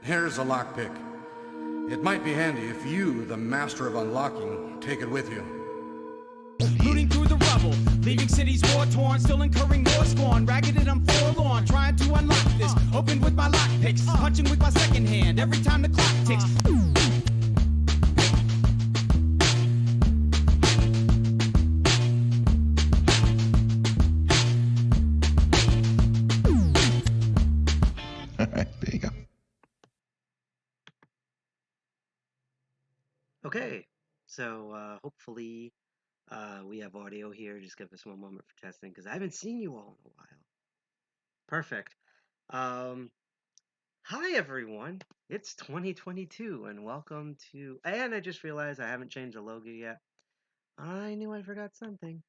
Here's a lockpick. It might be handy if you, the master of unlocking, take it with you. Looting through the rubble, leaving cities war-torn, still incurring more scorn. Ragged and I'm forlorn, trying to unlock this. Open with my lockpicks, punching with my second hand every time the clock ticks. There you go. Okay, so hopefully we have audio here. Just give us one moment for testing because I haven't seen you all in a while. Perfect. Hi everyone. It's 2022 and welcome to. And I just realized I haven't changed the logo yet. I knew I forgot something.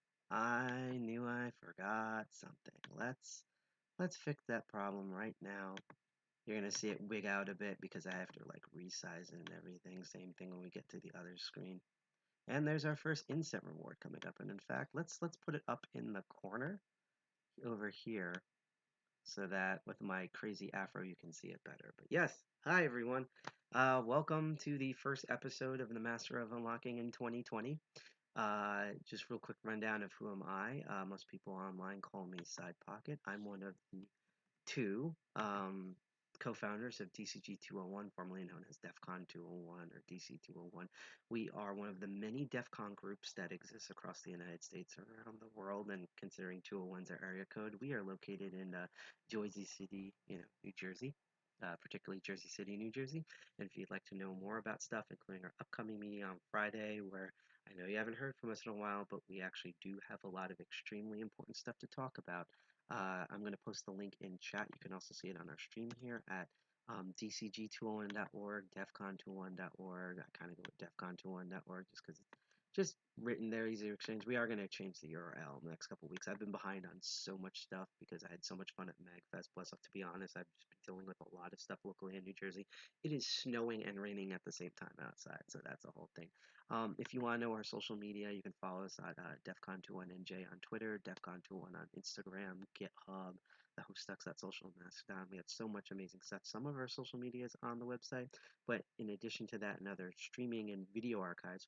Let's fix that problem right now. You're gonna see it wig out a bit because I have to like resize it and everything. Same thing when we get to the other screen. And there's our first inset reward coming up. And in fact, let's put it up in the corner over here so that with my crazy afro you can see it better. But yes, hi everyone. Welcome to the first episode of the Master of Unlocking in 2020. Just real quick rundown of who am I. Most people online call me Side Pocket. I'm one of the two co-founders of DCG 201, formerly known as DEF CON 201 or DC 201. We are one of the many DEF CON groups that exist across the United States and around the world, and considering 201's our area code, we are located in Jersey City, New Jersey. Particularly Jersey City, New Jersey. And if you'd like to know more about stuff, including our upcoming meeting on Friday, where I know you haven't heard from us in a while, but we actually do have a lot of extremely important stuff to talk about. I'm going to post the link in chat. You can also see it on our stream here at dcg201.org, defcon201.org. I kind of go with defcon201.org just because it's just written there, easy to exchange. We are going to change the URL in the next couple of weeks. I've been behind on so much stuff because I had so much fun at MAGFest. Plus, to be honest, I've just been dealing with a lot of stuff locally in New Jersey. It is snowing and raining at the same time outside, so that's a whole thing. If you want to know our social media, you can follow us at defcon21nj on Twitter, defcon21 on Instagram, GitHub, the Hostucks.social, Mastodon. We have so much amazing stuff. Some of our social media is on the website, but in addition to that and other streaming and video archives,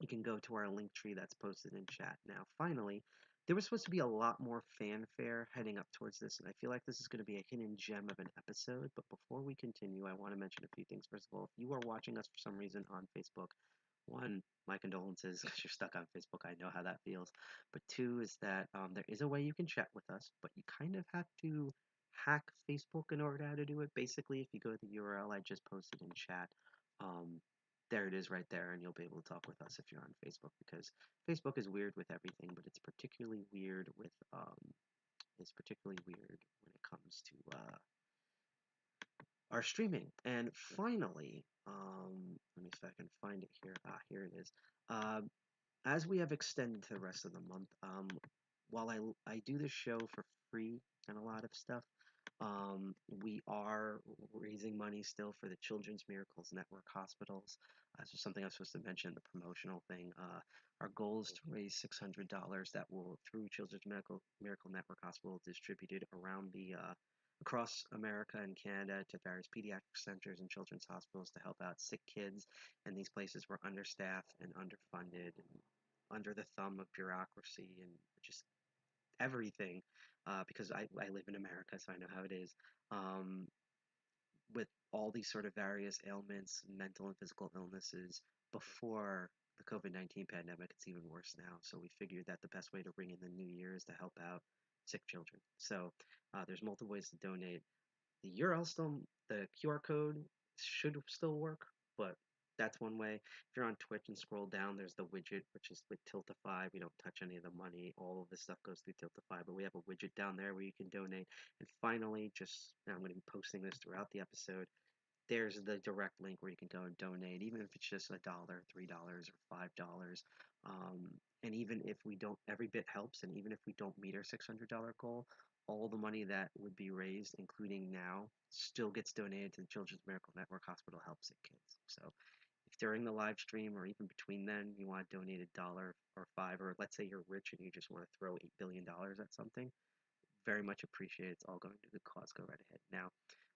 you can go to our link tree that's posted in chat. Now, finally, there was supposed to be a lot more fanfare heading up towards this, and I feel like this is going to be a hidden gem of an episode. But before we continue, I want to mention a few things. First of all, if you are watching us for some reason on Facebook, one, my condolences because you're stuck on Facebook. I know how that feels. But two is that there is a way you can chat with us, but you kind of have to hack Facebook in order to how to do it. Basically, if you go to the URL I just posted in chat, there it is right there, and you'll be able to talk with us if you're on Facebook, because Facebook is weird with everything, but it's particularly weird with when it comes to our streaming. And finally, let me see if I can find it here. Here it is. as we have extended to the rest of the month, while I do this show for free and a lot of stuff, we are raising money still for the Children's Miracles Network hospitals. This is something I was supposed to mention, the promotional thing. Our goal is to raise $600 that will, through Children's Miracle Network Hospital, distributed around the across America and Canada to various pediatric centers and children's hospitals to help out sick kids. And these places were understaffed and underfunded and under the thumb of bureaucracy and just everything, because I live in America, so I know how it is. Um, with all these sort of various ailments, mental and physical illnesses, before the COVID-19 pandemic, it's even worse now. So we figured that the best way to ring in the new year is to help out sick children. So there's multiple ways to donate. The URL still, the QR code should still work, but that's one way. If you're on Twitch and scroll down, there's the widget, which is with Tiltify. We don't touch any of the money. All of this stuff goes through Tiltify, but we have a widget down there where you can donate. And finally, just I'm going to be posting this throughout the episode. There's the direct link where you can go and donate, even if it's just $1, $3, or $5. And even if we don't, every bit helps. And even if we don't meet our $600 goal, all the money that would be raised, including now, still gets donated to the Children's Miracle Network Hospital Help Sick Kids. So if during the live stream or even between then you want to donate $1 or 5, or let's say you're rich and you just want to throw $8 billion at something, very much appreciated. It's all going to the cause. Go right ahead. Now,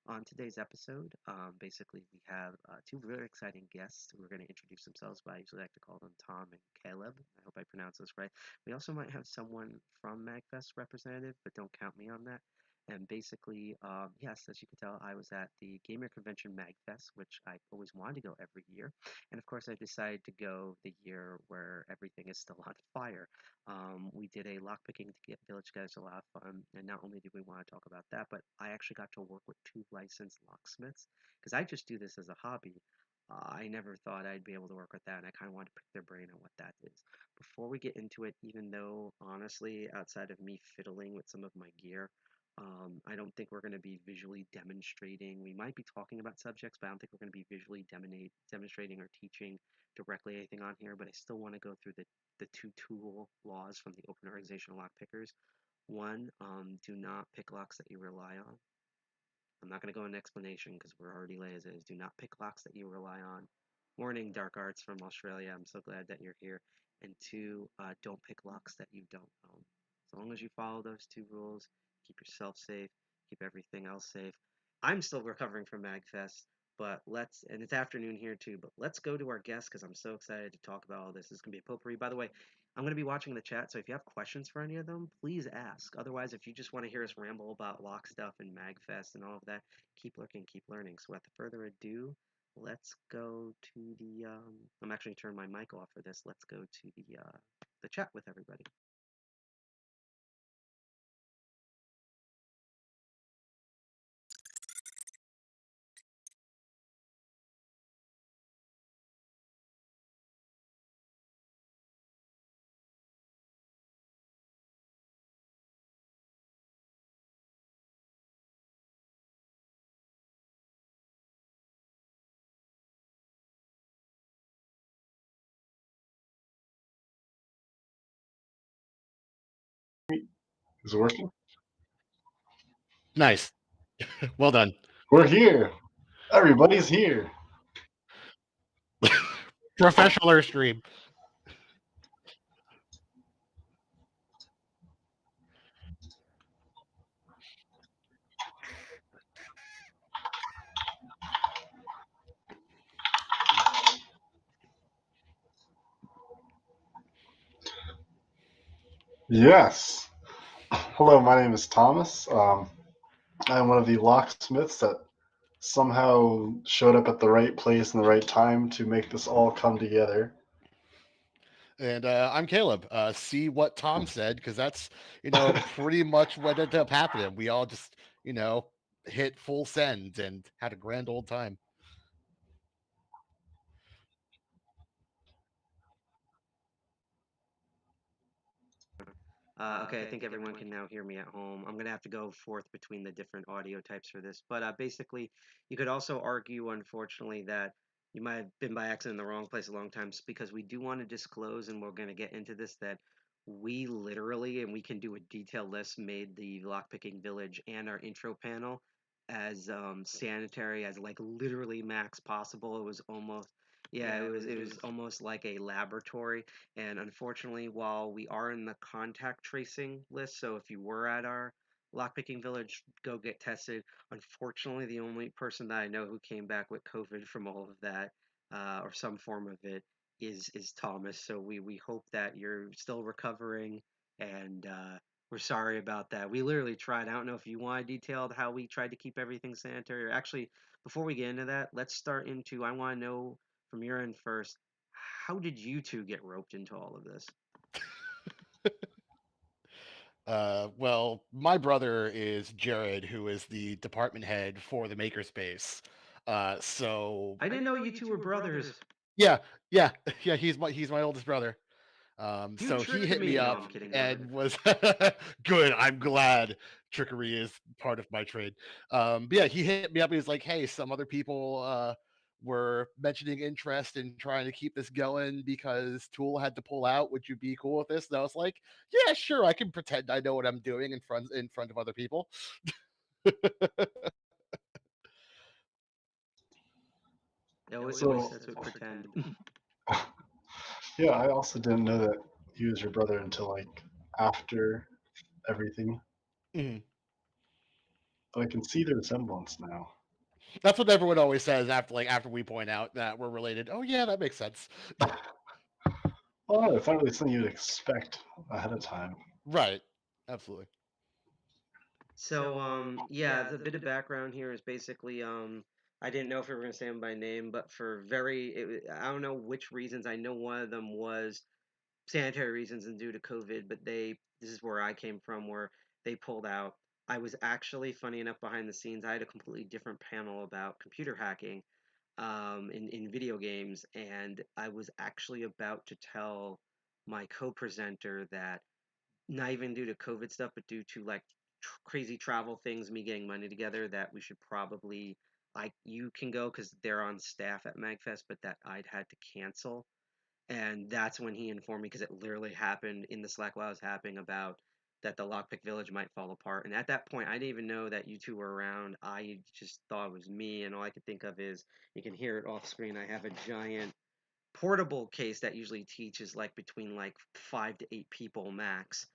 on today's episode, basically we have two very exciting guests who are going to introduce themselves, but I usually like to call them Tom and Caleb. I hope I pronounce this right. We also might have someone from MAGFest representative, but don't count me on that. And basically, yes, as you can tell, I was at the Gamer Convention MAGFest, which I always wanted to go every year. And of course, I decided to go the year where everything is still on fire. We did a Lockpicking Village, guys, a lot of fun. And not only did we want to talk about that, but I actually got to work with two licensed locksmiths because I just do this as a hobby. I never thought I'd be able to work with that, and I kind of wanted to pick their brain on what that is. Before we get into it, even though honestly, outside of me fiddling with some of my gear, I don't think we're going to be visually demonstrating. We might be talking about subjects, but I don't think we're going to be visually demonstrating or teaching directly anything on here. But I still want to go through the two tool laws from the Open Organizational Lock Pickers. One, do not pick locks that you rely on. I'm not going to go into explanation because we're already late as is. Do not pick locks that you rely on. Morning, Dark Arts from Australia. I'm so glad that you're here. And two, don't pick locks that you don't own. As long as you follow those two rules, keep yourself safe, keep everything else safe. I'm still recovering from MAGFest, but and it's afternoon here too, but let's go to our guest because I'm so excited to talk about all this. This is going to be a potpourri. By the way, I'm going to be watching the chat, so if you have questions for any of them, please ask. Otherwise, if you just want to hear us ramble about lock stuff and MAGFest and all of that, keep lurking, keep learning. So without further ado, let's go to the. I'm actually turning my mic off for this. Let's go to the chat with everybody. Is it working? Nice. Well done. We're here. Everybody's here. Professional stream. Yes. Hello, my name is Thomas. I'm one of the locksmiths that somehow showed up at the right place and the right time to make this all come together. And I'm Caleb. See what Tom said, because that's, pretty much what ended up happening. We all just, hit full send and had a grand old time. Okay, I think everyone can now hear me at home. I'm going to have to go forth between the different audio types for this. But basically, you could also argue, unfortunately, that You might have been by accident in the wrong place a long time because we do want to disclose, and we're going to get into this, that we literally, and we can do a detailed list, made the Lockpicking Village and our intro panel as sanitary as like literally max possible. It was almost, yeah, it was almost like a laboratory. And unfortunately, while we are in the contact tracing list, so if you were at our Lockpicking Village, go get tested. Unfortunately, the only person that I know who came back with COVID from all of that, or some form of it, is Thomas. So we hope that you're still recovering, and we're sorry about that. We literally tried. I don't know if you want detailed how we tried to keep everything sanitary. Or actually, before we get into that, let's start into. I want to know from your end first. How did you two get roped into all of this? Well, my brother is Jared, who is the department head for the makerspace. So I didn't know you two were brothers. yeah, yeah, yeah. He's my oldest brother. You So he tricked hit me me. No, up I'm kidding. Go ahead. and was good. I'm glad trickery is part of my trade. But yeah, he hit me up. He was like, "Hey, some other people were mentioning interest in trying to keep this going because Tool had to pull out. Would you be cool with this?" And I was like, "Yeah, sure. I can pretend I know what I'm doing in front of other people." At least So that's what pretend. yeah, I also didn't know that he was your brother until like after everything. Mhm. But I can see the resemblance now. That's what everyone always says after we point out that we're related. Oh yeah, that makes sense. Well, it's not really something you'd expect ahead of time. Right. Absolutely. So, yeah, the bit of background here is basically, I didn't know if we were going to say him by name, but for I don't know which reasons. I know one of them was sanitary reasons and due to COVID, but this is where I came from, where they pulled out. I was actually, funny enough, behind the scenes, I had a completely different panel about computer hacking, in video games, and I was actually about to tell my co-presenter that not even due to COVID stuff, but due to like crazy travel things, me getting money together, that we should probably, like, you can go because they're on staff at MAGFest, but that I'd had to cancel. And that's when he informed me, because it literally happened in the Slack while it was happening, about that the Lockpick Village might fall apart. And at that point, I didn't even know that you two were around. I just thought it was me, and all I could think of is, you can hear it off screen. I have a giant portable case that usually teaches like between like 5 to 8 people max.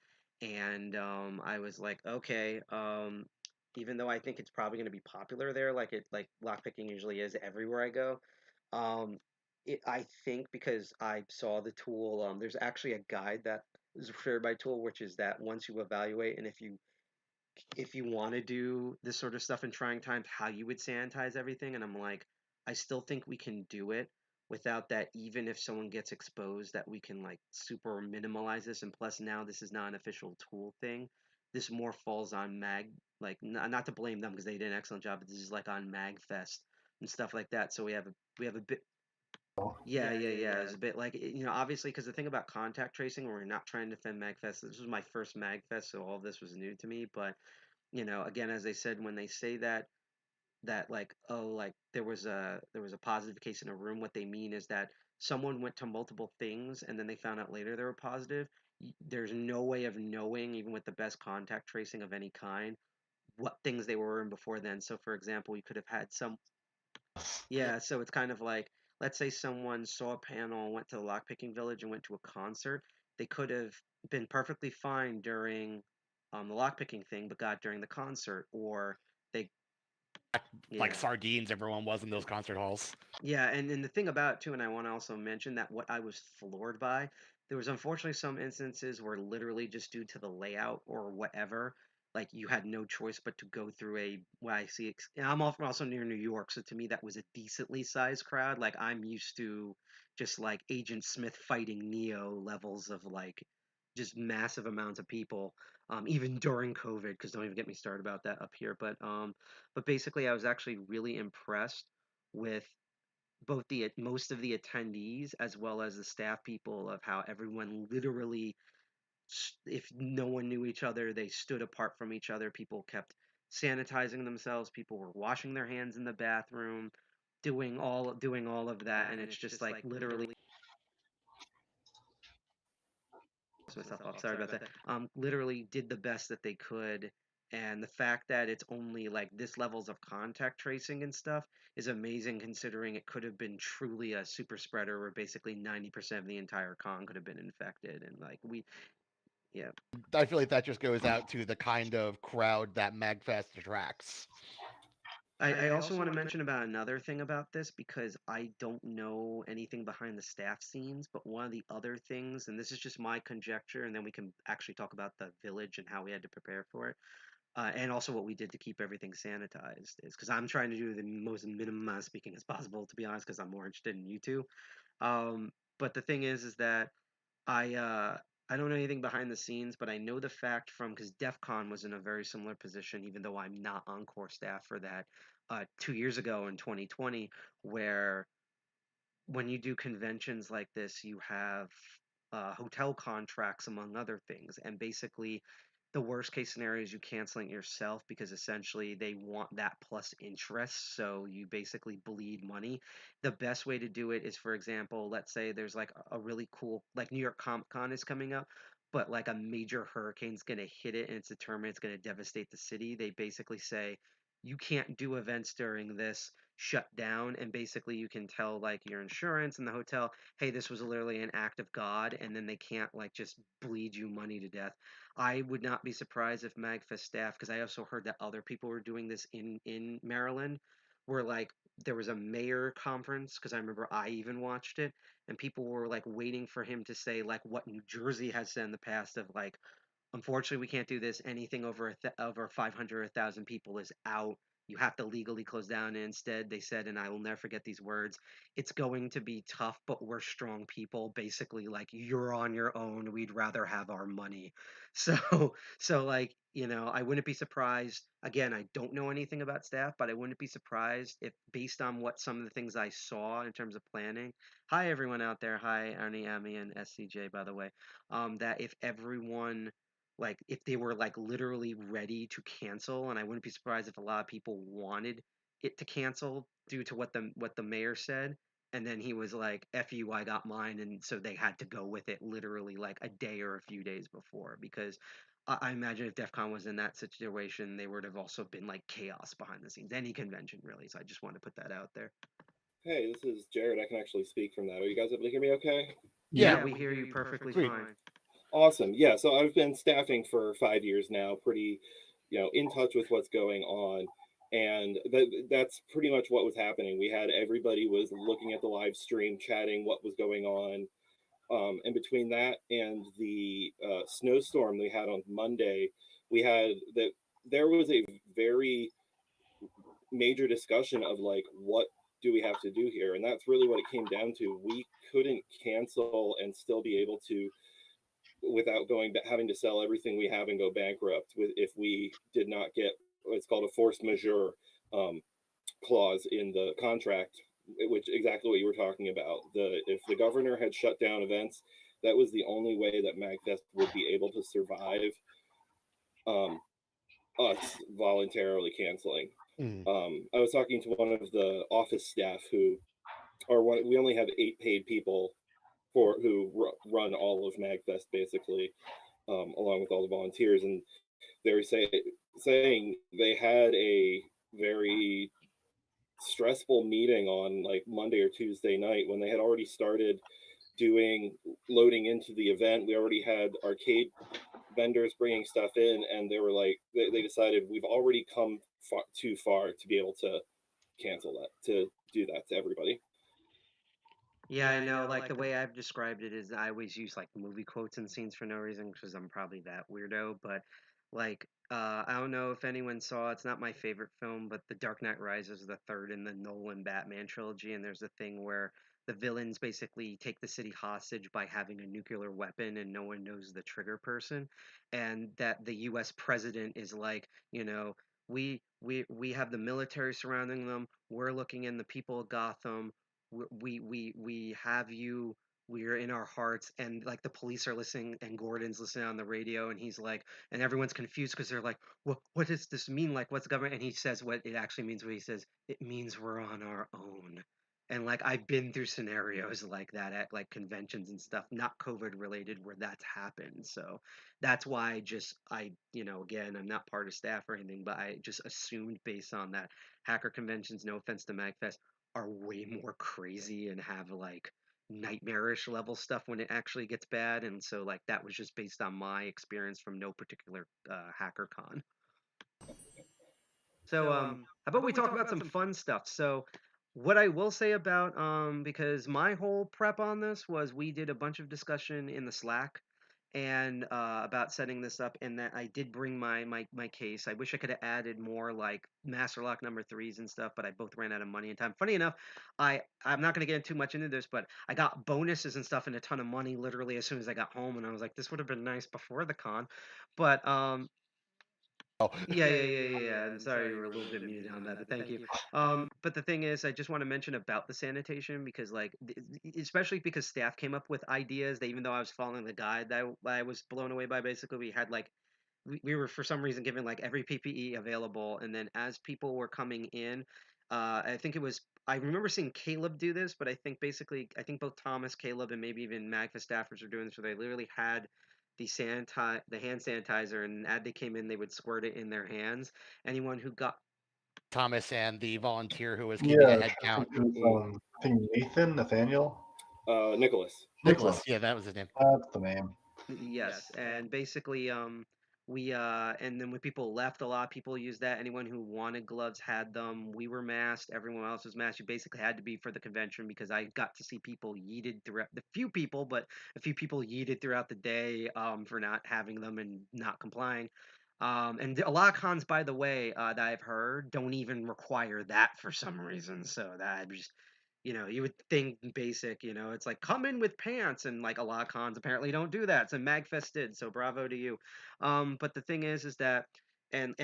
And I was like, okay, even though I think it's probably going to be popular there, like lockpicking usually is everywhere I go. Um, I think because I saw the tool, there's actually a guide that is shared by Tool, which is that once you evaluate, and if you want to do this sort of stuff in trying times, how you would sanitize everything. And I'm like, I still think we can do it without that. Even if someone gets exposed, that we can like super minimalize this. And plus, now this is not an official Tool thing. This more falls on Mag, like not to blame them because they did an excellent job, but this is like on Magfest and stuff like that. So we have a bit. Yeah, yeah, yeah. It's a bit like, obviously, because the thing about contact tracing, we're not trying to defend Magfest. This was my first Magfest, so all of this was new to me. But again, as I said, when they say that like, oh, like there was a positive case in a room, what they mean is that someone went to multiple things and then they found out later they were positive. There's no way of knowing, even with the best contact tracing of any kind, what things they were in before then. So, for example, you could have had some. Yeah, so it's kind of like, let's say someone saw a panel, went to the Lockpicking Village, and went to a concert. They could have been perfectly fine during the lockpicking thing, but got during the concert, or they, Like yeah. sardines, everyone was in those concert halls. Yeah, and the thing about it too, and I want to also mention that what I was floored by, there was unfortunately some instances where literally just due to the layout or whatever, like you had no choice but to go through what I see. And I'm also near New York, so to me that was a decently sized crowd. Like I'm used to just like Agent Smith fighting Neo levels of like just massive amounts of people, even during COVID. Because don't even get me started about that up here. But basically, I was actually really impressed with both the most of the attendees as well as the staff people, of how everyone literally, if no one knew each other, they stood apart from each other. People kept sanitizing themselves. People were washing their hands in the bathroom. doing all of that, and it's just like literally myself off. Sorry about that. Literally did the best that they could, and the fact that it's only like this levels of contact tracing and stuff is amazing, considering it could have been truly a super spreader where basically 90% of the entire con could have been infected, and like yeah. I feel like that just goes out to the kind of crowd that MAGFest attracts. I also want to mention about another thing about this because I don't know anything behind the staff scenes, but one of the other things, and this is just my conjecture, and then we can actually talk about the village and how we had to prepare for it, and also what we did to keep everything sanitized, is because I'm trying to do the most minimum amount of speaking as possible, to be honest, because I'm more interested in you two. But the thing is that I uh I don't know anything behind the scenes, but I know the fact from because DEF CON was in a very similar position, even though I'm not on core staff for that, 2 years ago in 2020, where when you do conventions like this, you have hotel contracts, among other things. And basically, the worst case scenario is you canceling it yourself because essentially they want that plus interest. So you basically bleed money. The best way to do it is, for example, let's say there's like a really cool, like New York Comic Con is coming up, but like a major hurricane's going to hit it and it's determined it's going to devastate the city. They basically say, you can't do events during this, shut down, and basically you can tell like your insurance and the hotel, hey, this was literally an act of God, and then they can't like just bleed you money to death. I would not be surprised if MagFest staff, because I also heard that other people were doing this in Maryland, were like there was a mayor conference, because I remember I even watched it, and people were like waiting for him to say like what New Jersey has said in the past of like, unfortunately, we can't do this. Anything over 500 or 1,000 people is out. You have to legally close down. And instead, they said, and I will never forget these words, it's going to be tough, but we're strong people. Basically, like, you're on your own. We'd rather have our money. So like, I wouldn't be surprised. Again, I don't know anything about staff, but I wouldn't be surprised if, based on what some of the things I saw in terms of planning. Hi, everyone out there. Hi, Arnie, Amy, and SCJ, by the way. That if everyone, like, if they were like literally ready to cancel, and I wouldn't be surprised if a lot of people wanted it to cancel due to what the mayor said, and then he was like, "F you, I got mine," and so they had to go with it literally like a day or a few days before, because I imagine if DEF CON was in that situation, they would have also been like chaos behind the scenes. Any convention really. So I just wanted to put that out there. Hey, this is Jared. I can actually speak from that. Are you guys able to hear me okay? Yeah, we hear you perfectly Sweet. fine. Awesome. Yeah, so I've been staffing for 5 years now, pretty, in touch with what's going on. And that's pretty much what was happening. We had everybody was looking at the live stream, chatting what was going on. And between that and the snowstorm we had on Monday, we had that there was a very major discussion of like, what do we have to do here? And that's really what it came down to. We couldn't cancel and still be able to, without having to sell everything we have and go bankrupt if we did not get what's called a force majeure clause in the contract, which exactly what you were talking about. If the governor had shut down events, that was the only way that MAGFest would be able to survive us voluntarily canceling. I was talking to one of the office staff we only have 8 paid people who run all of MAGFest basically, along with all the volunteers, and they were saying they had a very stressful meeting on like Monday or Tuesday night when they had already started loading into the event. We already had arcade vendors bringing stuff in, and they were like, they decided we've already come too far to be able to cancel that, to do that to everybody. Yeah, I know. Like the way I've described it is I always use like movie quotes and scenes for no reason because I'm probably that weirdo. But like, I don't know if anyone saw. It's not my favorite film, but The Dark Knight Rises is the third in the Nolan Batman trilogy, and there's a thing where the villains basically take the city hostage by having a nuclear weapon, and no one knows the trigger person, and that the U.S. president is like, we have the military surrounding them. We're looking in the people of Gotham. We have you we're in our hearts, and like the police are listening, and Gordon's listening on the radio, and he's like, and everyone's confused because they're like, what does this mean? Like, what's the government? And he says what it actually means. What he says, it means we're on our own. And like I've been through scenarios like that at like conventions and stuff, not COVID related, where that's happened. So that's why again, I'm not part of staff or anything, but I just assumed based on that hacker conventions, no offense to MagFest, are way more crazy and have like nightmarish level stuff when it actually gets bad. And so like that was just based on my experience from no particular hacker con. So how about we talk about some fun stuff? So what I will say about because my whole prep on this was we did a bunch of discussion in the Slack and about setting this up, and that I did bring my case. I wish I could have added more like master lock number threes and stuff, but I both ran out of money and time. Funny enough, I'm not going to get too much into this, but I got bonuses and stuff and a ton of money literally as soon as I got home, and I was like, this would have been nice before the con, but Oh, yeah. I'm sorry you were a little bit muted on that, but thank you. But the thing is, I just want to mention about the sanitation because, like, especially because staff came up with ideas. That even though I was following the guide that I was blown away by, basically, we had like we were for some reason given like every PPE available, and then as people were coming in, I think it was. I remember seeing Caleb do this, but I think basically, I think both Thomas, Caleb, and maybe even Magfa staffers are doing this, where they literally had the hand sanitizer, and as they came in, they would squirt it in their hands. Anyone who got Thomas and the volunteer who was keeping a Yeah, head I think count. it was, I think Nathaniel. Nicholas. Nicholas, yeah, that was his name. That's the name. Yes, and basically, we and then when people left, a lot of people used that. Anyone who wanted gloves had them. We were masked. Everyone else was masked. You basically had to be for the convention because I got to see people yeeted throughout the few people, but a few people yeeted throughout the day for not having them and not complying. And a lot of cons, by the way, that I've heard don't even require that for some reason. So that I just you would think basic, it's like come in with pants, and like a lot of cons apparently don't do that. So Magfest did, so bravo to you. But the thing is that, and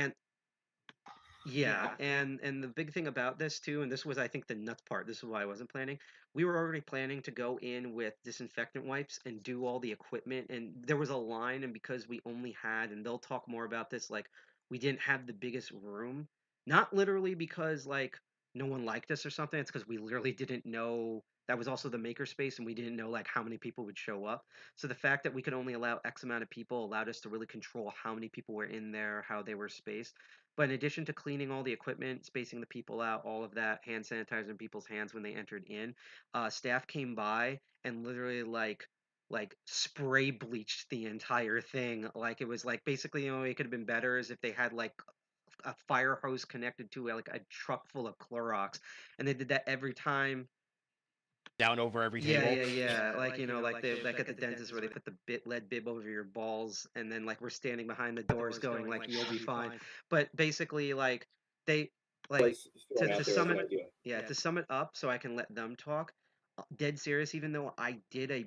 yeah, and the big thing about this too, and this was I think the nuts part. This is why I wasn't planning. We were already planning to go in with disinfectant wipes and do all the equipment, and there was a line, and because we only had, and they'll talk more about this, like we didn't have the biggest room. Not literally because like no one liked us or something. It's because we literally didn't know that was also the maker space, and we didn't know like how many people would show up. So the fact that we could only allow X amount of people allowed us to really control how many people were in there, how they were spaced. But in addition to cleaning all the equipment, spacing the people out, all of that, hand sanitizer in people's hands when they entered in, staff came by and literally like spray bleached the entire thing. Like it was like basically it could have been better is if they had like a fire hose connected to like a truck full of Clorox, and they did that every time. Down over every Yeah, table. like like they like at the dentist where they put the lead bib over your balls, and then like we're standing behind the doors going like you'll be fine. But basically like they like Was thrown to out there as sum an it idea. to sum it up so I can let them talk. Dead serious, even though I did a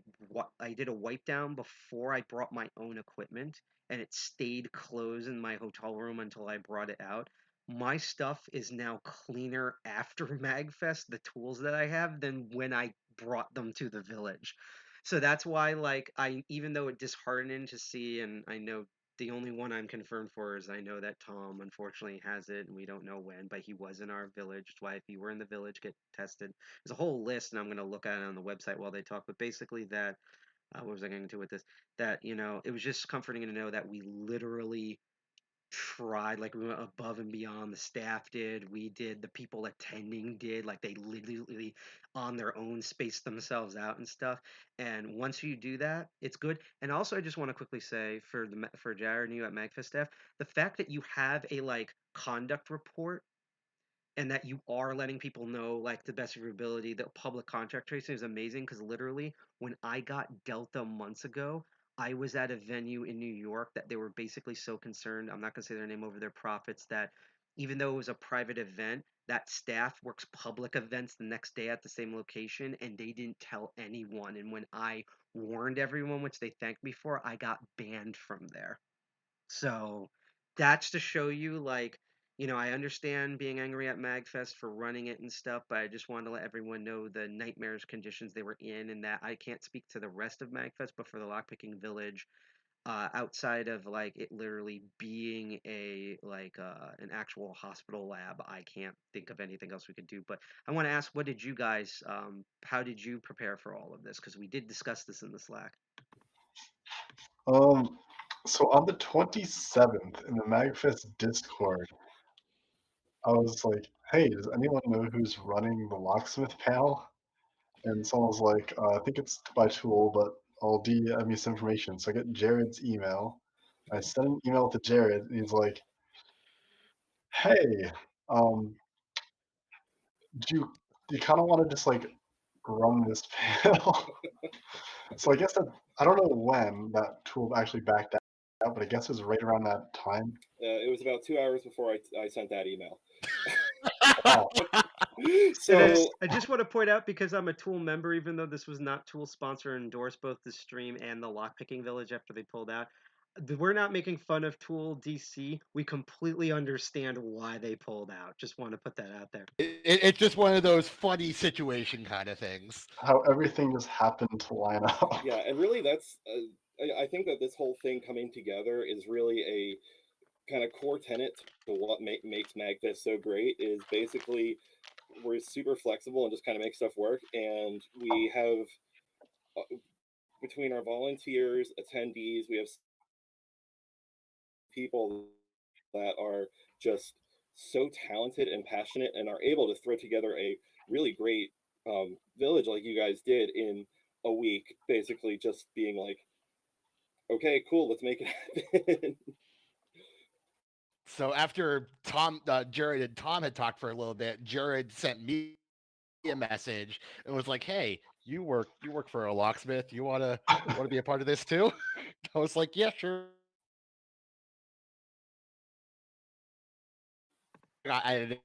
wipe down before I brought my own equipment, and it stayed closed in my hotel room until I brought it out. My stuff is now cleaner after MagFest, the tools that I have, than when I brought them to the village. So that's why, like, even though it disheartening to see, and I know the only one I'm confirmed for is I know that Tom unfortunately has it, and we don't know when, but he was in our village. That's why if you were in the village, get tested. There's a whole list, and I'm going to look at it on the website while they talk. But basically, that what was I getting to with this? That it was just comforting to know that we literally tried, like we went above and beyond. The staff did, we did, the people attending did, like they literally on their own spaced themselves out and stuff. And once you do that, it's good. And also I just want to quickly say for Jared and you at Magfest staff, the fact that you have a like conduct report and that you are letting people know like the best of your ability. The public contract tracing is amazing because literally when I got Delta months ago, I was at a venue in New York that they were basically so concerned, I'm not going to say their name over their profits, that even though it was a private event, that staff works public events the next day at the same location, and they didn't tell anyone. And when I warned everyone, which they thanked me for, I got banned from there. So that's to show you like you know, I understand being angry at MAGFest for running it and stuff, but I just wanted to let everyone know the nightmarish conditions they were in, and that I can't speak to the rest of MAGFest, but for the Lockpicking Village, outside of like it literally being an actual hospital lab, I can't think of anything else we could do. But I want to ask, what did you guys, how did you prepare for all of this? Because we did discuss this in the Slack. So on the 27th in the MAGFest Discord, I was like, "Hey, does anyone know who's running the locksmith panel?" And someone was like, "I think it's by Tool, but I'll DM you some information." So I get Jared's email. I send an email to Jared, and he's like, "Hey, um, do you kind of want to just like run this panel?" So I guess that I don't know when that Tool actually backed out, but I guess it was right around that time. It was about 2 hours before I sent that email. Wow. So I just want to point out, because I'm a Tool member, even though this was not Tool sponsor or endorse both the stream and the Lockpicking Village after they pulled out, we're not making fun of Tool DC. We completely understand why they pulled out. Just want to put that out there. It's just one of those funny situation kind of things. How everything just happened to line up. yeah, and really that's I think that this whole thing coming together is really a kind of core tenet to what makes MAGFest so great. Is basically we're super flexible and just kind of make stuff work, and we have between our volunteers, attendees, we have people that are just so talented and passionate and are able to throw together a really great village like you guys did in a week, basically just being like, okay, cool, let's make it happen. So after Jared and Tom had talked for a little bit, Jared sent me a message and was like, "Hey, you work for a locksmith. You wanna be a part of this too?" I was like, "Yeah, sure." I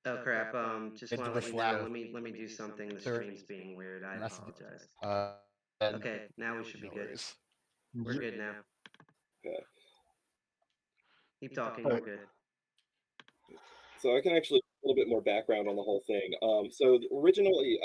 Oh crap! Just want to into the let you know. Slack Let me do something. The stream's being weird. I message. apologize. And Okay, now we should be no good. worries. We're good now. Okay. Keep talking. Alright. We're good. So I can actually a little bit more background on the whole thing. So originally,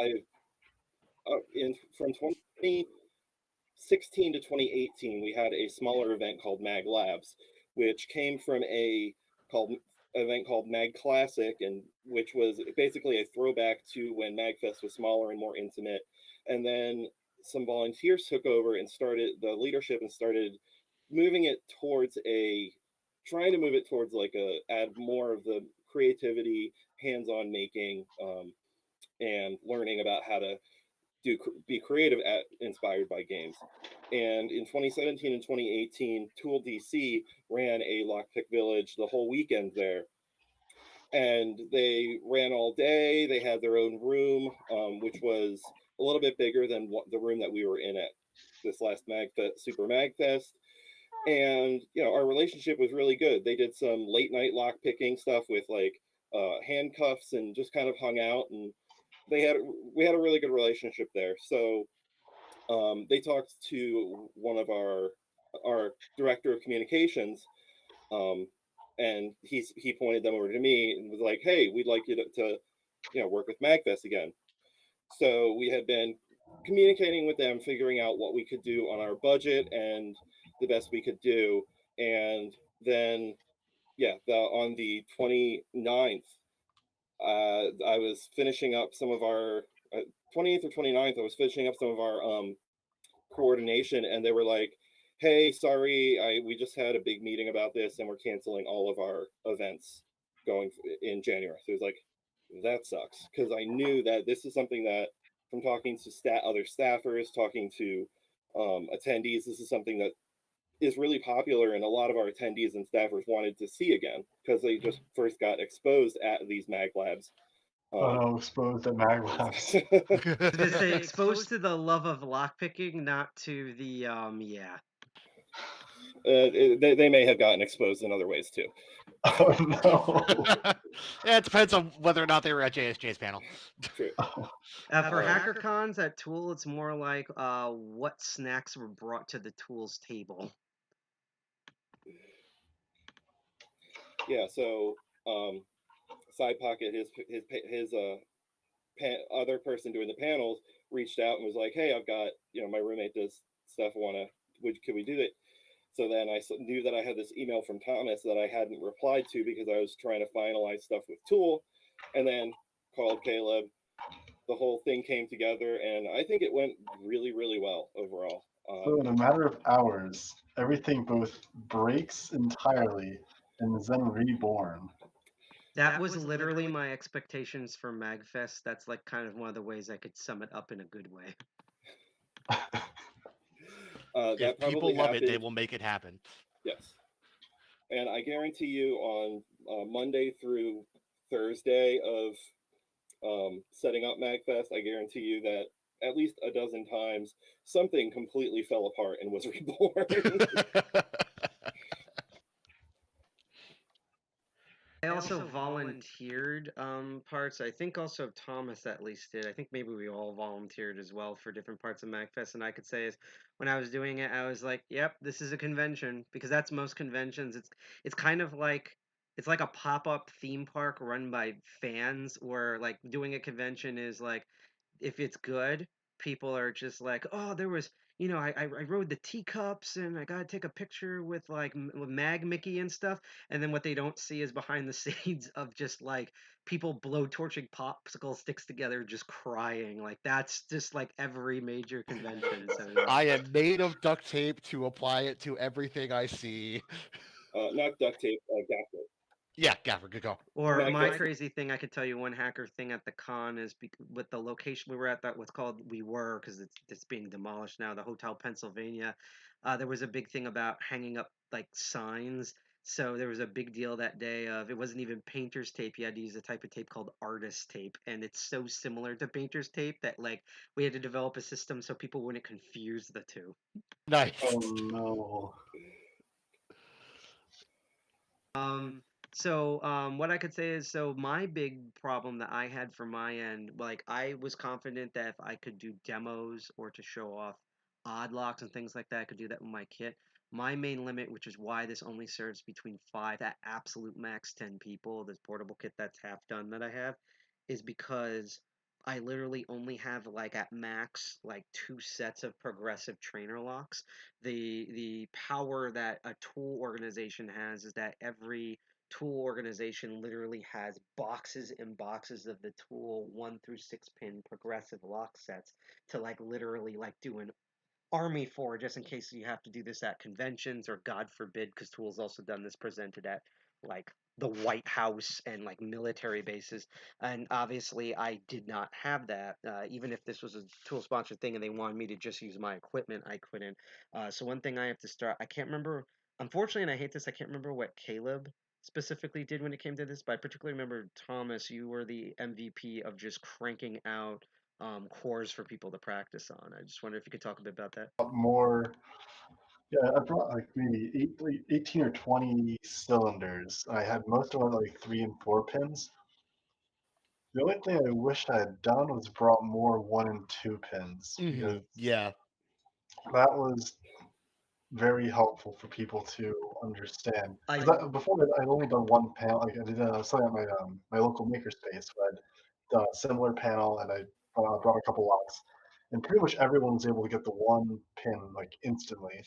from 2016 to 2018, we had a smaller event called Mag Labs, which came from a called event called Mag Classic, and which was basically a throwback to when MagFest was smaller and more intimate. And then some volunteers took over and started the leadership and started moving it towards trying to move it towards like add more of the creativity, hands-on making, and learning about how to be creative inspired by games. And in 2017 and 2018, Tool DC ran a Lockpick Village the whole weekend there. And they ran all day. They had their own room, which was a little bit bigger than the room that we were in at this last Super MagFest. And our relationship was really good. They did some late night lock picking stuff with like handcuffs and just kind of hung out, and we had a really good relationship there. So they talked to one of our director of communications, and he pointed them over to me and was like, "Hey, we'd like you to work with MagFest again." So we had been communicating with them, figuring out what we could do on our budget and the best we could do. And then, on the 29th, I was finishing up some of our 28th or 29th. I was finishing up some of our coordination, and they were like, "Hey, sorry, we just had a big meeting about this, and we're canceling all of our events going in January." So it was like, that sucks, because I knew that this is something that, from talking to other staffers, talking to attendees, this is something that is really popular, and a lot of our attendees and staffers wanted to see again because they just first got exposed at these mag labs. Exposed at Mag Labs. Did say exposed to the love of lockpicking, not to the yeah. They may have gotten exposed in other ways too. Oh no. Yeah, it depends on whether or not they were at JSJ's panel. True. For hacker cons at Tool, it's more like what snacks were brought to the Tool's table. Yeah, so Side Pocket, his other person doing the panels, reached out and was like, "Hey, I've got, my roommate does stuff. Could we do it?" So then I knew that I had this email from Thomas that I hadn't replied to because I was trying to finalize stuff with Tool, and then called Caleb. The whole thing came together, and I think it went really, really well overall. So in a matter of hours, everything both breaks entirely and is then reborn. That was literally my expectations for MAGFest. That's like kind of one of the ways I could sum it up in a good way. If people love it, they will make it happen. Yes. And I guarantee you on Monday through Thursday of setting up MAGFest, I guarantee you that at least a dozen times something completely fell apart and was reborn. I also volunteered parts. I think also Thomas at least did. I think maybe we all volunteered as well for different parts of MAGFest. And I could say is when I was doing it, I was like, "Yep, this is a convention," because that's most conventions. It's kind of like it's like a pop-up theme park run by fans, where like doing a convention is like if it's good, people are just like, "Oh, there was." I rode the teacups and I got to take a picture with like with Mag Mickey and stuff. And then what they don't see is behind the scenes of just like people blowtorching popsicle sticks together, just crying. Like that's just like every major convention. So yeah. I am made of duct tape to apply it to everything I see. Not duct tape, gaffer. Yeah, Gaffer, good call. Or my crazy thing, I could tell you one hacker thing at the con is with the location we were at, that what's called we were because it's being demolished now, the Hotel Pennsylvania. There was a big thing about hanging up like signs. So there was a big deal that day of it wasn't even painter's tape. You had to use a type of tape called artist tape, and it's so similar to painter's tape that like we had to develop a system so people wouldn't confuse the two. Nice. Oh no. What I could say is, so my big problem that I had from my end, like I was confident that if I could do demos or to show off odd locks and things like that, I could do that with my kit. My main limit, which is why this only serves between 5 at absolute max 10 people, this portable kit that's half done that I have, is because I literally only have like at max like 2 sets of progressive trainer locks. The power that a tool organization has is that every tool organization literally has boxes and boxes of the tool 1 through 6 pin progressive lock sets to like literally like do an army for, just in case you have to do this at conventions, or God forbid, because Tool's also done this, presented at like the White House and like military bases. And obviously I did not have that. Even if this was a Tool sponsored thing and they wanted me to just use my equipment, I couldn't. So one thing I have to start, I can't remember, unfortunately, and I hate this, I can't remember what Caleb specifically did when it came to this, but I particularly remember, Thomas, you were the MVP of just cranking out cores for people to practice on. I just wonder if you could talk a bit about that. More. Yeah, I brought like maybe 18 or 20 cylinders. I had most of them like 3 and 4 pins. The only thing I wish I had done was brought more 1 and 2 pins, because Yeah. that was very helpful for people to understand. Before that, I'd only done one panel. Like I did something at my local makerspace, where I'd done a similar panel, and I brought a couple locks, and pretty much everyone was able to get the 1 pin like instantly,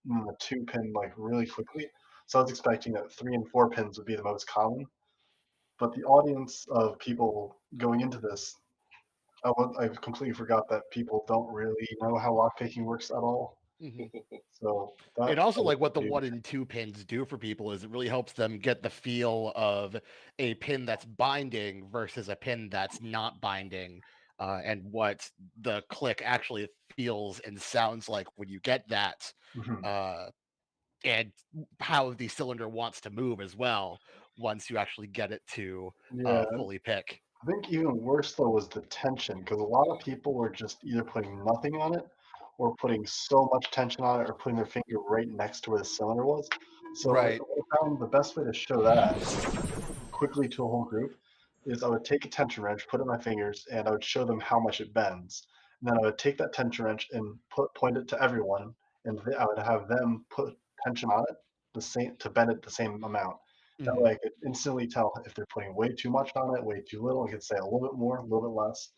and the 2 pin like really quickly. So I was expecting that 3 and 4 pins would be the most common, but the audience of people going into this, I completely forgot that people don't really know how lockpicking works at all. So And also, like what the 1 and 2 pins do for people is it really helps them get the feel of a pin that's binding versus a pin that's not binding, and what the click actually feels and sounds like when you get that, and how the cylinder wants to move as well once you actually get it to fully pick. I think even worse though was the tension, because a lot of people were just either putting nothing on it or putting so much tension on it or putting their finger right next to where the cylinder was. So Right. I found the best way to show that quickly to a whole group is I would take a tension wrench, put it in my fingers, and I would show them how much it bends. And then I would take that tension wrench and point it to everyone, and I would have them put tension on it the same to bend it the same amount. That Mhm. way I could instantly tell if they're putting way too much on it, way too little. I could say a little bit more, a little bit less.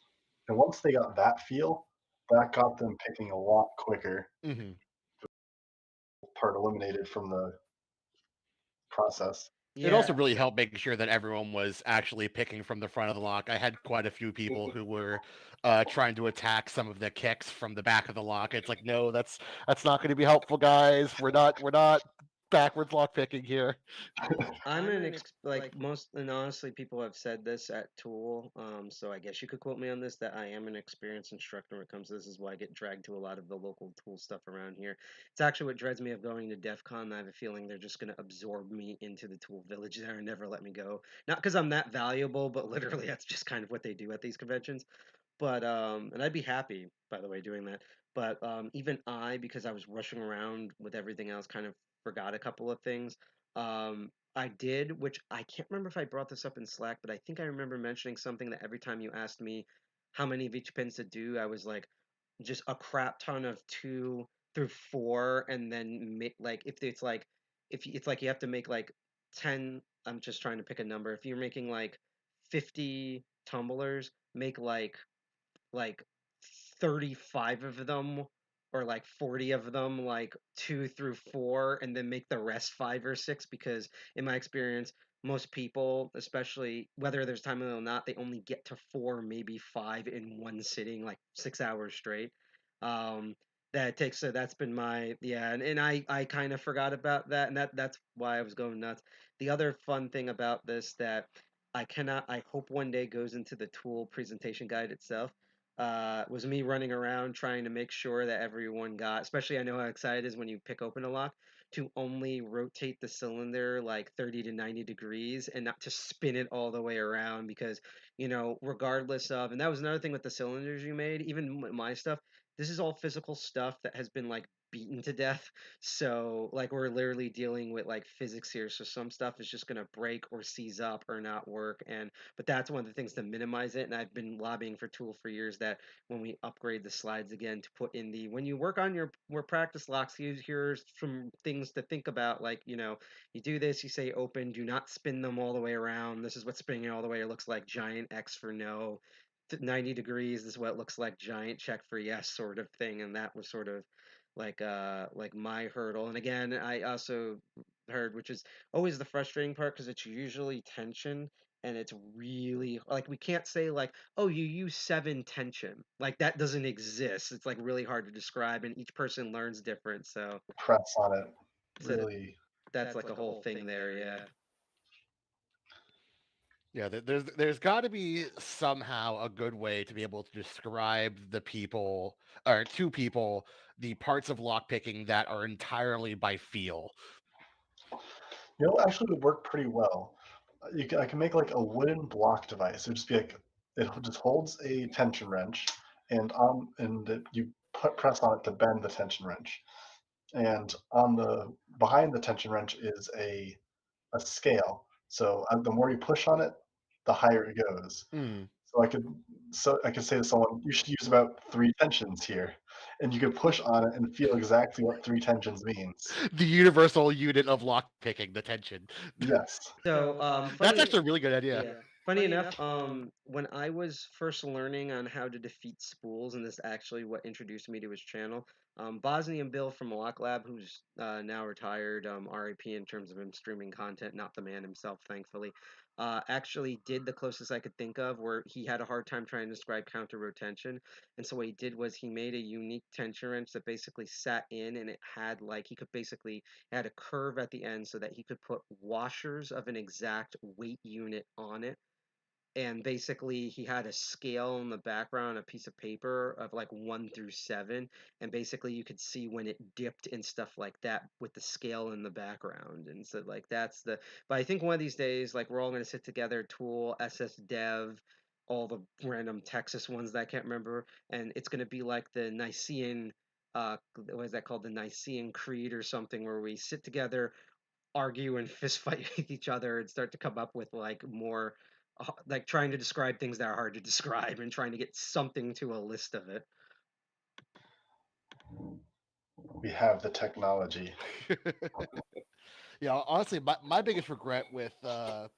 And once they got that feel, that got them picking a lot quicker, Mhm. part eliminated from the process. It also Yeah. really helped making sure that everyone was actually picking from the front of the lock. I had quite a few people who were trying to attack some of the kicks from the back of the lock. It's like, no, that's not going to be helpful, guys. We're not backwards lock picking here. I'm an like most, and honestly, people have said this at Tool. So I guess you could quote me on this, that I am an experienced instructor when it comes to this. Is why I get dragged to a lot of the local Tool stuff around here. It's actually what dreads me of going to DEF CON. I have a feeling they're just going to absorb me into the Tool Village there and never let me go. Not because I'm that valuable, but literally that's just kind of what they do at these conventions. But and I'd be happy, by the way, doing that. But even I, because I was rushing around with everything else, kind of forgot a couple of things. I did, which I can't remember if I brought this up in Slack, but I think I remember mentioning something that every time you asked me how many of each pins to do, I was like, just a crap ton of 2 through 4, and then make like, if it's like, it's like you have to make like 10. I'm just trying to pick a number. If you're making like 50 tumblers, make like 35 of them, or like 40 of them, like 2 through 4, and then make the rest 5 or 6, because in my experience, most people, especially whether there's time limit or not, they only get to 4, maybe 5 in one sitting, like 6 hours straight. um that takes, so that's been my, yeah, and I kind of forgot about that, and that's why I was going nuts. The other fun thing about this that I hope one day goes into the Tool presentation guide itself, was me running around trying to make sure that everyone got, especially I know how excited it is when you pick open a lock, to only rotate the cylinder like 30 to 90 degrees and not to spin it all the way around, because, regardless of, and that was another thing with the cylinders you made, even my stuff, this is all physical stuff that has been like beaten to death. So like we're literally dealing with like physics here. So some stuff is just gonna break or seize up or not work. And but that's one of the things to minimize it. And I've been lobbying for Tool for years that when we upgrade the slides again, to put in the, when you work on your practice locks, here's some things to think about. Like, you do this, you say open, do not spin them all the way around. This is what spinning all the way looks like. Giant X for no. 90 degrees, this is what it looks like. Giant check for yes, sort of thing. And that was sort of like my hurdle. And again, I also heard, which is always the frustrating part, because it's usually tension, and it's really like, we can't say like, oh, you use 7 tension, like that doesn't exist. It's like really hard to describe, and each person learns different. So Press on it so really. that's like a whole thing there. Yeah. Yeah, there's got to be somehow a good way to be able to describe the people or to people the parts of lockpicking that are entirely by feel. Actually would work pretty well. I can make like a wooden block device. It would just be like, it just holds a tension wrench, you press on it to bend the tension wrench. And on the behind the tension wrench is a scale. So the more you push on it, the higher it goes. Hmm. So I could say to someone, you should use about 3 tensions here, and you could push on it and feel exactly what 3 tensions means. The universal unit of lockpicking, the tension. Yes. So, That's funny, actually a really good idea. yeah. Funny enough, when I was first learning on how to defeat spools, and this actually what introduced me to his channel, Bosnian Bill from Lock Lab, who's now retired, RIP in terms of him streaming content, not the man himself, thankfully, actually did the closest I could think of, where he had a hard time trying to describe counter rotation. And so what he did was he made a unique tension wrench that basically sat in, and it had like, he could basically, it had a curve at the end so that he could put washers of an exact weight unit on it. And basically he had a scale in the background, a piece of paper of like 1 through 7, and basically you could see when it dipped and stuff like that with the scale in the background. And so like that's the, but I think one of these days, like, we're all going to sit together, Tool, SS Dev, all the random Texas ones that I can't remember, and it's going to be like the Nicene, what is that called, the Nicene Creed or something, where we sit together, argue and fist fight with each other, and start to come up with like more, like trying to describe things that are hard to describe, and trying to get something to a list of it. We have the technology. Yeah, honestly, my biggest regret with the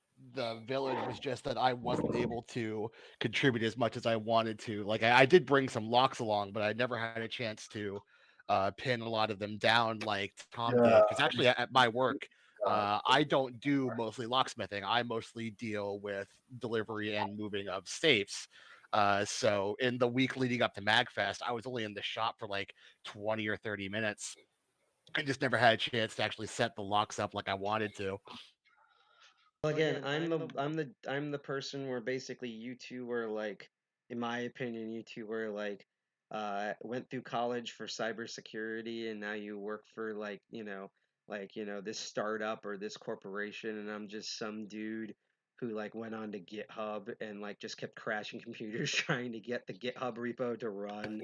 village was just that I wasn't able to contribute as much as I wanted to. Like I did bring some locks along, but I never had a chance to pin a lot of them down like Tom Yeah. did. Because actually, at my work, Uh, I don't do mostly locksmithing. I mostly deal with delivery and moving of safes. So in the week leading up to MagFest, I was only in the shop for like 20 or 30 minutes. I just never had a chance to actually set the locks up like I wanted to. Well, again, I'm the person where basically you two were like, in my opinion, you two were like, went through college for cybersecurity, and now you work for this startup or this corporation, and I'm just some dude who like went on to GitHub and like just kept crashing computers trying to get the GitHub repo to run.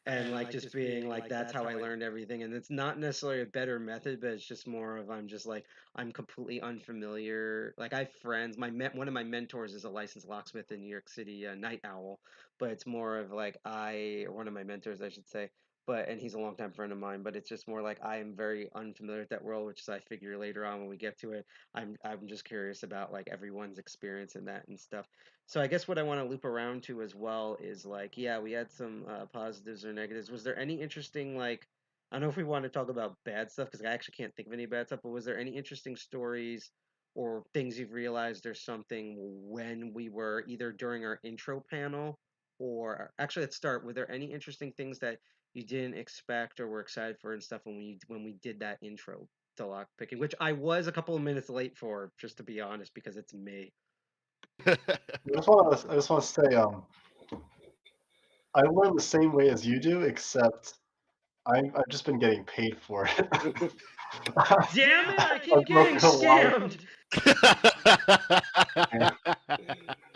And like just being like, that's how I learned everything. And it's not necessarily a better method, but it's just more of I'm just like I'm completely unfamiliar. Like I have friends. One of my mentors is a licensed locksmith in New York City, Night Owl. But it's more of like or one of my mentors, I should say. And he's a longtime friend of mine. But it's just more like I am very unfamiliar with that world, which is I figure later on when we get to it. I'm just curious about like everyone's experience in that and stuff. So I guess what I want to loop around to as well is like, yeah, we had some positives or negatives. Was there any interesting like? I don't know if we want to talk about bad stuff because I actually can't think of any bad stuff, but was there any interesting stories or things you've realized or something when we were either during our intro panel or actually let's start. Were there any interesting things that you didn't expect or were excited for and stuff when we did that intro to lockpicking, which I was a couple of minutes late for, just to be honest, because it's me. I just want to say, I learned the same way as you do, except I've just been getting paid for it. Damn it! I I keep getting broke the wire.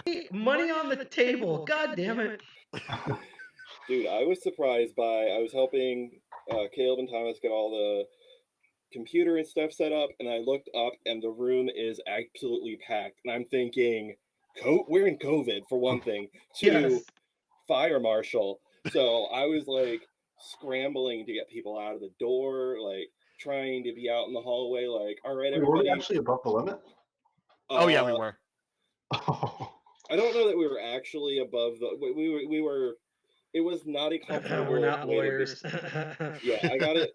scammed. Money on the table. God damn it. Dude, I was surprised by I was helping Caleb and Thomas get all the computer and stuff set up, and I looked up and the room is absolutely packed. And I'm thinking, we're in COVID for one thing. Two, Yes. fire marshal. So I was like scrambling to get people out of the door, like trying to be out in the hallway, like, all right, Wait, were we everybody. actually above the limit? Oh yeah, we were. I don't know that we were actually above the. We were. It was not a comfortable We're not way to be. lawyers. Yeah, I got it.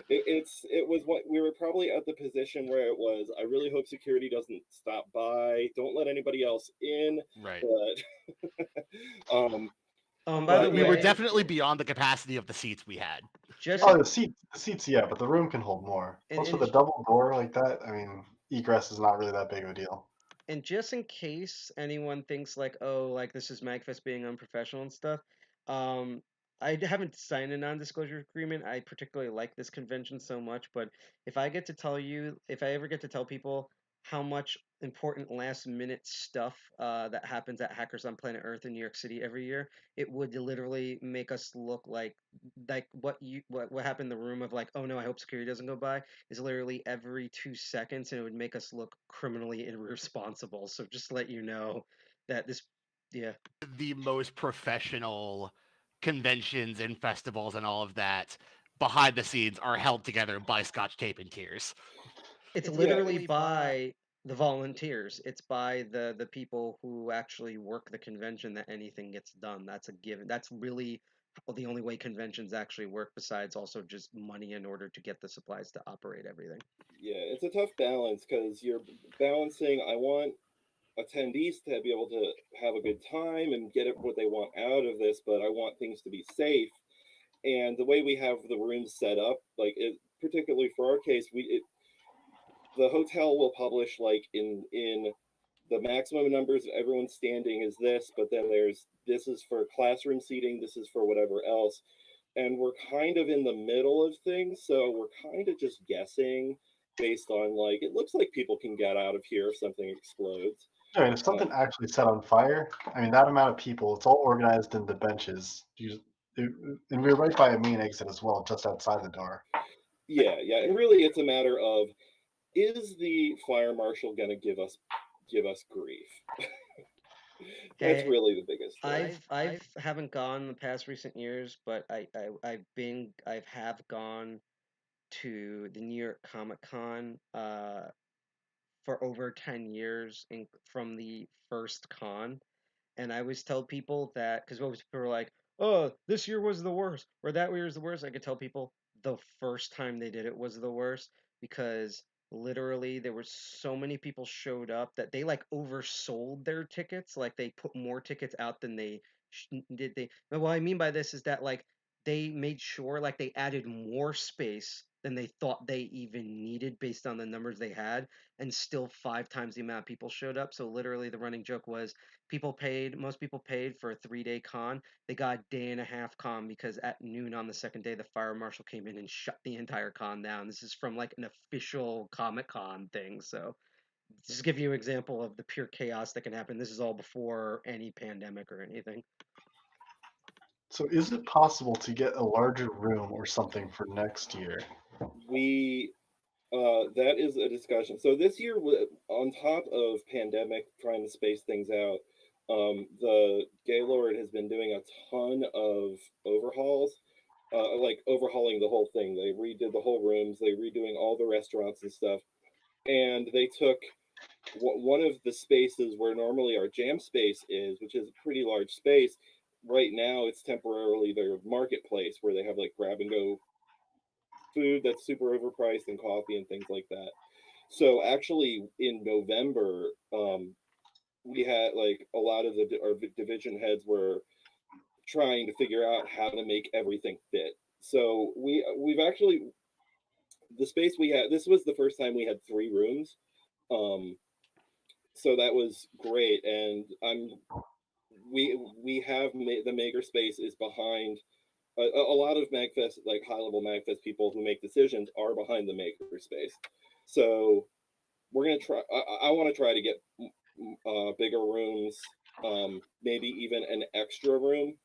It was what we were probably at the position where it was. I really hope security doesn't stop by. Don't let anybody else in. Right. But By the but We way, were definitely beyond the capacity of the seats we had. just Oh, the seats, yeah, but the room can hold more. Plus, with a double door like that, I mean, egress is not really that big of a deal. And just in case anyone thinks like, oh, like this is MagFest being unprofessional and stuff, um, I haven't signed a non-disclosure agreement. I particularly like this convention so much, but if I ever get to tell people how much important last-minute stuff that happens at Hackers on Planet Earth in New York City every year, it would literally make us look like what happened in the room of like, oh no, I hope security doesn't go by is literally every 2 seconds, and it would make us look criminally irresponsible. So just to let you know that yeah. The most professional conventions and festivals and all of that behind the scenes are held together by scotch tape and tears. It's literally by the volunteers. It's by the people who actually work the convention that anything gets done. That's a given. That's really the only way conventions actually work, besides also just money in order to get the supplies to operate everything. yeah, it's a tough balance because you're balancing. I want attendees to be able to have a good time and get what they want out of this, but I want things to be safe. And the way we have the rooms set up, like particularly for our case, the hotel will publish like in the maximum numbers everyone's standing is this, but then this is for classroom seating, this is for whatever else, and we're kind of in the middle of things, so we're kind of just guessing based on like it looks like people can get out of here if something explodes. I mean, if something actually set on fire, I mean, that amount of people, it's all organized in the benches. And we're right by a main exit as well, just outside the door. Yeah, and really it's a matter of, is the fire marshal going to give us grief? That's really the biggest thing. I haven't gone the past recent years, but I have gone to the New York Comic Con for over 10 years from the first con. And I always tell people that because most people are like, "Oh, this year was the worst," or "That year was the worst." I could tell people the first time they did it was the worst because literally there were so many people showed up that they like oversold their tickets. Like they put more tickets out than they did. They what I mean by this is that like they made sure like they added more space than they thought they even needed based on the numbers they had, and still 5 times the amount of people showed up. So literally the running joke was most people paid for a 3 day con. They got a day and a half con because at noon on the second day, the fire marshal came in and shut the entire con down. This is from like an official Comic Con thing. So just to give you an example of the pure chaos that can happen. This is all before any pandemic or anything. So is it possible to get a larger room or something for next year? We that is a discussion. So this year, on top of pandemic trying to space things out, the Gaylord has been doing a ton of overhauls, like overhauling the whole thing. They redid the whole rooms, they redoing all the restaurants and stuff, and they took one of the spaces where normally our jam space is, which is a pretty large space. Right now, it's temporarily their marketplace where they have like grab and go food that's super overpriced and coffee and things like that. So actually, in November, we had like a lot of our division heads were trying to figure out how to make everything fit. So we've actually the space we had. This was the first time we had 3 rooms, um, so that was great. And we have the maker space is behind a lot of MAGFest, like high level MAGFest people who make decisions are behind the maker space. So we're gonna try. I want to try to get bigger rooms, maybe even an extra room.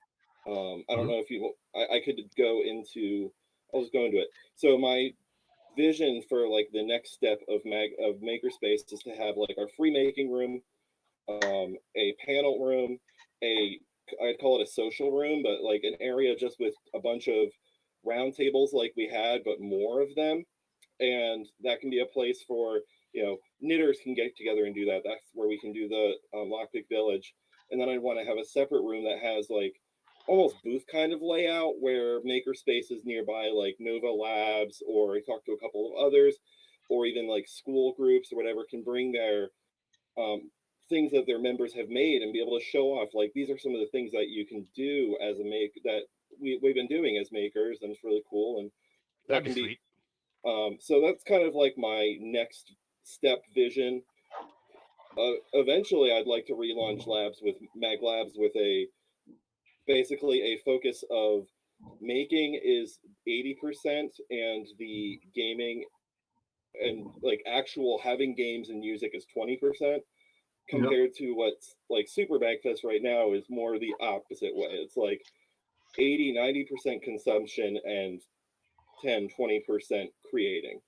I don't know if you. I could go into. I'll just go into it. So my vision for like the next step of makerspace is to have like our free making room, a panel room, a I'd call it a social room, but like an area just with a bunch of round tables like we had, but more of them. And that can be a place for, knitters can get together and do that. That's where we can do the Lockpick Village. And then I want to have a separate room that has like almost booth kind of layout where maker spaces nearby, like Nova Labs, or I talked to a couple of others, or even like school groups or whatever, can bring their um, things that their members have made and be able to show off like these are some of the things that you can do as a make that we've been doing as makers, and it's really cool. And that That'd be can be sweet. so that's kind of like my next step vision. Eventually I'd like to relaunch labs with mag labs with a basically a focus of making is 80% and the gaming and like actual having games and music is 20%, Yep. compared to what's like Super Magfest right now is more the opposite way. It's like 80-90% consumption and 10-20% creating.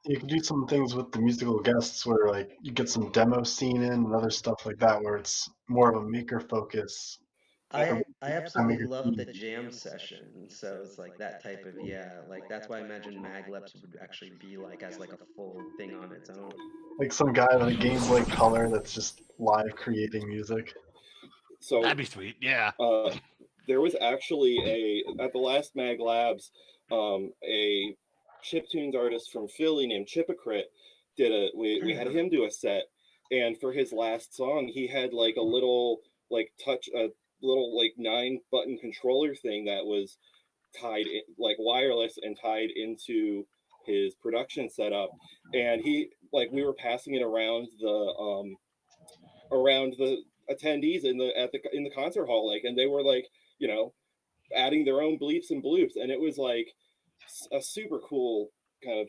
You can do some things with the musical guests where like you get some demo scene in and other stuff like that where it's more of a maker focus. I I absolutely maker love the theme. jam session. So it's like that type of like that's why I imagine Mag Labs would actually be like as like a full thing on its own. Like some guy that games like color that's just live creating music. So That'd be sweet. Yeah. there was actually at the last Mag Labs, a chiptunes artist from Philly named Chipocrit we had him do a set, and for his last song he had like a little like touch a little like 9-button controller thing that was tied in, like wireless and tied into his production setup, and he like we were passing it around the attendees in the concert hall, like, and they were like, adding their own bleeps and bloops, and it was like a super cool kind of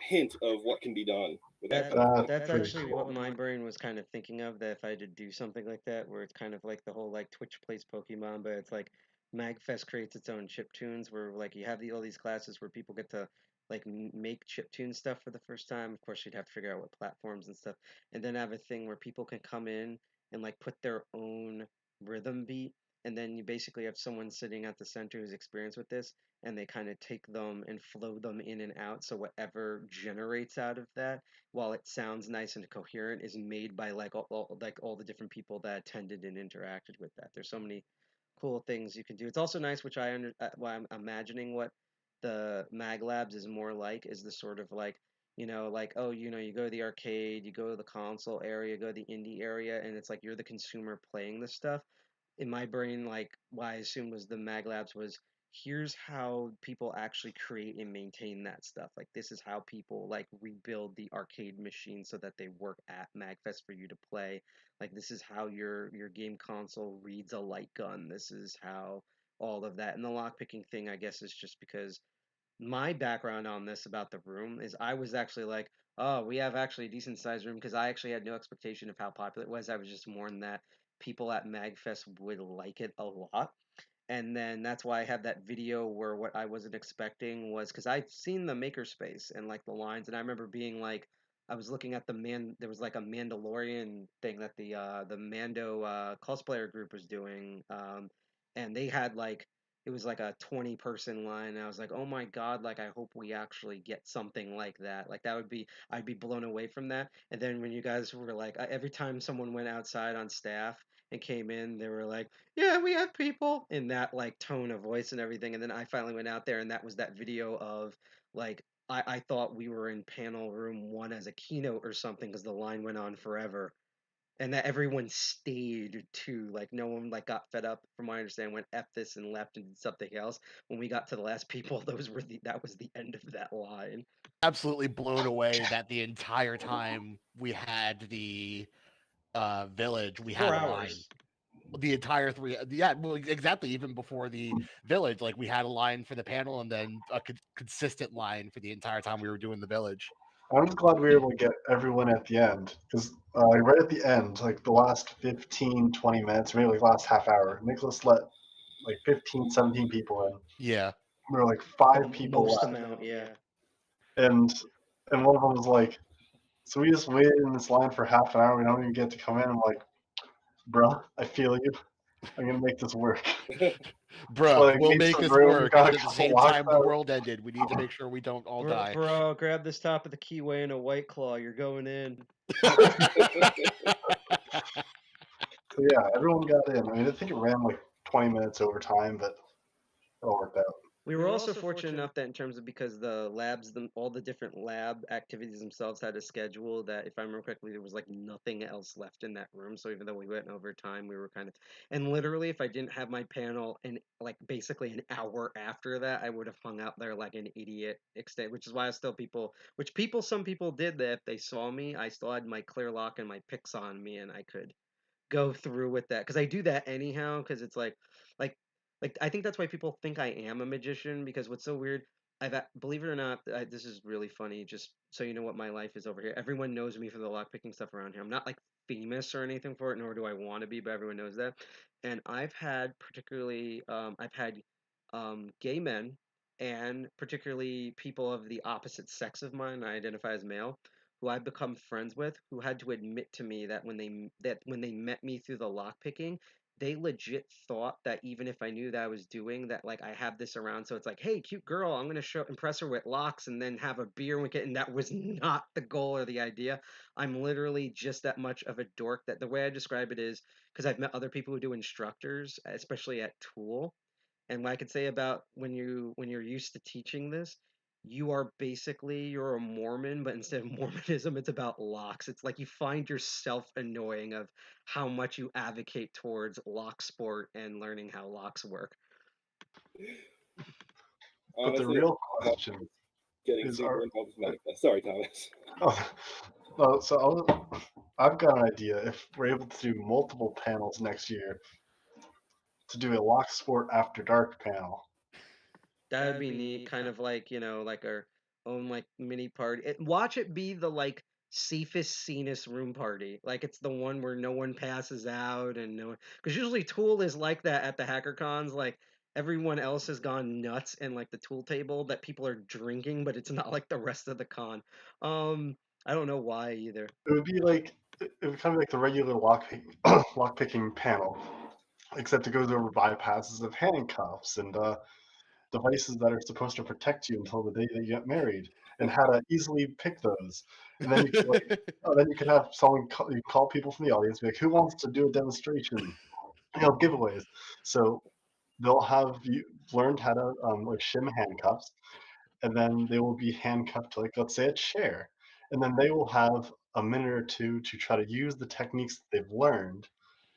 hint of what can be done with that That kind of thing. that's Pretty actually cool. what my brain was kind of thinking of, that if I had to do something like that, where it's kind of like the whole like Twitch plays Pokemon, but it's like MagFest creates its own chip tunes, where like you have all these classes where people get to like make chip tune stuff for the first time. Of course, you'd have to figure out what platforms and stuff, and then have a thing where people can come in and like put their own rhythm beat and then you basically have someone sitting at the center who's experienced with this, and they kind of take them and flow them in and out. So whatever generates out of that, while it sounds nice and coherent, is made by like all the different people that attended and interacted with that. There's so many cool things you can do. It's also nice, which why I'm imagining what the Mag Labs is more like, is the sort of like, like, oh, you go to the arcade, you go to the console area, go to the indie area, and it's like you're the consumer playing this stuff. In my brain, like, what I assumed was the Mag Labs was, here's how people actually create and maintain that stuff. Like, this is how people like rebuild the arcade machine so that they work at MagFest for you to play. Like, this is how your game console reads a light gun. This is how all of that. And the lockpicking thing, I guess, is just because my background on this about the room is I was actually like, oh, we have actually a decent sized room, because I actually had no expectation of how popular it was. I was just warned that people at MagFest would like it a lot. And then that's why I have that video where what I wasn't expecting was, because I've seen the makerspace and like the lines, and I remember being like, I was looking at there was like a Mandalorian thing that the Mando cosplayer group was doing, and they had like, it was like a 20-person line, and I was like, oh my god, like I hope we actually get something like that. Like that would be, I'd be blown away from that. And then when you guys were like, every time someone went outside on staff and came in, they were like, yeah, we have people, in that like tone of voice and everything. And then I finally went out there, and that was that video of like, I thought we were in panel room one as a keynote or something, because the line went on forever, and that everyone stayed too. Like no one like got fed up, from what I understand, went F this and left and did something else. When we got to the last people, that was the end of that line. Absolutely blown away that the entire time we had the village, we had Four a line. hours. The entire three, yeah, well, exactly. Even before the village, like we had a line for the panel, and then a consistent line for the entire time we were doing the village. I'm just glad we were able to get everyone at the end, because right at the end, like the last 15, 20 minutes, maybe like last half hour, Nicholas let like 15, 17 people in. Yeah, We were like The five people most left, amount, yeah. and one of them was like, "So we just waited in this line for half an hour. We don't even get to come in." I'm like, "Bruh, I feel you. I'm gonna make this work." bruh, Like, we'll made make some this room. We work. got But a at the couple same locks time, the out. world ended. We need to make sure we don't all die. Bro, grab this top of the keyway and a white claw. You're going in. So yeah, everyone got in. I mean, I think it ran like 20 minutes over time, but it all worked out. We were also fortunate enough that, in terms of, because the labs, all the different lab activities themselves had a schedule that, if I remember correctly, there was like nothing else left in that room. So even though we went over time, we were kind of, and literally, if I didn't have my panel, and like basically an hour after that, I would have hung out there like an idiot extent. Which is why I still some people did that. If they saw me, I still had my clear lock and my picks on me, and I could go through with that, because I do that anyhow, because it's like I think that's why people think I am a magician, because what's so weird, believe it or not, this is really funny, just so you know what my life is over here. Everyone knows me for the lockpicking stuff around here. I'm not like famous or anything for it, nor do I want to be, but everyone knows that. And I've had gay men, and particularly people of the opposite sex of mine, I identify as male, who I've become friends with, who had to admit to me that when they met me through the lockpicking, they legit thought that even if I knew that I was doing that, like I have this around, so it's like, hey, cute girl, I'm gonna impress her with locks, and then have a beer with it, and that was not the goal or the idea. I'm literally just that much of a dork, that the way I describe it is, because I've met other people who do instructors, especially at Tool, and what I could say about when you're used to teaching this, you're a Mormon, but instead of Mormonism, it's about locks. It's like you find yourself annoying of how much you advocate towards lock sport and learning how locks work. But the Honestly, real I'm question getting is, super involved with MAGFest. Sorry, Thomas. oh, no, I've got an idea. If we're able to do multiple panels next year, to do a Lock Sport After Dark panel. That would be neat, kind of like, like our own like mini party. Watch it be the like safest, sanest room party. Like it's the one where no one passes out, and no one, because usually Tool is like that at the hacker cons. Like everyone else has gone nuts, and like the Tool table that people are drinking, but it's not like the rest of the con. I don't know why either. It would be like, it would kind of be like the regular lock picking panel, except it goes over bypasses of handcuffs and devices that are supposed to protect you until the day that you get married, and how to easily pick those. And then you could like, oh, then you could have someone you call people from the audience, be like, who wants to do a demonstration? Giveaways. So they'll have you learned how to like shim handcuffs, and then they will be handcuffed to, like, let's say, a chair, and then they will have a minute or two to try to use the techniques that they've learned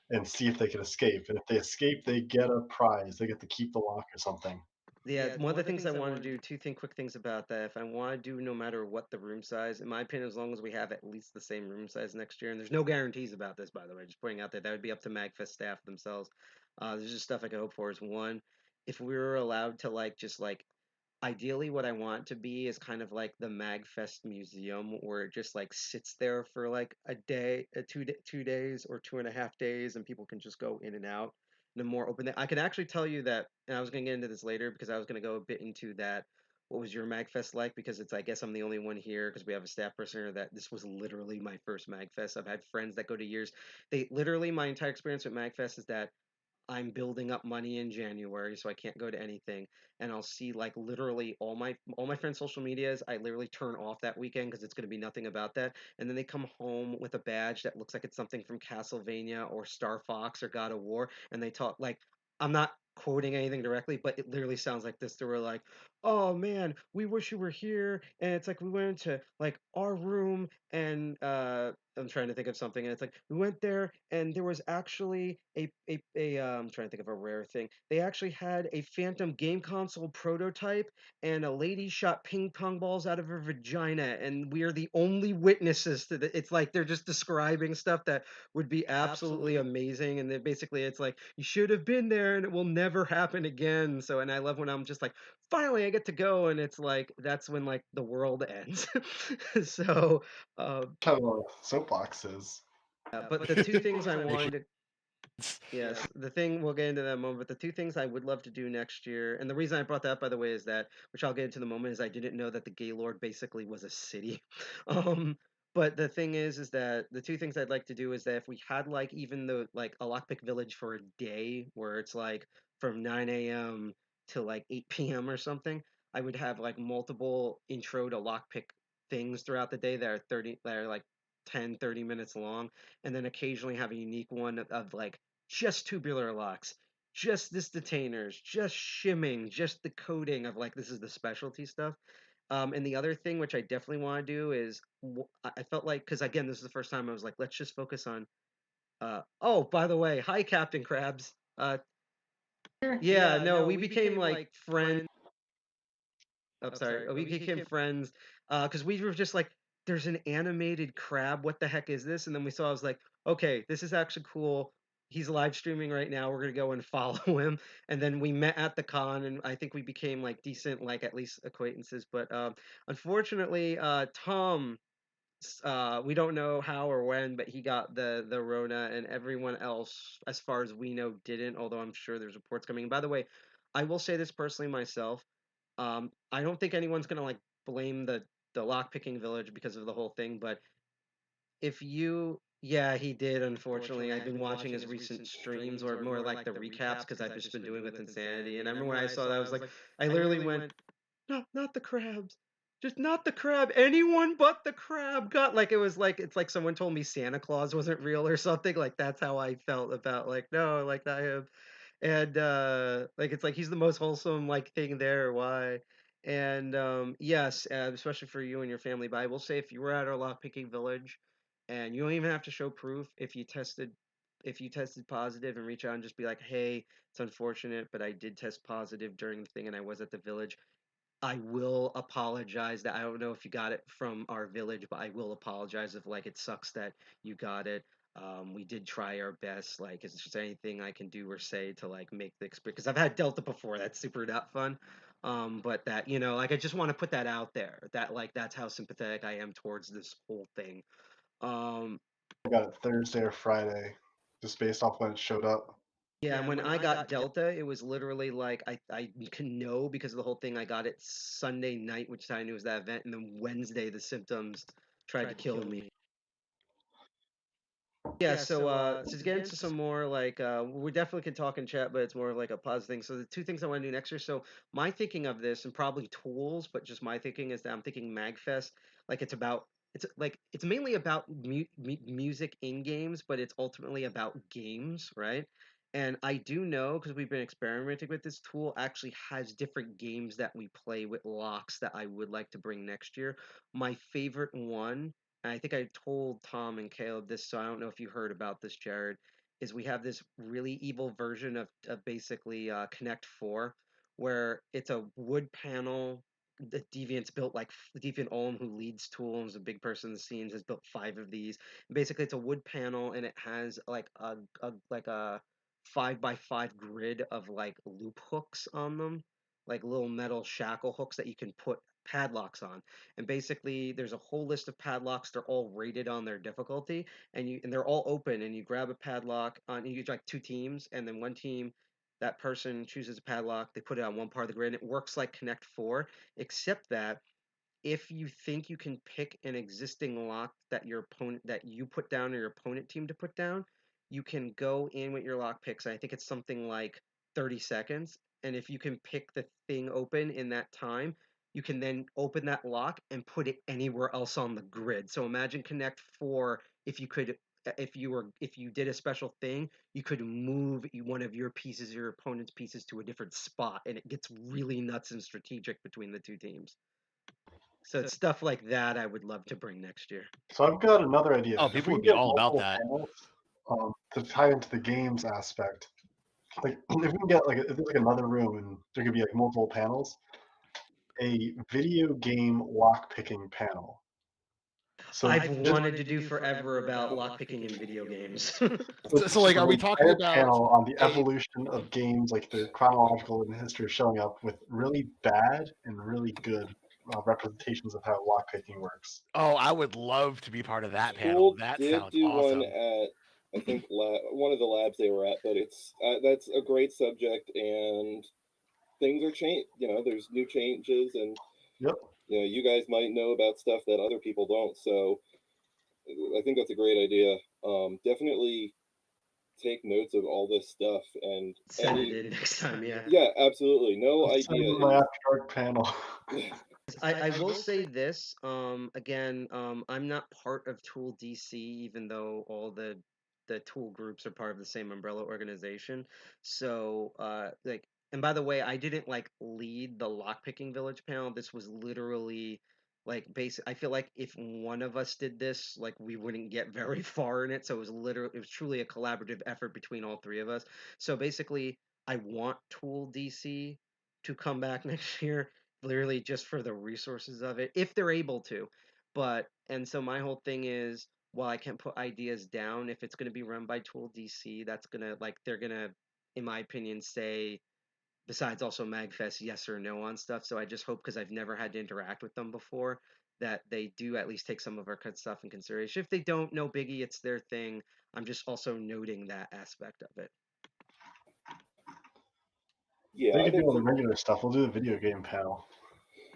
and see if they can escape. And if they escape, they get a prize. They get to keep the lock or something. Yeah, one of the things I want to do, quick things about that. If I want to do no matter what the room size, in my opinion, as long as we have at least the same room size next year, and there's no guarantees about this, by the way, just pointing out that would be up to MAGFest staff themselves. There's just stuff I could hope for is one, if we were allowed to ideally what I want to be is kind of like the MAGFest museum where it just like sits there for like a day, 2 days or 2.5 days, and people can just go in and out in a more open. I can actually tell you that, and I was going to get into this later because I was going to go a bit into that. What was your MAGFest like? Because I guess I'm the only one here because we have a staff person here that this was literally my first MAGFest. I've had friends that go to years. They literally, my entire experience with MAGFest is that I'm building up money in January, so I can't go to anything. And I'll see like literally all my friends' social medias. I literally turn off that weekend because it's going to be nothing about that. And then they come home with a badge that looks like it's something from Castlevania or Star Fox or God of War, and they talk like I'm not quoting anything directly, but it literally sounds like this. They were like, "Oh man, we wish you were here," and it's like we went into like our room and I'm trying to think of something, and it's like we went there, and there was actually I'm trying to think of a rare thing. They actually had a Phantom game console prototype, and a lady shot ping pong balls out of her vagina, and we are the only witnesses to the. It's like they're just describing stuff that would be absolutely amazing, and then basically it's like you should have been there, and it will never happen again. So, and I love when I'm just like, finally I get to go, and it's like that's when like the world ends. So. Kind of a soapbox is. But the two things I wanted to Yes, the thing we'll get into that moment, but the two things I would love to do next year, and the reason I brought that up, by the way, is that, which I'll get into in the moment, is I didn't know that the Gaylord basically was a city. Um, but the thing is that the two things I'd like to do is that if we had like even the like a lockpick village for a day, where it's like from 9 a.m. to like 8 p.m. or something, I would have like multiple intro to lockpick things throughout the day that are like 10, 30 minutes long, and then occasionally have a unique one of like just tubular locks, just this detainers, just shimming, just the coding of like this is the specialty stuff. And the other thing which I definitely want to do is I felt like because again this is the first time I was like let's just focus on. Oh, by the way, hi Captain Krabs. Yeah, no, we became like friends. I'm sorry. We became friends because we were just like, there's an animated crab. What the heck is this? And then we saw, I was like, okay, this is actually cool. He's live streaming right now. We're gonna go and follow him. And then we met at the con, and I think we became like decent, like at least acquaintances. But unfortunately, Tom, we don't know how or when, but he got the Rona, and everyone else, as far as we know, didn't. Although I'm sure there's reports coming. And by the way, I will say this personally myself. I don't think anyone's gonna like blame the lockpicking village because of the whole thing, but if you yeah, he did, unfortunately. I've been watching his recent streams or more like the recaps because I've just been doing with Insanity. And I remember when I saw that, I was like, I literally went, not the crabs. Just not the crab. Anyone but the crab got like it was like it's like someone told me Santa Claus wasn't real or something. Like that's how I felt about like no, like not him. And like it's like he's the most wholesome like thing there. Why? And yes, especially for you and your family. But I will say, if you were at our lockpicking village, and you don't even have to show proof if you tested positive and reach out and just be like, hey, it's unfortunate, but I did test positive during the thing and I was at the village. I will apologize that I don't know if you got it from our village, but I will apologize if like it sucks that you got it. We did try our best. Like, is there anything I can do or say to like make the experience? Because I've had Delta before. That's super not fun. But that like I just want to put that out there. That like that's how sympathetic I am towards this whole thing. Um, I got it Thursday or Friday, just based off when it showed up. Yeah, and when I got Delta, it was literally like I can know because of the whole thing. I got it Sunday night, which I knew was that event, and then Wednesday the symptoms tried to kill me. Yeah, so to get into some more like we definitely can talk in chat, but it's more of like a positive thing. So the two things I want to do next year. So my thinking of this, and probably tools, but just my thinking is that I'm thinking MagFest, like it's mainly about music in games, but it's ultimately about games, right? And I do know because we've been experimenting with this tool, actually has different games that we play with locks that I would like to bring next year. My favorite one, and I think I told Tom and Caleb this, so I don't know if you heard about this, Jared, is we have this really evil version of basically Connect 4, where it's a wood panel. The Deviant's built like Deviant Olm, who leads Tool and is a big person in the scenes, has built 5 of these. And basically, it's a wood panel, and it has like a 5x5 grid of like loop hooks on them, like little metal shackle hooks that you can put padlocks on. And basically there's a whole list of padlocks. They're all rated on their difficulty, and they're all open, and you grab a padlock on, you get like 2 teams, and then one team, that person chooses a padlock, they put it on one part of the grid, and it works like Connect 4, except that if you think you can pick an existing lock that your opponent that you put down or your opponent team to put down, you can go in with your lock picks. And I think it's something like 30 seconds. And if you can pick the thing open in that time, you can then open that lock and put it anywhere else on the grid. So imagine Connect 4, if you could if you did a special thing, you could move one of your pieces, your opponent's pieces, to a different spot, and it gets really nuts and strategic between the two teams. So it's stuff like that I would love to bring next year. So I've got another idea. Oh, If people we would can be get all about multiple that. panels to tie into the games aspect, like if we can get like if there's like another room and there could be like multiple panels, a video game lockpicking panel. So I've wanted to do forever about lockpicking in video games. So like, are we talking entire about panel on the evolution of games, like the chronological and the history of showing up with really bad and really good representations of how lockpicking works? Oh, I would love to be part of that panel. Tool That did sounds do awesome. one at, I think, one of the labs they were at, but it's that's a great subject, and things are changed. There's new changes, and Yep. you guys might know about stuff that other people don't. So I think that's a great idea. Definitely take notes of all this stuff and Send it in next time, yeah. Yeah, absolutely. No Let's send idea. them my After Dark panel. I will say this, again, I'm not part of Tool DC, even though all the Tool groups are part of the same umbrella organization. So, like, and by the way, I didn't like lead the Lockpicking Village panel. This was literally like basic. I feel like if one of us did this, like we wouldn't get very far in it. So it was truly a collaborative effort between all 3 of us. So basically, I want Tool DC to come back next year, literally just for the resources of it, if they're able to. And so my whole thing is, while I can't put ideas down, if it's going to be run by Tool DC, that's going to, like, they're going to, in my opinion, say, besides also MagFest, yes or no on stuff. So I just hope, because I've never had to interact with them before, that they do at least take some of our stuff in consideration. If they don't, no biggie, it's their thing. I'm just also noting that aspect of it. Yeah, They can do all the regular stuff. We'll do the video game panel.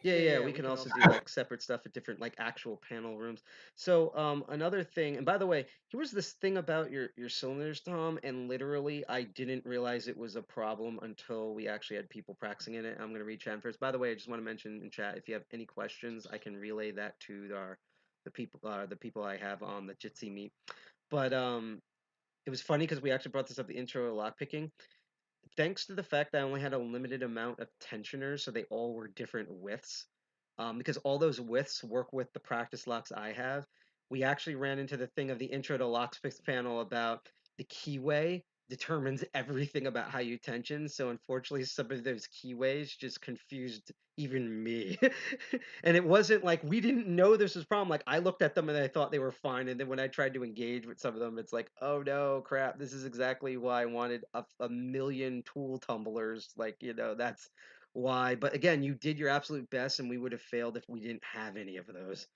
Yeah, we can also do like separate stuff at different like actual panel rooms. So another thing, and by the way, here was this thing about your cylinders, Tom, and literally I didn't realize it was a problem until we actually had people practicing in it. I'm gonna read chat first. By the way, I just want to mention in chat, if you have any questions, I can relay that to the people I have on the Jitsi meet. But it was funny because we actually brought this up the intro of lockpicking. Thanks to the fact that I only had a limited amount of tensioners, so they all were different widths, because all those widths work with the practice locks I have. We actually ran into the thing of the intro to locksmiths panel about the keyway determines everything about how you tension. So unfortunately, some of those keyways just confused even me. And it wasn't like we didn't know this was a problem. Like I looked at them and I thought they were fine. And then when I tried to engage with some of them, it's like, oh no, crap, this is exactly why I wanted a million tool tumblers. Like, that's why. But again, you did your absolute best, and we would have failed if we didn't have any of those.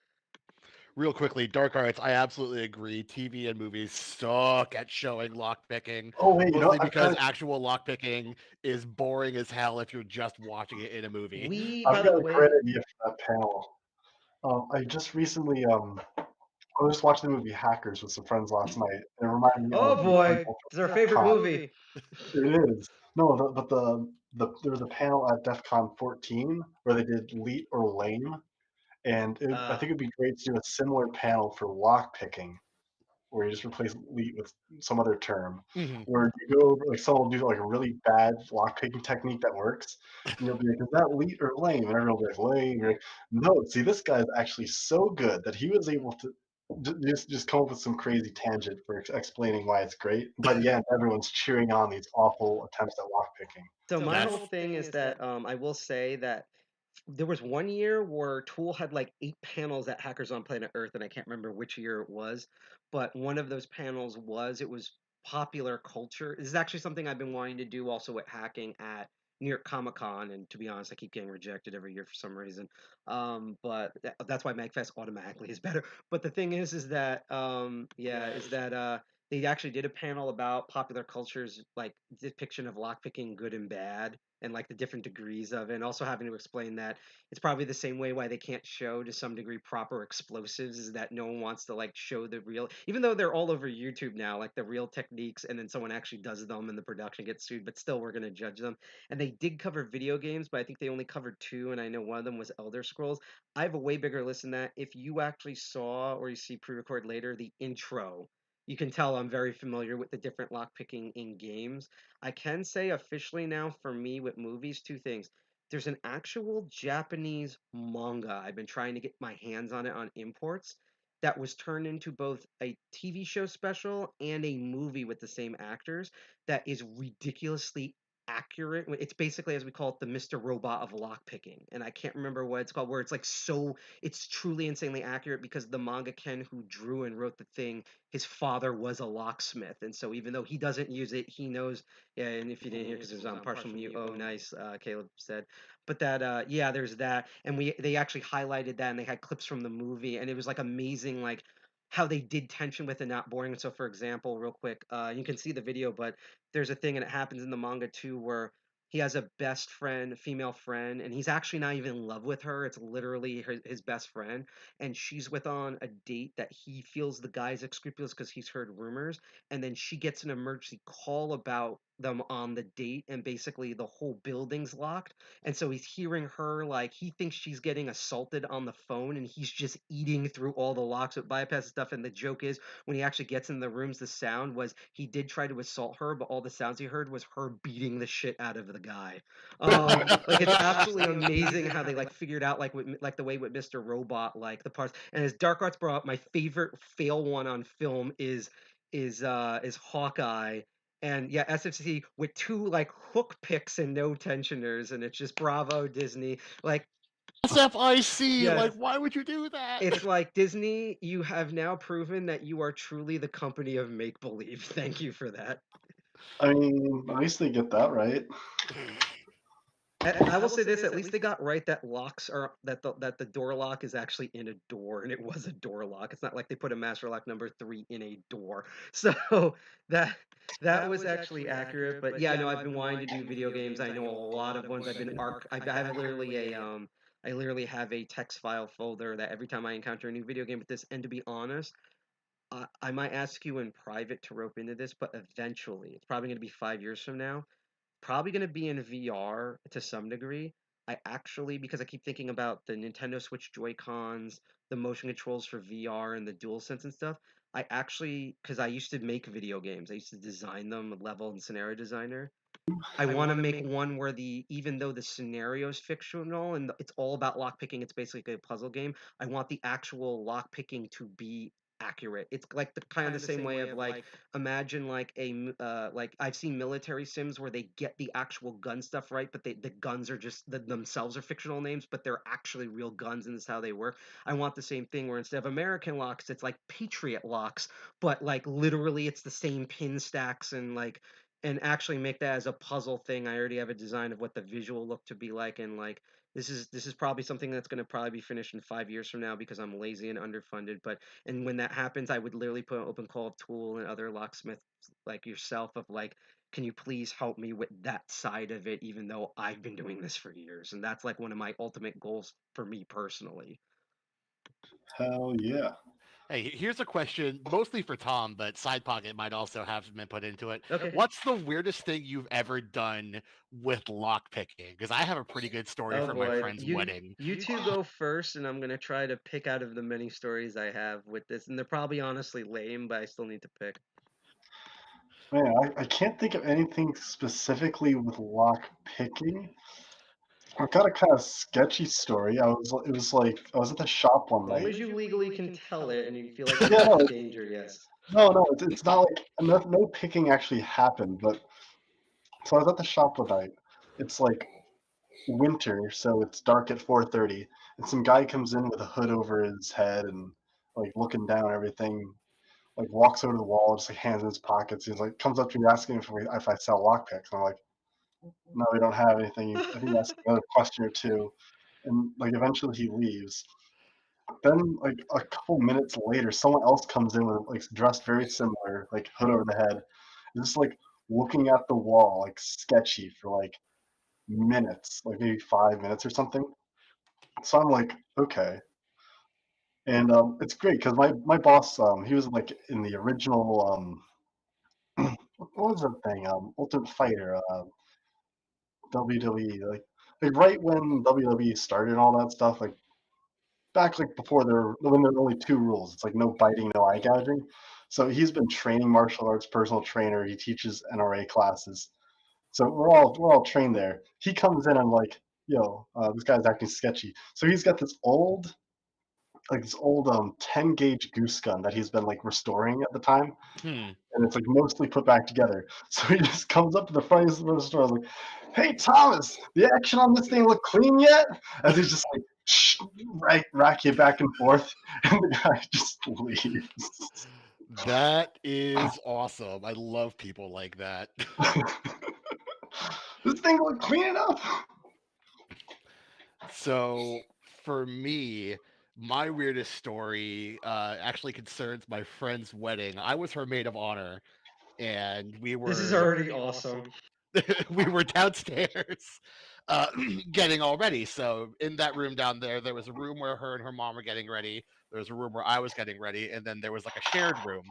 Real quickly, Dark Arts, I absolutely agree. TV and movies suck at showing lockpicking. Oh wait, mostly because actual lockpicking is boring as hell if you're just watching it in a movie. I've got a great idea for that panel. I just recently I was just watching the movie Hackers with some friends last night, and it reminded me Oh of the boy, original it's our favorite DEF. movie. It is. No, but there was a panel at DEF CON 14 where they did Leet or Lame, and I think it'd be great to do a similar panel for lockpicking, where you just replace leet with some other term, Mhm. where you go over, like someone will do like a really bad lockpicking technique that works, and you'll be like, "Is that leet or lame?" And everyone will be like, "Lame." You're like, "No, see, this guy's actually so good that he was able to just come up with some crazy tangent for explaining why it's great." By the end, everyone's cheering on these awful attempts at lockpicking. So my That's whole thing is that I will say that there was one year where Tool had like 8 panels at Hackers on Planet Earth, and I can't remember which year it was, but one of those panels was it was popular culture. This is actually something I've been wanting to do also with hacking at New York Comic Con, and to be honest, I keep getting rejected every year for some reason. But that's why MagFest automatically is better. But the thing is that yeah, is that they actually did a panel about popular culture's like depiction of lockpicking, good and bad, and like the different degrees of it, and also having to explain that it's probably the same way why they can't show to some degree proper explosives is that no one wants to like show the real, even though they're all over YouTube now, like the real techniques, and then someone actually does them and the production gets sued, but still we're going to judge them. And they did cover video games, but I think they only covered two, and I know one of them was Elder Scrolls. I have a way bigger list than that. If you actually saw or you see pre-record later the intro, you can tell I'm very familiar with the different lockpicking in games. I can say officially now for me with movies, two things. There's an actual Japanese manga. I've been trying to get my hands on it on imports that was turned into both a TV show special and a movie with the same actors that is ridiculously accurate. It's basically, as we call it, the Mr. Robot of lockpicking. And I can't remember what it's called, where it's like so, it's truly insanely accurate because the manga Ken who drew and wrote the thing, his father was a locksmith. And so even though he doesn't use it, he knows. Yeah, and if you didn't hear, because it was on partial mute. Oh, nice, Caleb said. But that, yeah, there's that, and they actually highlighted that, and they had clips from the movie, and it was like amazing, like how they did tension with it not boring. So, for example, real quick, you can see the video, but there's a thing, and it happens in the manga too, where he has a best friend, female friend, and he's actually not even in love with her. It's literally his best friend, and she's with on a date that he feels the guy's scrupulous because he's heard rumors, and then she gets an emergency call about them on the date, and basically the whole building's locked, and so he's hearing her, like he thinks she's getting assaulted on the phone, and he's just eating through all the locks with bypass stuff. And the joke is when he actually gets in the rooms, the sound was he did try to assault her, but all the sounds he heard was her beating the shit out of the guy. Like it's absolutely amazing how they like figured out like like the way with Mr. Robot, like the parts. And as Dark Arts brought up, my favorite fail one on film is Hawkeye. And yeah, SFC with two like hook picks and no tensioners, and it's just bravo Disney. Like SFIC. Like, yes, why would you do that? it's like Disney. You have now proven that you are truly the company of make believe. Thank you for that. I mean, at least they get that right. I will say this: at least they got right that locks are that the door lock is actually in a door, and it was a door lock. It's not like they put a master lock number 3 in a door. So that that was actually accurate. But yeah, no, I've been wanting to do video games. I know a lot of ones. I have literally a I literally have a text file folder that every time I encounter a new video game with this. And to be honest, I might ask you in private to rope into this, but eventually, it's probably going to be 5 years from now, probably going to be in VR to some degree. I actually, because I keep thinking about the Nintendo Switch Joy-Cons, the motion controls for VR, and the DualSense and stuff. I actually, because I used to make video games, I used to design them, level and scenario designer. I want to make one where even though the scenario is fictional and it's all about lockpicking, it's basically a puzzle game. I want the actual lockpicking to be accurate. It's like the kind of the same way of like imagine like like I've seen military sims where they get the actual gun stuff right, but the guns are just themselves are fictional names, but they're actually real guns, and this is how they work. I want the same thing where instead of American locks, it's like Patriot locks, but like literally it's the same pin stacks and actually make that as a puzzle thing. I already have a design of what the visual look to be like, and like this is probably something that's going to probably be finished in 5 years from now because I'm lazy and underfunded. But and when that happens, I would literally put an open call of Tool and other locksmiths like yourself of like, can you please help me with that side of it, even though I've been doing this for years, and that's like one of my ultimate goals for me personally. Hell yeah. Hey, here's a question, mostly for Tom, but Side Pocket might also have some input into it. Okay. What's the weirdest thing you've ever done with lockpicking? Because I have a pretty good story Oh from my boy, friend's wedding. you two go first, and I'm gonna try to pick out of the many stories I have with this, and they're probably honestly lame, but I still need to pick. Man, I can't think of anything specifically with lock picking. I've got a kind of sketchy story. It was like I was at the shop one As long night. as you legally can tell it, and you feel like you're Yeah, not no, in danger, yes. no, it's not like no picking actually happened. But so I was at the shop one night. It's like winter, so it's dark at 4:30, and some guy comes in with a hood over his head and like looking down and everything. Like walks over to the wall, just like hands in his pockets. He's like comes up to me asking if I sell lockpicks. And I'm like, no, we don't have anything. I think that's another question or two. And like eventually he leaves. Then like a couple minutes later, someone else comes in with like dressed very similar, like hood over the head, and just like looking at the wall, like sketchy for like minutes, like maybe 5 minutes or something. So I'm like, okay. And it's great because my boss, he was like in the original what was the thing? Ultimate Fighter, WWE, like right when WWE started and all that stuff, like back like before when there were only two rules. It's like no biting, no eye gouging. So he's been training martial arts, personal trainer. He teaches NRA classes. So we're all trained there. He comes in and like, yo, this guy's acting sketchy. So he's got this old 10 gauge goose gun that he's been like restoring at the time, Hmm. and it's like mostly put back together. So he just comes up to the front of the store like, "Hey Thomas, the action on this thing look clean yet?" As he's just like rack it back and forth, and the guy just leaves. That is awesome. I love people like that. This thing look clean enough. So for me, my weirdest story actually concerns my friend's wedding. I was her maid of honor, and we This is were already awesome. we were downstairs uh, getting all ready. So in that room down there, there was a room where her and her mom were getting ready. There was a room where I was getting ready, and then there was like a shared room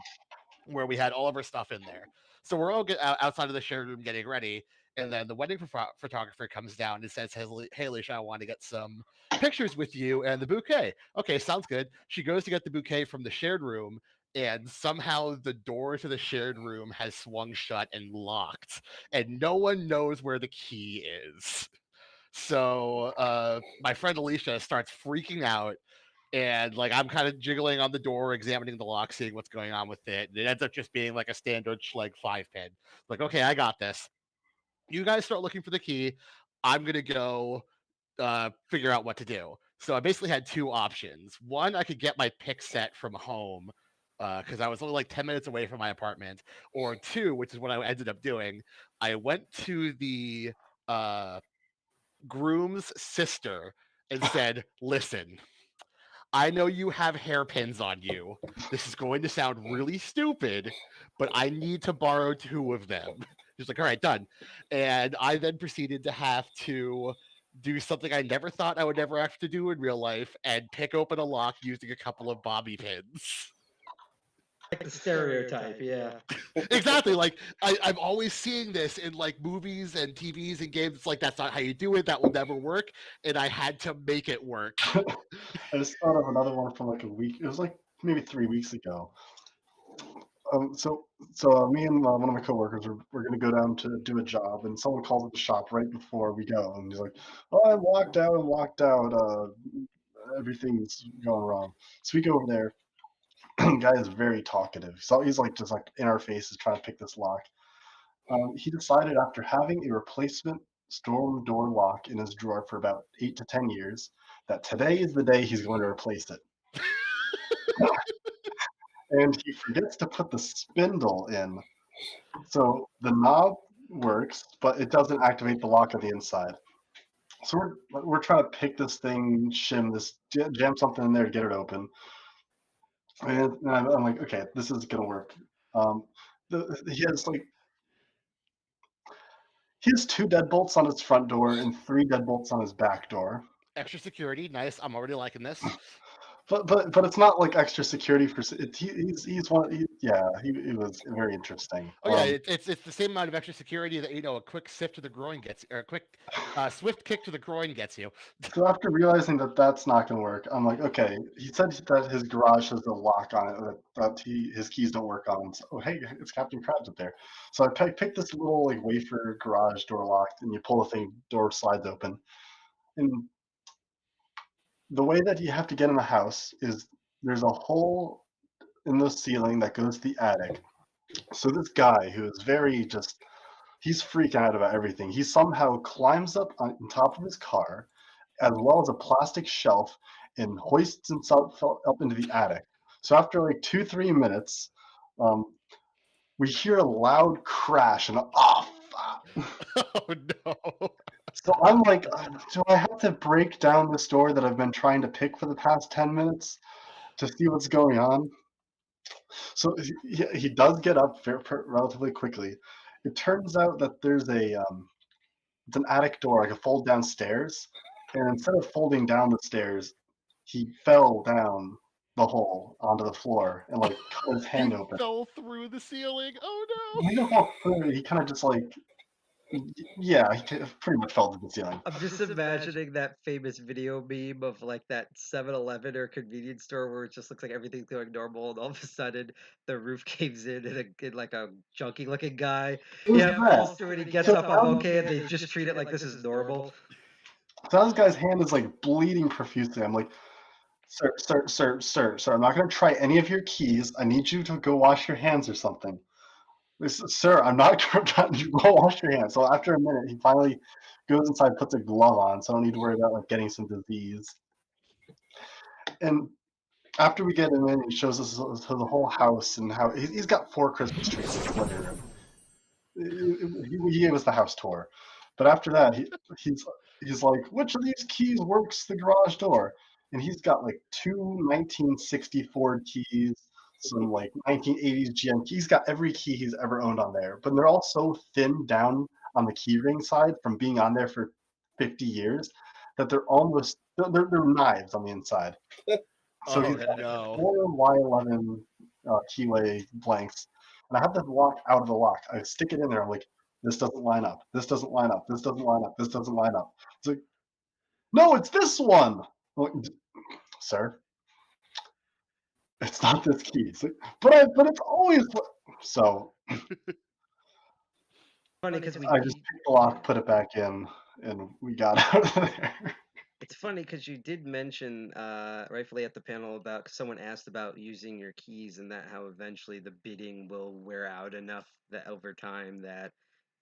where we had all of our stuff in there. So we're all outside of the shared room getting ready, and then the wedding photographer comes down and says, "Hey, Alicia, I want to get some pictures with you and the bouquet." Okay, sounds good. She goes to get the bouquet from the shared room, and somehow the door to the shared room has swung shut and locked, and no one knows where the key is. So my friend Alicia starts freaking out, and like I'm kind of jiggling on the door, examining the lock, seeing what's going on with it. And it ends up just being like a standard Schlage 5 pin. Like, okay, I got this. You guys start looking for the key. I'm gonna go figure out what to do. So I basically had two options. One, I could get my pick set from home because I was only like 10 minutes away from my apartment. Or two, which is what I ended up doing, I went to the uh, groom's sister and said, "Listen, I know you have hairpins on you. This is going to sound really stupid, but I need to borrow two of them." She's like, "All right, done." And I then proceeded to have to do something I never thought I would ever have to do in real life and pick open a lock using a couple of bobby pins. Like the stereotype, yeah. Exactly. Like I'm always seeing this in like movies and TVs and games. It's like that's not how you do it. That will never work. And I had to make it work. I just thought of another one from like a week. It was like maybe 3 weeks ago. So me and one of my coworkers we're gonna go down to do a job, and someone calls at the shop right before we go, and he's like, "Oh, I walked out and walked out. Everything's going wrong." So we go over there. The guy is very talkative, so he's like just like in our faces trying to pick this lock. He decided after having a replacement storm door lock in his drawer for about 8 to 10 years that today is the day he's going to replace it. And he forgets to put the spindle in. So the knob works, but it doesn't activate the lock on the inside. So we're trying to pick this thing, shim this, jam something in there to get it open. And I'm like, okay, this is gonna work. Um, he has like he has two deadbolts on his front door and three deadbolts on his back door. Extra security, nice. I'm already liking this. but it's not like extra security for he's one yeah he was very interesting. Oh yeah, it's the same amount of extra security that a quick sift to the groin gets, or a quick swift kick to the groin gets you. So after realizing that that's not going to work, I'm like, okay. He said that his garage has a lock on it that his keys don't work on. So, oh hey, it's Captain Krabs up there. So I picked this little like wafer garage door lock, and you pull the thing, door slides open. And the way that you have to get in the house is there's a hole in the ceiling that goes to the attic. So this guy who is very just he's freaking out about everything. He somehow climbs up on top of his car, as well as a plastic shelf, and hoists himself up into the attic. So after like 2-3 minutes, um, we hear a loud crash and fuck. Oh no. So I'm like, do I have to break down this door that I've been trying to pick for the past 10 minutes to see what's going on? So he does get up relatively quickly. It turns out that there's it's an attic door, like a fold down stairs, and instead of folding down the stairs, he fell down the hole onto the floor and like cut his He hand open. fell through the ceiling. Oh You know how clearly he kind of just like, yeah, he pretty much fell to the ceiling. I'm just imagining that famous video meme of like that 7-Eleven or convenience store where it just looks like everything's going normal, and all of a sudden the roof caves in, and like a junky looking guy, It was falls that. through, and he gets So up, I'm okay, and they just treat it like this is normal. so this guy's hand is like bleeding profusely. I'm like, sir, I'm not going to try any of your keys. I need you to go wash your hands or something. Sir, I'm not going to go wash your hands. So after a minute, he finally goes inside, puts a glove on, so I don't need to worry about like getting some disease. And after we get him in, he shows us the whole house and how he's got 4 Christmas trees in his living room. He gave us the house tour, but after that, he's like, which of these keys works the garage door? And he's got like 2 1964 keys, some like 1980s GM keys. He's got every key he's ever owned on there, but they're all so thinned down on the keyring side from being on there for 50 years that they're almost they're knives on the inside. So Oh he's got no. 4 Y11 keyway blanks, and I have the lock out of the lock. I stick it in there. I'm like, this doesn't line up. This doesn't line up. This doesn't line up. This doesn't line up. It's like, no, it's this one. I'm like, sir, it's not this key. It's like, but it's always so. Funny because I just picked the lock, put it back in, and we got out of there. It's funny because you did mention rightfully at the panel about 'cause someone asked about using your keys and that how eventually the bidding will wear out enough that over time that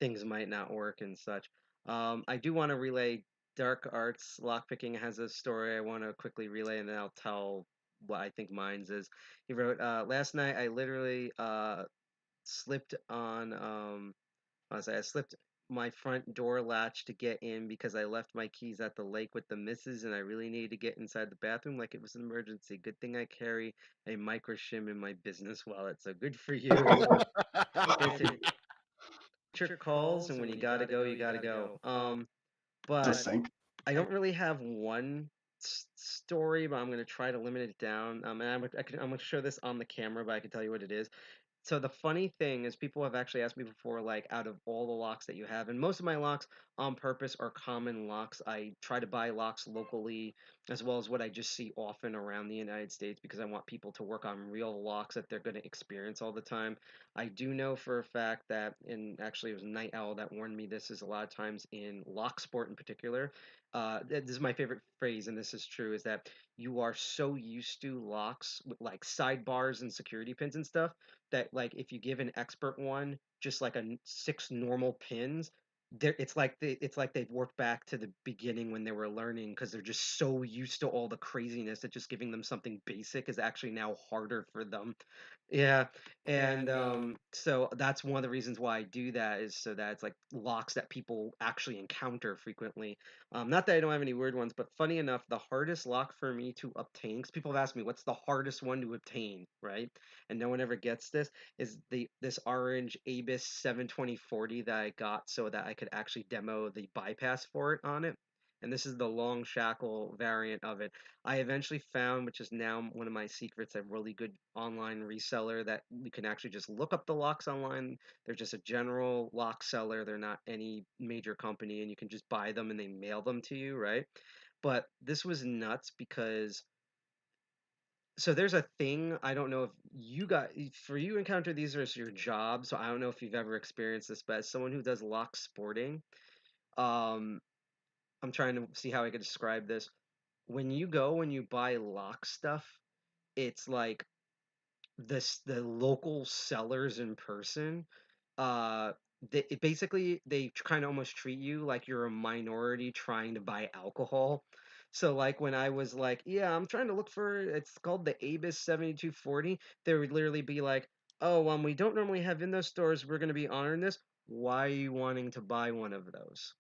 things might not work and such. I do want to relay Dark Arts Lockpicking has a story I want to quickly relay, and then I'll tell what I think mine's is. He wrote, last night I literally slipped on I slipped my front door latch to get in because I left my keys at the lake with the missus, and I really needed to get inside the bathroom like it was an emergency. Good thing I carry a micro shim in my business wallet, so good for you. Listen, your calls, and when you gotta go, you gotta go. The But sink. I don't really have one story, but I'm gonna try to limit it down. And I'm gonna show this on the camera, but I can tell you what it is. So the funny thing is people have actually asked me before, like, out of all the locks that you have, and most of my locks on purpose are common locks. I try to buy locks locally as well as what I just see often around the United States because I want people to work on real locks that they're going to experience all the time. I do know for a fact that, and actually it was Night Owl that warned me this is a lot of times in lock sport in particular. This is my favorite phrase, and this is true, is that you are so used to locks with like sidebars and security pins and stuff that like if you give an expert one just like 6 normal pins, it's like they've worked back to the beginning when they were learning because they're just so used to all the craziness that just giving them something basic is actually now harder for them. Yeah, and so that's one of the reasons why I do that is so that it's like locks that people actually encounter frequently. Not that I don't have any weird ones, but funny enough, the hardest lock for me to obtain, because people have asked me what's the hardest one to obtain, right? And no one ever gets this, is this orange Abus 72040 that I got so that I could actually demo the bypass for it on it. and this is the long shackle variant of it. I eventually found, which is now one of my secrets, a really good online reseller that you can actually just look up the locks online. They're just a general lock seller. They're not any major company, and you can just buy them and they mail them to you, right? But this was nuts because so there's a thing, I don't know if you got, for you encounter these as your job, so I don't know if you've ever experienced this, but as someone who does lock sporting, um, I'm trying to see how I could describe this. When you buy lock stuff, it's like the local sellers in person, uh, basically they kind of almost treat you like you're a minority trying to buy alcohol. So like when I was like, yeah, I'm trying to look for, it's called the Abus 7240, they would literally be like, oh, we don't normally have in those stores. We're going to be honoring this. Why are you wanting to buy one of those?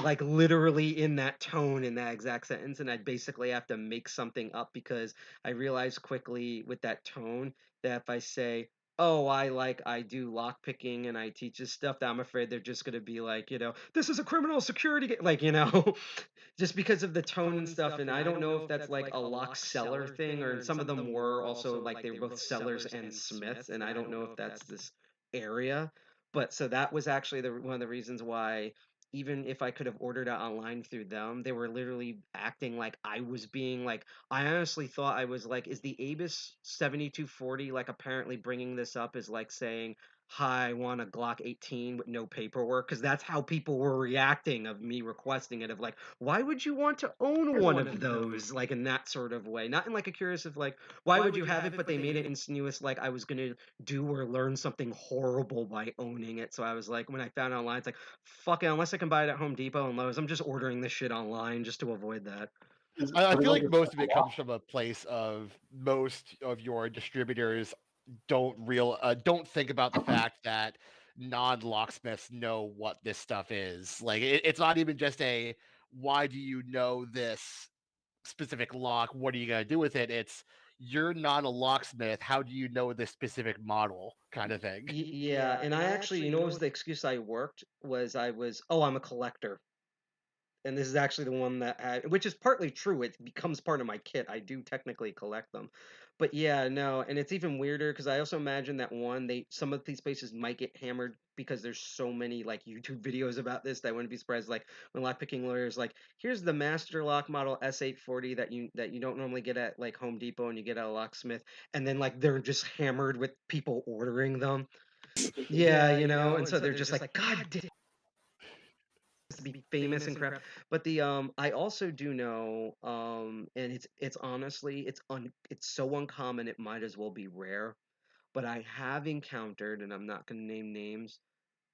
Like literally in that tone, in that exact sentence, and I'd basically have to make something up because I realized quickly with that tone that if I say, oh, I do lock picking and I teach this stuff, that I'm afraid they're just gonna be like, this is a criminal security like, just because of the tone and stuff. And I don't know if that's like a lock seller thing, or some of them were also like they were both sellers and smiths, and I don't know if that's this area. But so that was actually one of the reasons why, even if I could have ordered it online through them, they were literally acting like I was being like, I honestly thought I was like, is the Abus 7240 like apparently bringing this up is like saying, hi, I want a Glock 18 with no paperwork? Because that's how people were reacting of me requesting it, of like, why would you want to own one of those? Like in that sort of way. Not in like a curious of like, why would you have it? But they made it insinuous like I was going to do or learn something horrible by owning it. So I was like, when I found it online, it's like, fuck it, unless I can buy it at Home Depot and Lowe's, I'm just ordering this shit online just to avoid that. I Are they feel like like a most of it lock? comes from a place of most of your distributors don't think about the fact that non-locksmiths know what this stuff is. Like it's not even just a why do you know this specific lock? What are you gonna do with it? It's you're not a locksmith. How do you know this specific model kind of thing? Yeah, and I actually, what was the excuse I worked was oh, I'm a collector. And this is actually the one that which is partly true. It becomes part of my kit. I do technically collect them, but yeah, no. And it's even weirder because I also imagine that some of these places might get hammered because there's so many like YouTube videos about this that I wouldn't be surprised. Like when lockpicking lawyers like, here's the master lock model S840 that you don't normally get at like Home Depot and you get at a locksmith, and then like they're just hammered with people ordering them. Yeah, and so they're just like, God damn, to be famous and crap. But the I also do know, and it's honestly it's so uncommon it might as well be rare. But I have encountered, and I'm not gonna name names,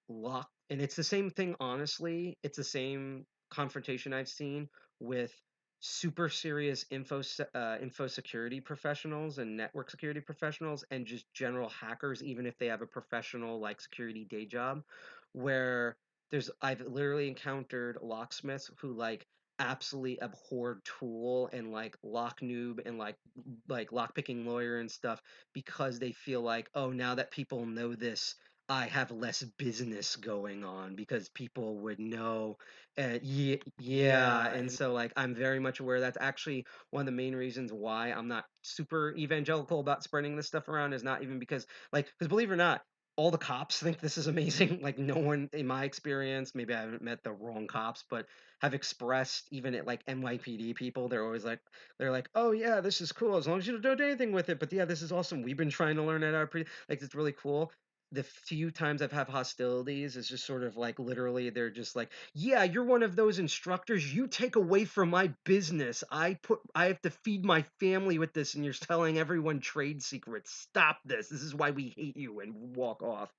lock, and it's the same thing, honestly. It's the same confrontation I've seen with super serious info security professionals and network security professionals and just general hackers, even if they have a professional like security day job, where I've literally encountered locksmiths who like absolutely abhor Tool and like lock noob and like lockpicking lawyer and stuff because they feel like, oh, now that people know this, I have less business going on because people would know. Yeah, and so like I'm very much aware that's actually one of the main reasons why I'm not super evangelical about spreading this stuff around, is not even because believe it or not, all the cops think this is amazing. Like no one in my experience, maybe I haven't met the wrong cops, but have expressed, even at like NYPD people, they're like, oh yeah, this is cool as long as you don't do anything with it. But yeah, this is awesome. We've been trying to learn it out pretty, like it's really cool. The few times I've had hostilities, it's just sort of like literally they're just like, yeah, you're one of those instructors. You take away from my business. I have to feed my family with this, and you're telling everyone trade secrets. Stop this. This is why we hate you, and walk off.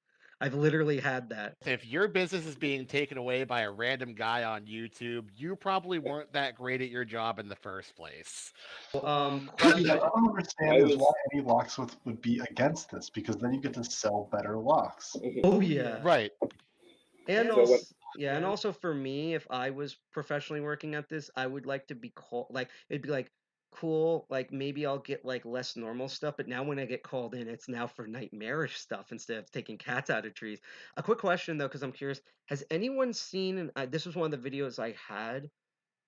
I've literally had that. If your business is being taken away by a random guy on YouTube, you probably weren't that great at your job in the first place. What I Question. don't understand I is why was any locksmith would be against this, because then you get to sell better locks. Oh yeah. Right. And so what also, yeah, and also for me, if I was professionally working at this, I would like to be called like it'd be like cool, like maybe I'll get like less normal stuff, but now when I get called in, it's now for nightmarish stuff instead of taking cats out of trees. A quick question though, because I'm curious, has anyone seen, and this was one of the videos I had,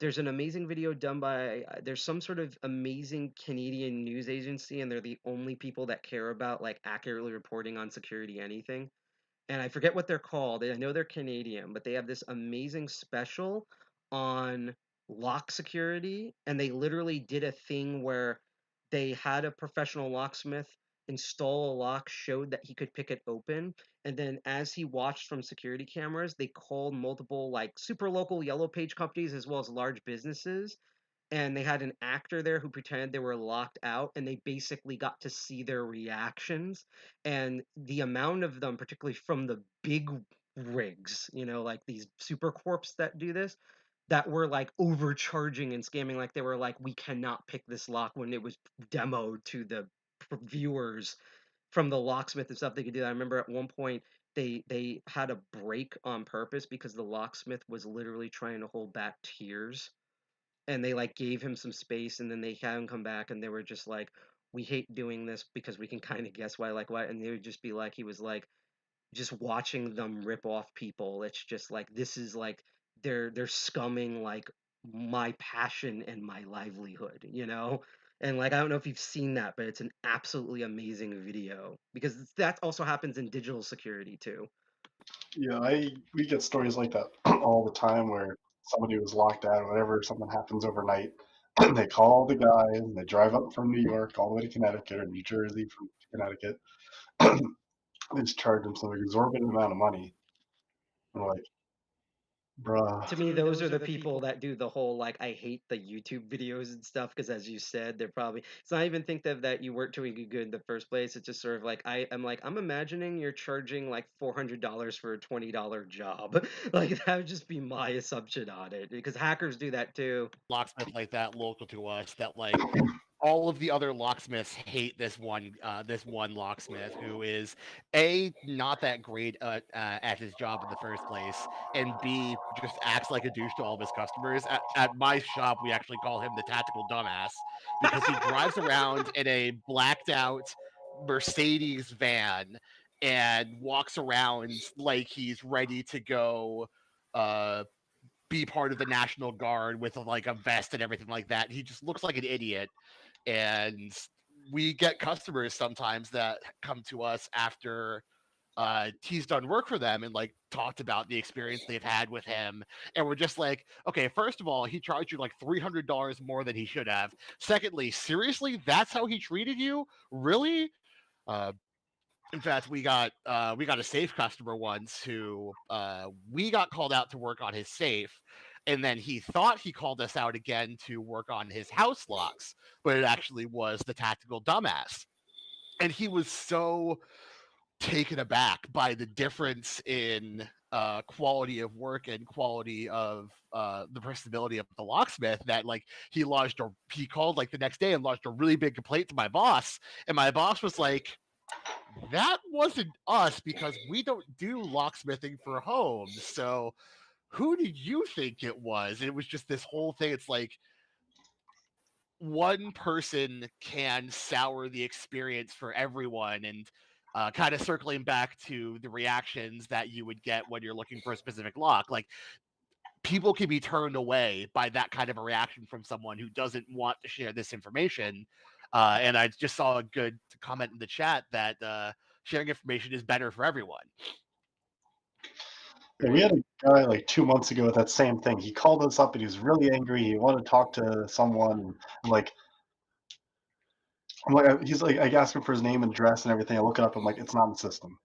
there's an amazing video done by there's some sort of amazing Canadian news agency, and they're the only people that care about like accurately reporting on security anything. And I forget what they're called. I know they're Canadian, but they have this amazing special on lock security, and they literally did a thing where they had a professional locksmith install a lock, showed that he could pick it open, and then as he watched from security cameras, they called multiple like super local yellow page companies as well as large businesses, and they had an actor there who pretended they were locked out, and they basically got to see their reactions, and the amount of them, particularly from the big rigs, like these super corps that do this, that were like overcharging and scamming, like they were like, we cannot pick this lock, when it was demoed to the viewers from the locksmith and stuff they could do that. I remember at one point they had a break on purpose because the locksmith was literally trying to hold back tears, and they like gave him some space, and then they had him come back, and they were just like, we hate doing this because we can kind of guess why, like why, and they would just be like, he was like, just watching them rip off people, it's just like, this is like, they're scumming like my passion and my livelihood. And like, I don't know if you've seen that, but it's an absolutely amazing video, because that also happens in digital security too. Yeah, we get stories like that all the time where somebody was locked out or whatever, something happens overnight. They call the guy and they drive up from New York all the way to Connecticut or New Jersey from Connecticut. They just charge them some exorbitant amount of money. I'm like, bruh. To me, those are the people that do the whole like, I hate the YouTube videos and stuff, because as you said, they're probably, it's not even think that you weren't doing good in the first place. It's just sort of like, I'm like, I'm imagining you're charging like $400 for a $20 job. Like that would just be my assumption on it, because hackers do that too. Locksmith like that local to us that like all of the other locksmiths hate this one locksmith who is a not that great at his job in the first place, and b just acts like a douche to all of his customers. At my shop we actually call him the tactical dumbass because he drives around in a blacked out Mercedes van and walks around like he's ready to go be part of the National Guard with like a vest and everything like that. He just looks like an idiot. And we get customers sometimes that come to us after he's done work for them and like talked about the experience they've had with him. And we're just like, okay, first of all, he charged you like $300 more than he should have. Secondly, seriously, that's how he treated you? Really? In fact, we got a safe customer once who we got called out to work on his safe, and then he thought he called us out again to work on his house locks, but it actually was the tactical dumbass. And he was so taken aback by the difference in quality of work and quality of the personability of the locksmith that like he called like the next day and lodged a really big complaint to my boss, and my boss was like, that wasn't us because we don't do locksmithing for homes. So who did you think it was? And it was just this whole thing. It's like one person can sour the experience for everyone. And kind of circling back to the reactions that you would get when you're looking for a specific lock, like people can be turned away by that kind of a reaction from someone who doesn't want to share this information. And I just saw a good comment in the chat that sharing information is better for everyone. Yeah, we had a guy like 2 months ago with that same thing. He called us up and he was really angry. He wanted to talk to someone. I'm like, he's like, I asked him for his name and address and everything. I look it up. I'm like, it's not in the system.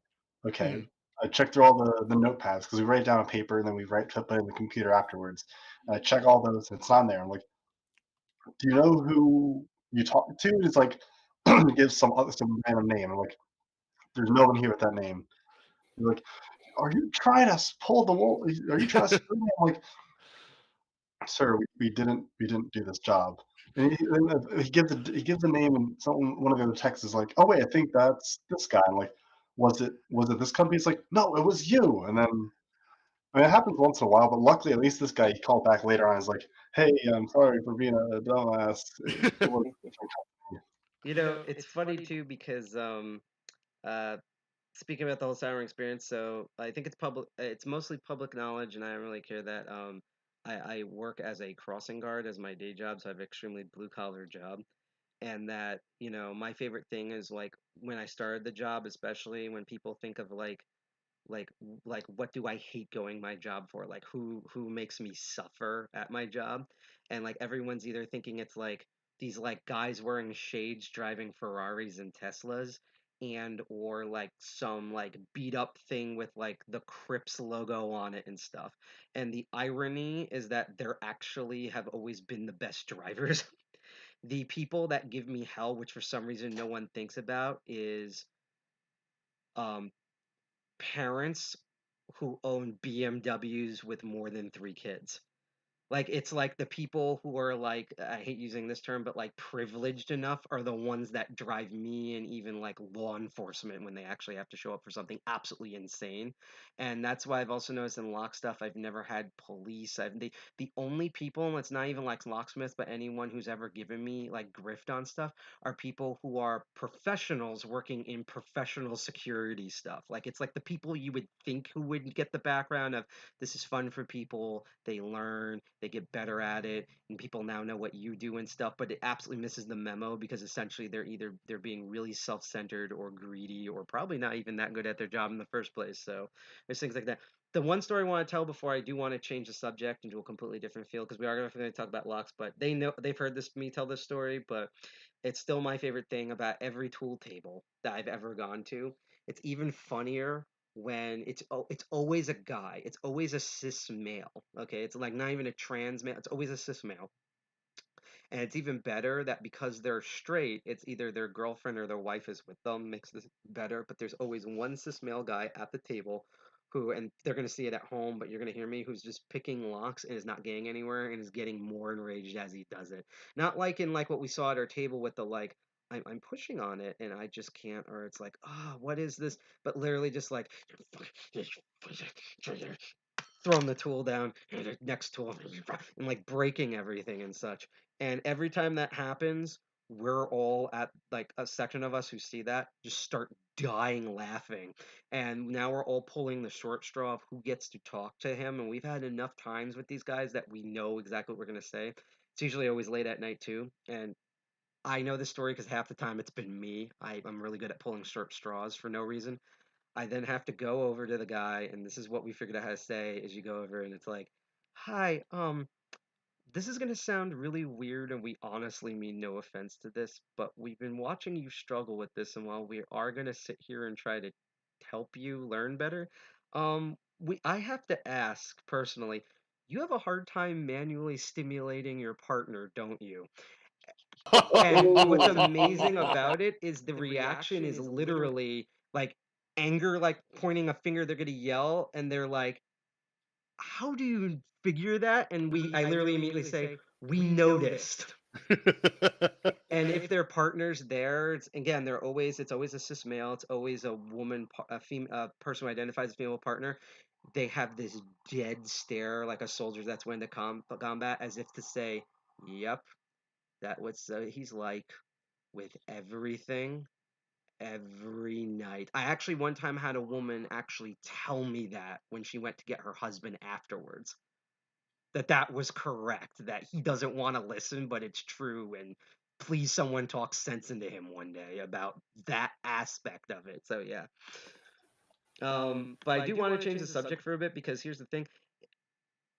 Okay. Mhm. I check through all the notepads because we write it down on paper and then we put it in the computer afterwards. And I check all those. And it's not there. I'm like, do you know who you talked to? It's like, give some random name. I'm like, there's no one here with that name. You're like, are you trying to pull the wool? Are you trying to screw me? I'm like, sir, we didn't do this job. And he gives the name, and one of the other texts is like, oh wait, I think that's this guy. I'm like, was it this company? It's like, no, it was you. And then I mean, it happens once in a while, but luckily, at least this guy he called back later on. Is like, "Hey, I'm sorry for being a dumbass." It was a different company. It's funny too because uh speaking about the whole siren experience, so I think it's mostly public knowledge, and I don't really care that I work as a crossing guard as my day job, so I have an extremely blue collar job. And that, my favorite thing is like when I started the job, especially when people think of like what do I hate going my job for? Like who makes me suffer at my job? And like everyone's either thinking it's like these like guys wearing shades driving Ferraris and Teslas, and or like some like beat up thing with like the Crips logo on it and stuff. And the irony is that they're actually have always been the best drivers. The people that give me hell, which for some reason no one thinks about, is um parents who own BMWs with more than 3 kids. Like, it's like the people who are like, I hate using this term, but like privileged enough are the ones that drive me and even like law enforcement when they actually have to show up for something absolutely insane. And that's why I've also noticed in lock stuff, I've never had police. The only people, and it's not even like locksmiths, but anyone who's ever given me like grift on stuff are people who are professionals working in professional security stuff. Like, it's like the people you would think who would get the background of this is fun for people. They learn, they get better at it, and people now know what you do and stuff. But it absolutely misses the memo because essentially they're being really self-centered or greedy or probably not even that good at their job in the first place. So there's things like that. The one story I want to tell before I do want to change the subject into a completely different field because we are going to talk about locks, but they've heard this me tell this story, but it's still my favorite thing about every tool table that I've ever gone to. It's even funnier when it's always a guy. It's always a cis male. Okay, it's like not even a trans male. It's always a cis male. And it's even better that because they're straight, it's either their girlfriend or their wife is with them, makes this better. But there's always one cis male guy at the table who, and they're going to see it at home, but you're going to hear me, who's just picking locks and is not getting anywhere and is getting more enraged as he does it. Not like in like what we saw at our table with the like, I'm pushing on it and I just can't, or it's like, oh, what is this? But literally just like, throwing the tool down, and the next tool, and like breaking everything and such. And every time that happens, we're all at like a section of us who see that just start dying laughing. And now we're all pulling the short straw of who gets to talk to him. And we've had enough times with these guys that we know exactly what we're going to say. It's usually always late at night too. And I know this story because half the time it's been me. I'm really good at pulling short straws for no reason. I then have to go over to the guy, and this is what we figured out how to say is you go over and it's like, "Hi, this is gonna sound really weird, and we honestly mean no offense to this, but we've been watching you struggle with this, and while we are gonna sit here and try to help you learn better, I have to ask personally, you have a hard time manually stimulating your partner, don't you?" And what's amazing about it is the reaction is literally like anger, like pointing a finger, they're gonna yell, and they're like, "How do you figure that?" And I literally immediately say, "We noticed." And if their partner's there, it's always a cis male, it's always a woman, a person who identifies as a female partner. They have this dead stare, like a soldier that's went to combat, as if to say, "Yep, that what's he's like." With everything every night. I actually one time had a woman actually tell me that when she went to get her husband afterwards. That was correct, that he doesn't want to listen, but it's true, and please someone talk sense into him one day about that aspect of it. So yeah. But I do want to change the subject for a bit because here's the thing.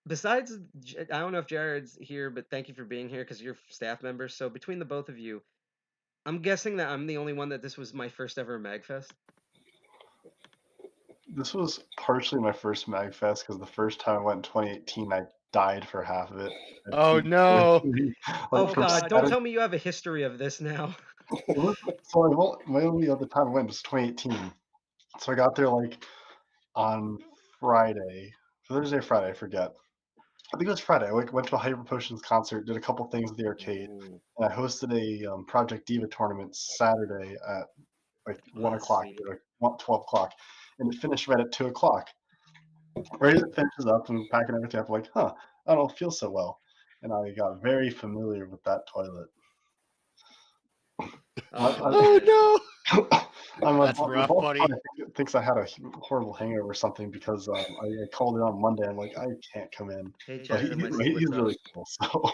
Besides, I don't know if Jared's here, but thank you for being here because you're staff members. So between the both of you, I'm guessing that I'm the only one that this was my first ever MAGFest. This was partially my first MAGFest because the first time I went in 2018, I died for half of it. Oh no. Oh From God, don't Saturday, tell me you have a history of this now. so my only other time I went was 2018. So I got there like on Friday, Thursday, or Friday, I forget. I think it was Friday. I went to a Hyper Potions concert, did a couple things at the arcade, Ooh, and I hosted a Project Diva tournament Saturday at like oh, 1 that's o'clock, sweet. or like 12 o'clock, and it finished right at 2 o'clock. Right as it finishes up and packing everything up, like, huh, I don't feel so well. And I got very familiar with that toilet. Oh Oh man. no! My That's rough, boss buddy. probably thinks I had a horrible hangover or something because I called it on Monday. I'm like, I can't come in, Hey, but chatted in my secret he's tuck. really cool. So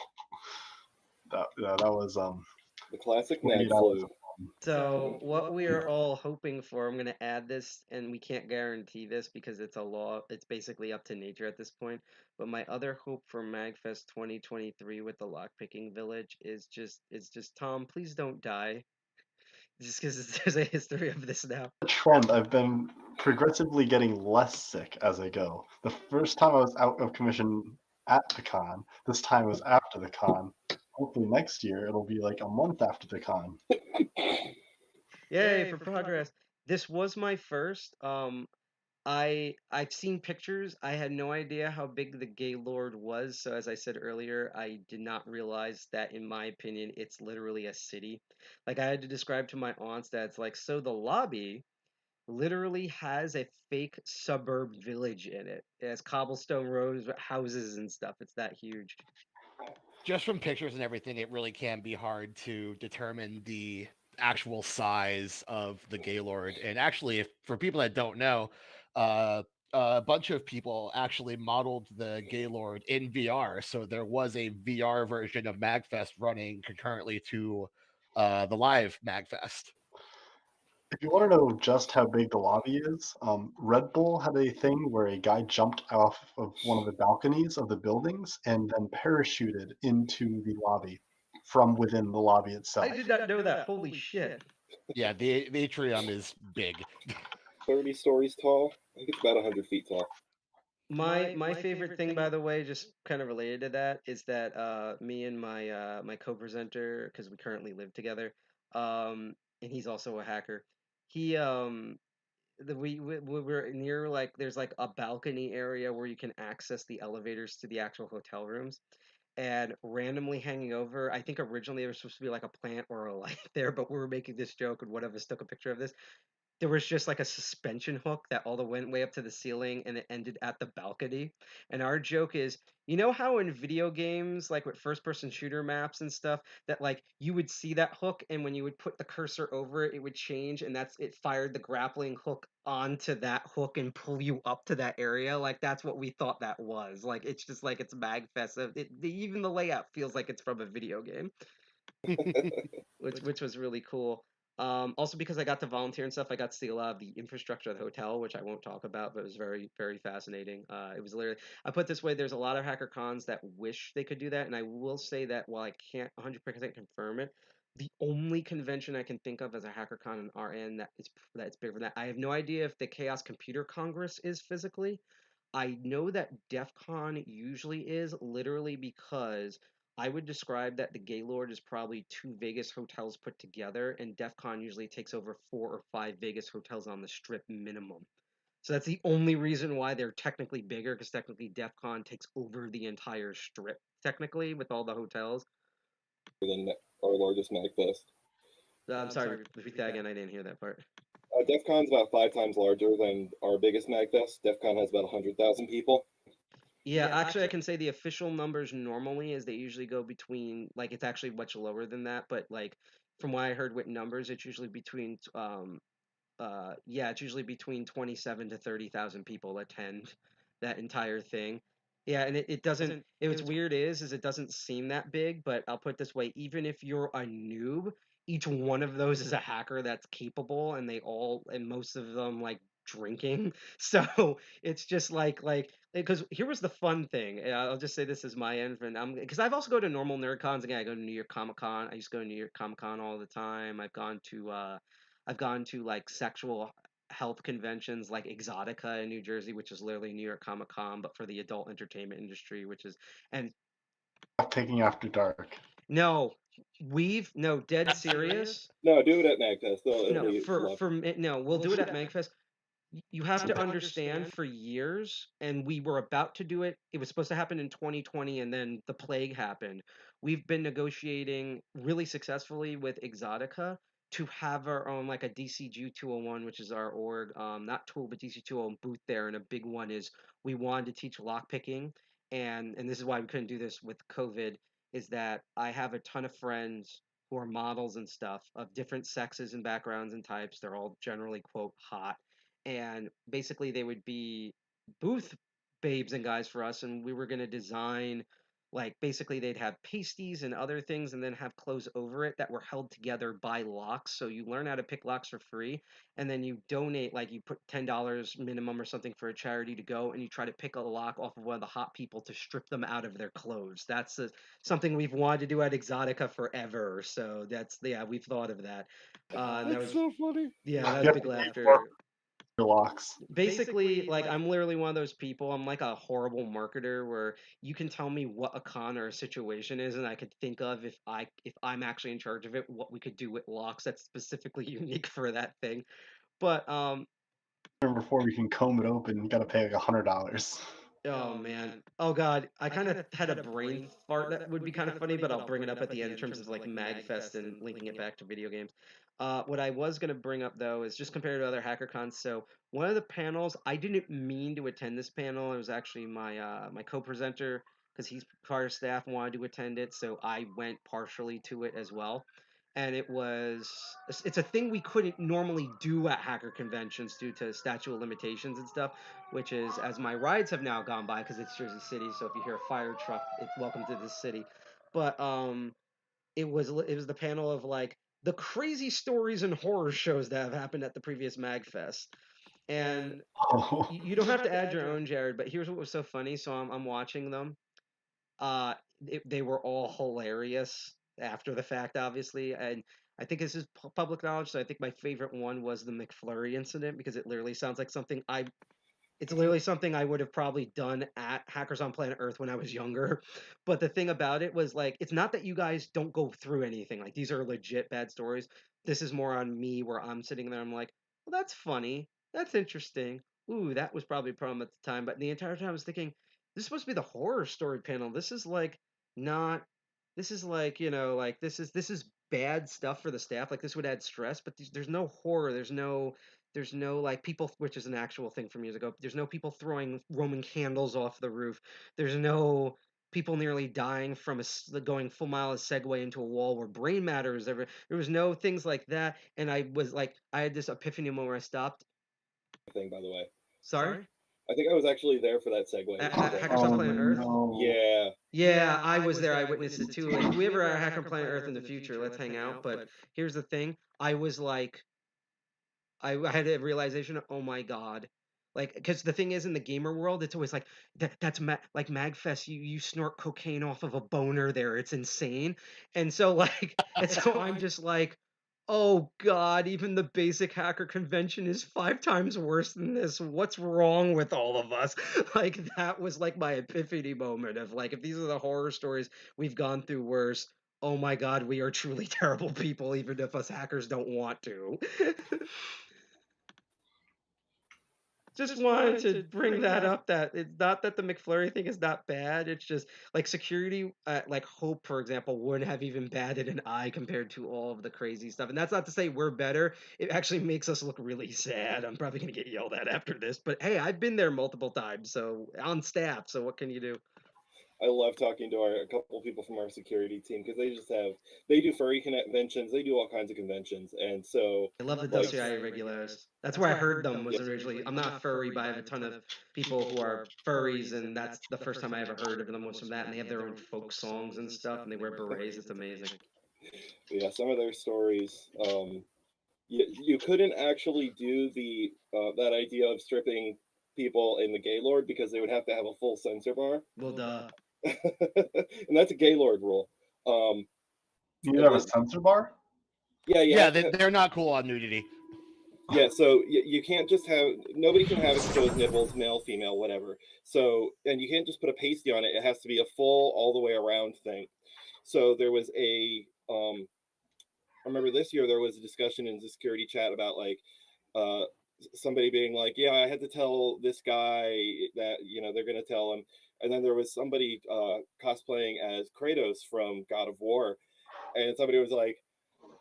that was The classic 48 mag hours flu. of fun. So what we are all hoping for, I'm gonna add this, and we can't guarantee this because it's a law. It's basically up to nature at this point. But my other hope for MAGFest 2023 with the Lockpicking Village is just Tom, please don't die. Just because there's a history of this now. The trend. I've been progressively getting less sick as I go. The first time I was out of commission at the con. This time was after the con. Hopefully next year it'll be like a month after the con. Yay for progress. This was my first. I've seen pictures. I had no idea how big the Gaylord was. So as I said earlier, I did not realize that in my opinion, it's literally a city. Like I had to describe to my aunts that it's like, so the lobby literally has a fake suburb village in it. It has cobblestone roads, houses and stuff. It's that huge. Just from pictures and everything, it really can be hard to determine the actual size of the Gaylord. And actually, if for people that don't know, uh, a bunch of people actually modeled the Gaylord in VR. So there was a VR version of MagFest running concurrently to the live MagFest. If you want to know just how big the lobby is, Red Bull had a thing where a guy jumped off of one of the balconies of the buildings and then parachuted into the lobby from within the lobby itself. I did not know that. Holy shit. Yeah, the atrium is big. 30 stories tall. I think it's about 100 feet tall. My favorite thing, by the way, just kind of related to that, is that me and my co-presenter, because we currently live together, and he's also a hacker. He we're near, like, there's like a balcony area where you can access the elevators to the actual hotel rooms, and randomly hanging over. I think originally there was supposed to be like a plant or a light there, but we were making this joke, and one of us took a picture of this. There was just like a suspension hook that all the went way up to the ceiling and it ended at the balcony. And our joke is, you know how in video games, like with first person shooter maps and stuff, that like you would see that hook and when you would put the cursor over it, it would change and that's it fired the grappling hook onto that hook and pull you up to that area. Like that's what we thought that was. Like it's just like it's MagFest. Even the layout feels like it's from a video game, which was really cool. Also because I got to volunteer and stuff, I got to see a lot of the infrastructure of the hotel, which I won't talk about, but it was very, very fascinating. It was literally, I put it this way, there's a lot of hacker cons that wish they could do that, and I will say that while I can't 100% confirm it, the only convention I can think of as a hacker con in our end that's bigger than that. I have no idea if the Chaos Computer Congress is physically. I know that DEF CON usually is, literally because I would describe that the Gaylord is probably two Vegas hotels put together, and DEF CON usually takes over 4 or 5 Vegas hotels on the strip minimum. So that's the only reason why they're technically bigger, because technically DEF CON takes over the entire strip, technically, with all the hotels. Than our largest MagFest. I'm sorry, repeat that again. I didn't hear that part. DEF CON's about 5 times larger than our biggest MagFest. DEF CON has about 100,000 people. Yeah, actually, I can say the official numbers normally is they usually go between, like, it's actually much lower than that, but like from what I heard with numbers, it's usually between yeah, it's usually between 27 to 30,000 people attend that entire thing. Yeah, and it doesn't what's weird is it doesn't seem that big, but I'll put it this way, even if you're a noob, each one of those is a hacker that's capable and and most of them like drinking. So it's just like because here was the fun thing. I'll just say this is my end, and I'm because I've also go to normal nerd cons again. I go to New York Comic Con. I used to go to New York Comic Con all the time. I've gone to like sexual health conventions like Exotica in New Jersey, which is literally New York Comic Con, but for the adult entertainment industry, which is and Taking After Dark. no, no, dead serious. No, do it at MagFest. It'll No, be love. no, we'll do it at MagFest. You have to understand, for years, and we were about to do it. It was supposed to happen in 2020, and then the plague happened. We've been negotiating really successfully with Exotica to have our own like a DCG 201, which is our org, not tool but DC 201 booth there, and a big one is we wanted to teach lockpicking, and this is why we couldn't do this with COVID, is that I have a ton of friends who are models and stuff of different sexes and backgrounds and types. They're all generally quote hot, and basically they would be booth babes and guys for us, and we were going to design like basically they'd have pasties and other things and then have clothes over it that were held together by locks, so you learn how to pick locks for free, and then you donate, like you put $10 minimum or something for a charity to go, and you try to pick a lock off of one of the hot people to strip them out of their clothes. That's something we've wanted to do at Exotica forever, so that's, yeah, we've thought of that. And that That's was, so funny. yeah, that You was have big to pay laughter. for your locks. Basically, like I'm literally one of those people. I'm like a horrible marketer where you can tell me what a con or a situation is, and I could think of if I'm actually in charge of it, what we could do with locks that's specifically unique for that thing. But Before we can comb it open, you got to pay like $100. oh man. Oh god. I kind of had a brain fart that would be kind of funny, but I'll bring it up at the end in terms of like MAGFest and linking it back to video games. What I was gonna bring up though is just compared to other hacker cons. So one of the panels, I didn't mean to attend this panel. It was actually my co-presenter, because he's part of staff, wanted to attend it, so I went partially to it as well. And it's a thing we couldn't normally do at hacker conventions due to statute of limitations and stuff, which is, as my rides have now gone by, because it's Jersey City, so if you hear a fire truck, it's welcome to this city. But it was the panel of like the crazy stories and horror shows that have happened at the previous MAGFest. And Oh. you don't have to add your own, Jared, but here's what was so funny. So I'm watching them. They were all hilarious after the fact, obviously, and I think this is public knowledge. So I think my favorite one was the McFlurry incident, because it literally sounds like something it's literally something I would have probably done at Hackers on Planet Earth when I was younger. But the thing about it was like, it's not that you guys don't go through anything. Like, these are legit bad stories. This is more on me, where I'm sitting there, I'm like, well, that's funny. That's interesting. Ooh, that was probably a problem at the time. But the entire time I was thinking, this is supposed to be the horror story panel. This is like not. This is like, like this is bad stuff for the staff. Like, this would add stress, but there's no horror. There's no like people, which is an actual thing from years ago. There's no people throwing Roman candles off the roof. There's no people nearly dying from going full mile a segue into a wall where brain matter is ever. There was no things like that. And I was like, I had this epiphany moment where I stopped. Thing, by the way. Sorry? I think I was actually there for that segue. Hackers on Planet Earth? No. Yeah. Yeah, I was there. I witnessed it too. If we ever are Hacker on Planet Earth in the future, let's hang out. But here's the thing. I was like, I had a realization, oh my god. Like, because the thing is, in the gamer world, it's always like, like MAGFest, you snort cocaine off of a boner there. It's insane. And so, like, and so I'm just like, oh god, even the basic hacker convention is 5 times worse than this. What's wrong with all of us? Like, that was like my epiphany moment of like, if these are the horror stories we've gone through worse, oh my god, we are truly terrible people, even if us hackers don't want to. Just wanted to bring that up, that it's not that the McFlurry thing is not bad. It's just like security, like Hope, for example, wouldn't have even batted an eye compared to all of the crazy stuff. And that's not to say we're better. It actually makes us look really sad. I'm probably going to get yelled at after this, but hey, I've been there multiple times, so on staff. So what can you do? I love talking to a couple of people from our security team, because they do furry conventions, they do all kinds of conventions, and so I love the WCI regulars. That's where I heard them, was originally. I'm not furry, but I have a ton of people who are furries, and that's the first time I ever heard of them was from that. And they have their own folk songs and stuff, and they wear berets. It's amazing. Yeah, some of their stories. You couldn't actually do that idea of stripping people in the Gaylord, because they would have to have a full censor bar. Well, duh. And that's a Gaylord rule. You have a censor bar? Yeah, they're not cool on nudity. Yeah, so you can't just nobody can have exposed nipples, male, female, whatever. So, and you can't just put a pasty on it. It has to be a full, all the way around thing. So there was I remember this year there was a discussion in the security chat about like, somebody being like, yeah, I had to tell this guy that, they're going to tell him. And then there was somebody cosplaying as Kratos from God of War. And somebody was like,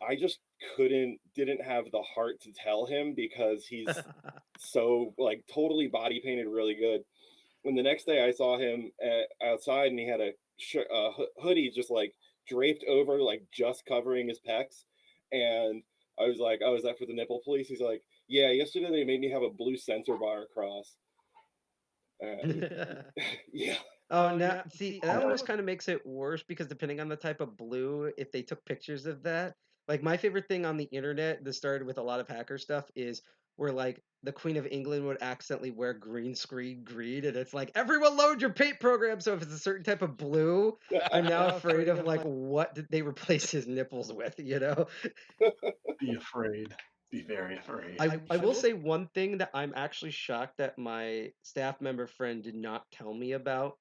I just didn't have the heart to tell him because he's so like totally body painted really good. When the next day I saw him outside and he had a hoodie just like draped over, like just covering his pecs, and I was like, "Oh, is that for the nipple police?" He's like, "Yeah, yesterday they made me have a blue sensor bar across." Yeah. Oh, now see, that almost kind of makes it worse because depending on the type of blue, if they took pictures of that, like my favorite thing on the internet that started with a lot of hacker stuff is where like the Queen of England would accidentally wear green screen green, and it's like everyone load your paint program. So if it's a certain type of blue, I'm now afraid of like what did they replace his nipples with, you know? Be afraid. Be very afraid. I will say one thing that I'm actually shocked that my staff member friend did not tell me about.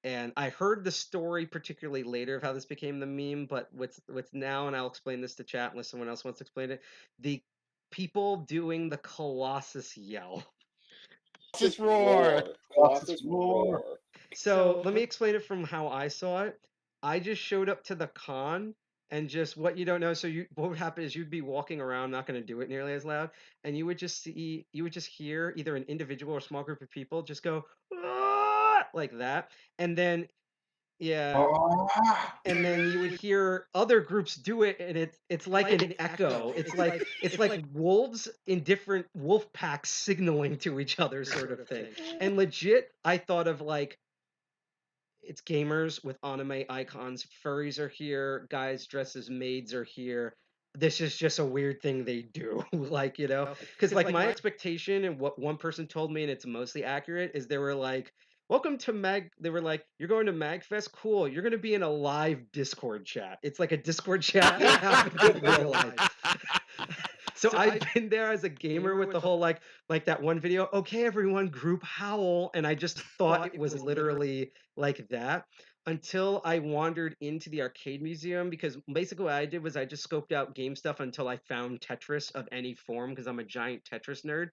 And I heard the story particularly later of how this became the meme, but what's now, and I'll explain this to chat unless someone else wants to explain it. The people doing the Colossus yell. Just roar. Colossus roar. roar. So let me explain it from how I saw it. I just showed up to the con and just what you don't know. So what would happen is you'd be walking around, I'm not going to do it nearly as loud, and you would just hear either an individual or small group of people just go "Ah!" like that, and then yeah, Ah! and then you would hear other groups do it, and it's like an echo. It's like wolves in different wolf packs signaling to each other, sort of thing. And legit, I thought of like it's gamers with anime icons. Furries are here. Guys dressed as maids are here. This is just a weird thing they do. Like, because like my expectation and what one person told me, and it's mostly accurate, is they were like, welcome to they were like, you're going to MAGFest? Cool. You're going to be in a live Discord chat. It's like a Discord chat that happens in real life. So I've been there as a gamer with the whole like that one video, okay, everyone, group howl. And I just thought it was literally like that until I wandered into the arcade museum because basically what I did was I just scoped out game stuff until I found Tetris of any form because I'm a giant Tetris nerd.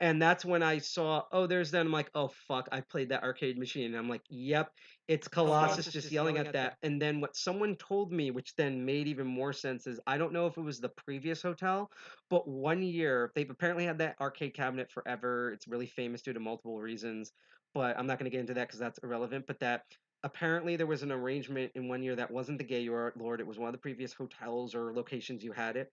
And that's when I saw, oh, there's that. I'm like, oh, fuck, I played that arcade machine. And I'm like, yep, it's Colossus just yelling at that. And then what someone told me, which then made even more sense, is I don't know if it was the previous hotel, but one year they've apparently had that arcade cabinet forever. It's really famous due to multiple reasons, but I'm not going to get into that because that's irrelevant. But that apparently there was an arrangement in one year that wasn't the Gay Lord. It was one of the previous hotels or locations you had it.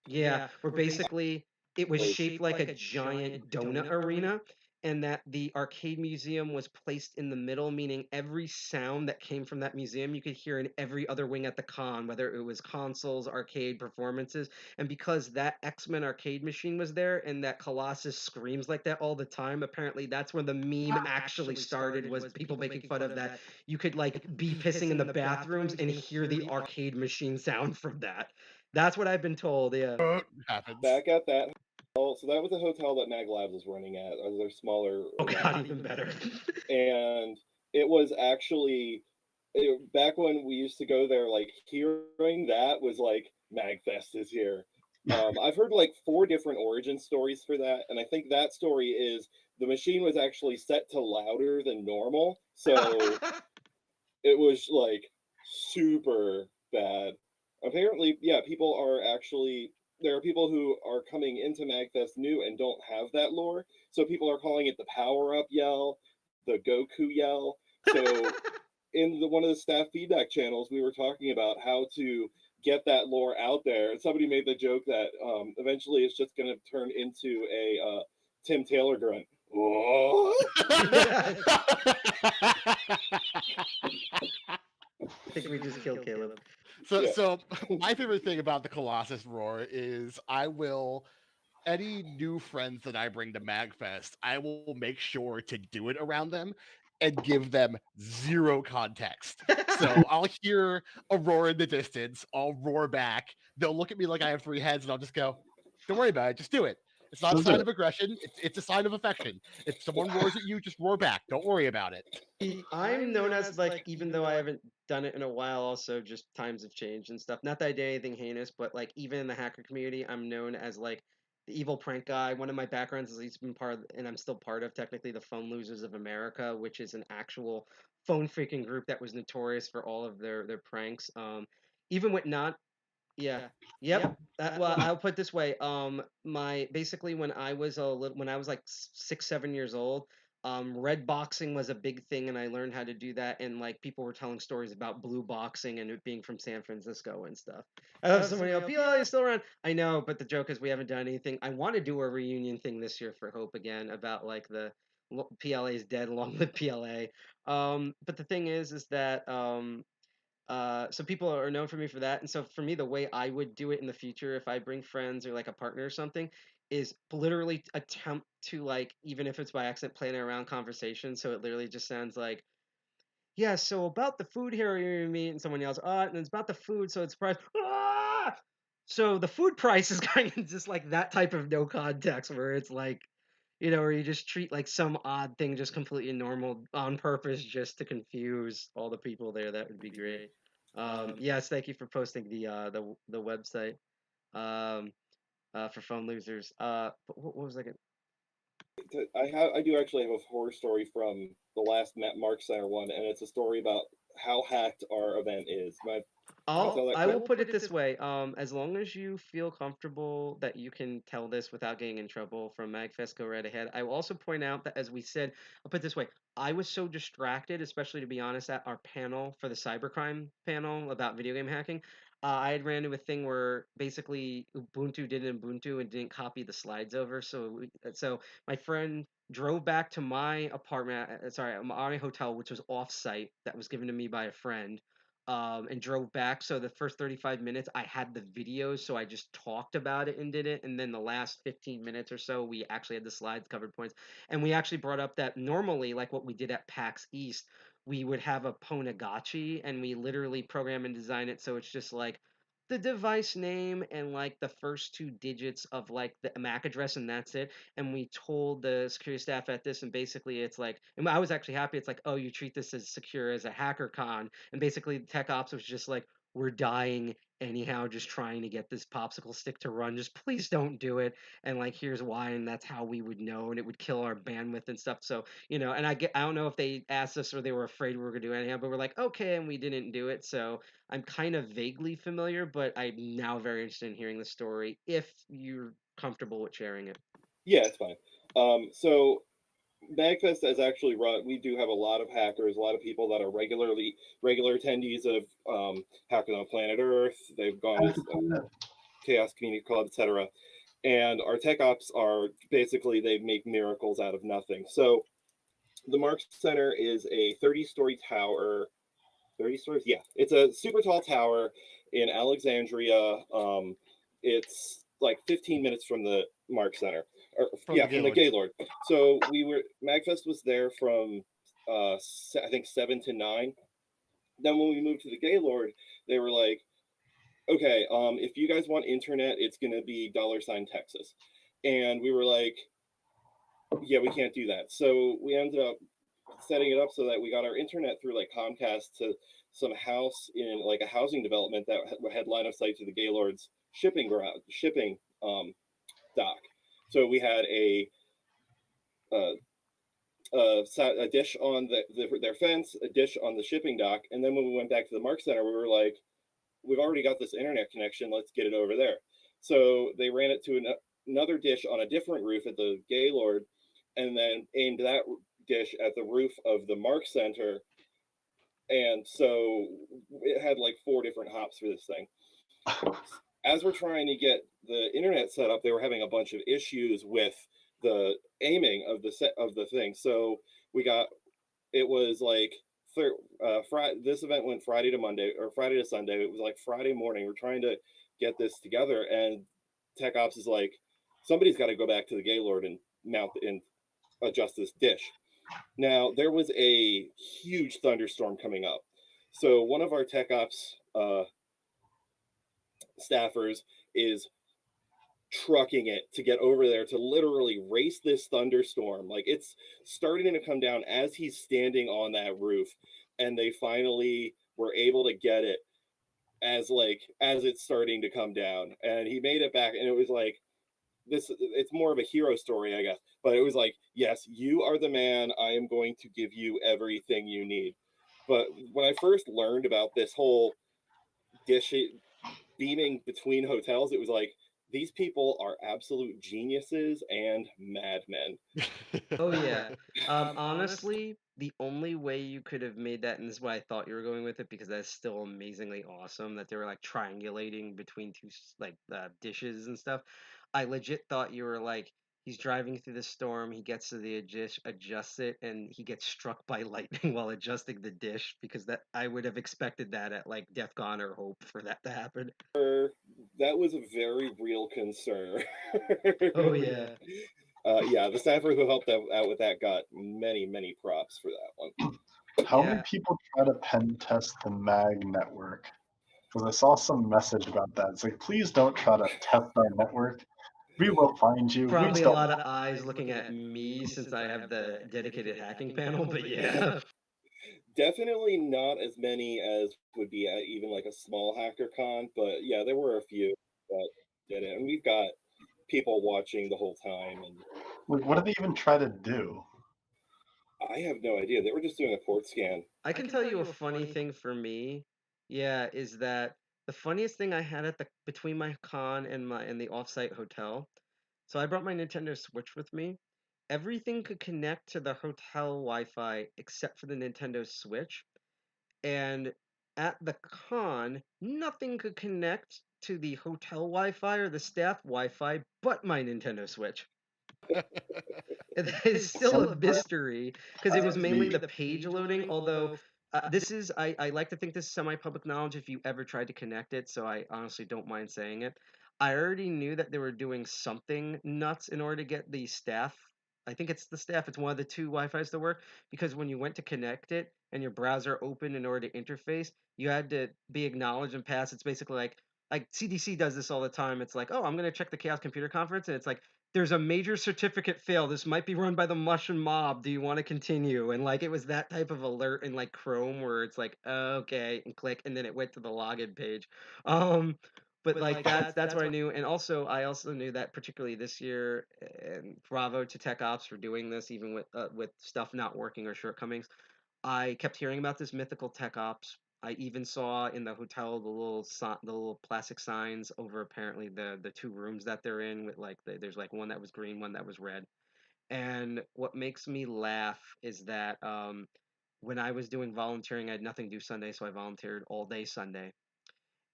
Yeah, where basically it was shaped like a giant donut arena, and that the arcade museum was placed in the middle, meaning every sound that came from that museum you could hear in every other wing at the con, whether it was consoles, arcade performances. And because that X-Men arcade machine was there and that Colossus screams like that all the time, apparently that's when the meme actually started, was people making fun of that. You could like be pissing in the bathrooms and hear the arcade machine sound from that. That's what I've been told, yeah. Happens. Back at that hotel, so that was a hotel that Mag Labs was running at, their smaller. Oh god, even better. And it was actually back when we used to go there, like hearing that was like MagFest is here. I've heard like 4 different origin stories for that, and I think that story is the machine was actually set to louder than normal, so it was like super bad. Apparently, yeah, people are actually there are people who are coming into MagFest new and don't have that lore, so people are calling it the power up yell, the Goku yell. So in one of the staff feedback channels, we were talking about how to get that lore out there. And somebody made the joke that eventually it's just going to turn into a Tim Taylor grunt. I think we just killed Caleb. So my favorite thing about the Colossus roar is any new friends that I bring to MagFest, I will make sure to do it around them and give them zero context. So I'll hear a roar in the distance, I'll roar back. They'll look at me like I have 3 heads, and I'll just go, "Don't worry about it, just do it." It's not a sign of aggression. It's a sign of affection. If someone roars at you, just roar back. Don't worry about it. I'm known as like, even though I haven't done it in a while, also just times have changed and stuff. Not that I did anything heinous, but like even in the hacker community, I'm known as like the evil prank guy. One of my backgrounds is he's been part of, and I'm still part of technically, the Phone Losers of America, which is an actual phone freaking group that was notorious for all of their pranks. Even with not Yeah. Yep. Well, I'll put it this way. My basically when I was when I was like 6, 7 years old, red boxing was a big thing, and I learned how to do that. And like people were telling stories about blue boxing and it being from San Francisco and stuff. I have somebody else, PLA is still around. I know, but the joke is we haven't done anything. I want to do a reunion thing this year for Hope again about like the PLA is dead along with PLA. But the thing is that so people are known for me for that. And so for me, the way I would do it in the future, if I bring friends or like a partner or something, is literally attempt to like, even if it's by accident, plan around conversation. So it literally just sounds like, yeah, so about the food here you meet, and someone yells, and it's about the food, so it's price. Ah! So the food price is kind of just like that type of no context where it's like, where you just treat like some odd thing just completely normal on purpose just to confuse all the people there. That would be great. Yes, thank you for posting the website um, for Phone Losers. But what was I gonna? I do actually have a horror story from the last Mark Center one, and it's a story about how hacked our event is. I will put it this way. As long as you feel comfortable that you can tell this without getting in trouble from MAGFest, go right ahead. I will also point out that, as we said, I'll put it this way. I was so distracted, especially to be honest, at our panel for the cybercrime panel about video game hacking. I had ran into a thing where basically Ubuntu did Ubuntu and didn't copy the slides over. So my friend drove back to my apartment, sorry, my hotel, which was off-site, that was given to me by a friend, and drove back. So the first 35 minutes, I had the videos, so I just talked about it and did it. And then the last 15 minutes or so, we actually had the slides, covered points. And we actually brought up that normally, like what we did at PAX East, we would have a Ponagachi, and we literally program and design it so it's just like the device name and like the first 2 digits of like the MAC address, and that's it. And we told the security staff at this, and basically it's like, and I was actually happy. It's like, oh, you treat this as secure as a hacker con, and basically tech ops was just like, we're dying anyhow, just trying to get this popsicle stick to run. Just please don't do it. And like, here's why, and that's how we would know, and it would kill our bandwidth and stuff. So, and I don't know if they asked us or they were afraid we were gonna do it anyhow, but we're like, okay, and we didn't do it. So I'm kind of vaguely familiar, but I'm now very interested in hearing the story if you're comfortable with sharing it. Yeah, it's fine. So MagFest has actually run. We do have a lot of hackers, a lot of people that are regular attendees of Hackers on Planet Earth. They've gone to Chaos Community Club, etc. And our tech ops are basically, they make miracles out of nothing. So the Mark Center is a 30-story tower. 30 stories? Yeah, it's a super tall tower in Alexandria. It's like 15 minutes from the Mark Center. From the Gaylord. So MagFest was there from I think 7 to 9. Then when we moved to the Gaylord, they were like, okay, if you guys want internet, it's gonna be $Texas. And we were like, yeah, we can't do that. So we ended up setting it up so that we got our internet through like Comcast to some house in like a housing development that had line of sight to the Gaylord's shipping dock. So we had a dish on their fence, a dish on the shipping dock, and then when we went back to the Mark Center, we were like, we've already got this internet connection, let's get it over there. So they ran it to another dish on a different roof at the Gaylord, and then aimed that dish at the roof of the Mark Center. And so it had like 4 different hops for this thing. As we're trying to get the internet set up, they were having a bunch of issues with the aiming of the thing. So it was like this event went Friday to Monday, or Friday to Sunday. It was like Friday morning. We're trying to get this together, and Tech Ops is like, somebody's got to go back to the Gaylord and mount and adjust this dish. Now, there was a huge thunderstorm coming up. So one of our Tech Ops staffers is trucking it to get over there to literally race this thunderstorm. Like, it's starting to come down as he's standing on that roof. And they finally were able to get it as it's starting to come down. And he made it back, and it was like, it's more of a hero story, I guess, but it was like, yes, you are the man. I am going to give you everything you need. But when I first learned about this whole dish beaming between hotels. It was like, these people are absolute geniuses and madmen. Oh yeah. Honestly, the only way you could have made that, and this is why I thought you were going with it, because that's still amazingly awesome that they were like triangulating between two dishes and stuff. I legit thought you were like, he's driving through the storm, he gets to the dish, adjusts it, and he gets struck by lightning while adjusting the dish, because that I would have expected that at like DEF CON or Hope for that to happen. That was a very real concern. Oh yeah. Yeah, the staffer who helped out with that got many props for that one. How Yeah. many people try to pen test the MAG network? Because I saw some message about that. It's like, please don't try to test our network. We will find you. We Probably just a don't. lot of eyes looking at me since I have the dedicated hacking panel, but yeah. Definitely not as many as would be at even like a small hacker con, but yeah, there were a few that did it, and we've got people watching the whole time, and Like, what do they even try to do? I have no idea. They were just doing a port scan. I can tell you a funny thing for me, yeah, is that the funniest thing I had at the between my con and the offsite hotel. So I brought my Nintendo Switch with me. Everything could connect to the hotel Wi-Fi except for the Nintendo Switch. And at the con, nothing could connect to the hotel Wi-Fi or the staff Wi-Fi but my Nintendo Switch. That is still a mystery because it was mainly the page loading. Although I like to think this is semi-public knowledge if you ever tried to connect it, so I honestly don't mind saying it. I already knew that they were doing something nuts in order to get the staff. I think it's the staff. It's one of the two Wi-Fi's to work because when you went to connect it and your browser opened in order to interface, you had to be acknowledged and pass. It's basically like CDC does this all the time. It's like, oh, I'm gonna check the Chaos Computer Conference, and it's like there's a major certificate fail. This might be run by the Mushroom Mob. Do you want to continue? And like it was that type of alert in like Chrome where it's like, okay, and click, and then it went to the login page. Um, but like that's what I knew. And also I also knew that particularly this year, and bravo to Tech Ops for doing this, even with stuff not working or shortcomings. I kept hearing about this mythical tech ops. I even saw in the hotel the little plastic signs over apparently the two rooms that they're in with like there's like one that was green, one that was red. And what makes me laugh is that when I was doing volunteering, I had nothing to do Sunday, so I volunteered all day Sunday.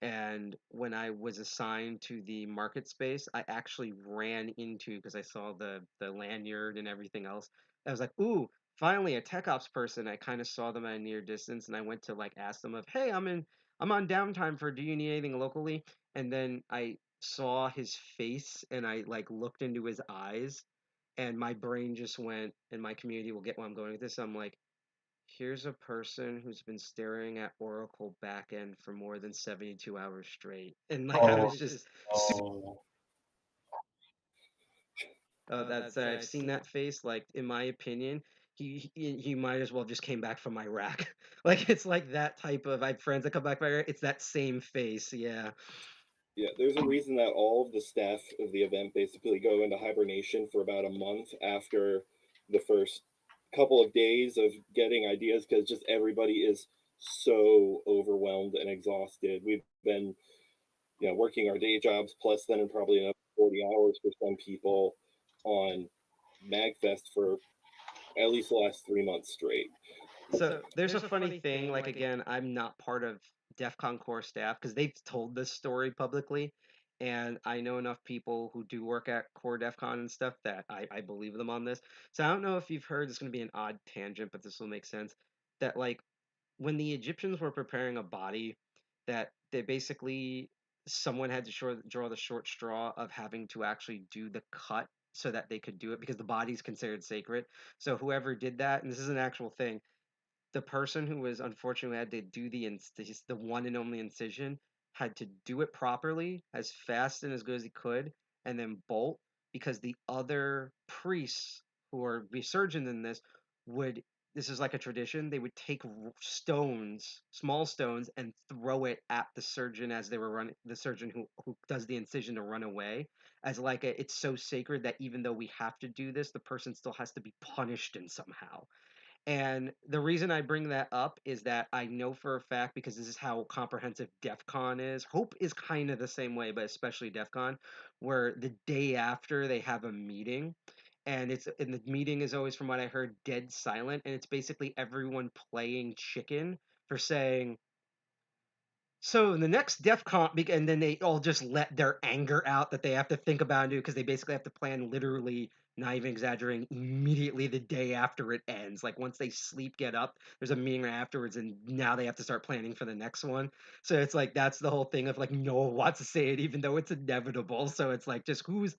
And when I was assigned to the market space, I actually ran into because I saw the lanyard and everything else. I was like, "Ooh, finally a tech ops person." I kind of saw them at a near distance, and I went to like ask them of, "Hey, I'm on downtime for. Do you need anything locally?" And then I saw his face, and I like looked into his eyes, and my brain just went. And my community will get where I'm going with this. I'm like, here's a person who's been staring at Oracle backend for more than 72 hours straight. And like I was Oh, just oh. that's I've seen that face. Like in my opinion, he might as well just came back from Iraq. Like it's like that type of I have friends that come back from Iraq. It's that same face. Yeah. Yeah, there's a reason that all of the staff of the event basically go into hibernation for about a month after the first couple of days of getting ideas because just everybody is so overwhelmed and exhausted. We've been, working our day jobs plus then probably another 40 hours for some people on MAGFest for at least the last 3 months straight. So there's a funny thing, like again, I'm not part of DEF CON core staff because they've told this story publicly, and I know enough people who do work at core DEF CON and stuff that I believe them on this. So I don't know if you've heard, this is going to be an odd tangent, but this will make sense, that like when the Egyptians were preparing a body, that they basically someone had to draw the short straw of having to actually do the cut so that they could do it because the body's considered sacred. So whoever did that, and this is an actual thing, the person who was unfortunately had to do the one and only incision had to do it properly as fast and as good as he could and then bolt because the other priests who are resurgent in this would this is like a tradition they would take stones small stones and throw it at the surgeon as they were running the surgeon who does the incision to run away as like it's so sacred that even though we have to do this the person still has to be punished in somehow And the reason I bring that up is that I know for a fact, because this is how comprehensive DEF CON is. Hope is kind of the same way, but especially DEF CON, where the day after they have a meeting, and the meeting is always, from what I heard, dead silent, and it's basically everyone playing chicken for saying, so the next DEF CON, and then they all just let their anger out that they have to think about and do, because they basically have to plan literally, not even exaggerating, immediately the day after it ends. Like once they sleep, get up, there's a meeting right afterwards, and now they have to start planning for the next one. So it's like that's the whole thing of like no one wants to say it, even though it's inevitable. So it's like just who's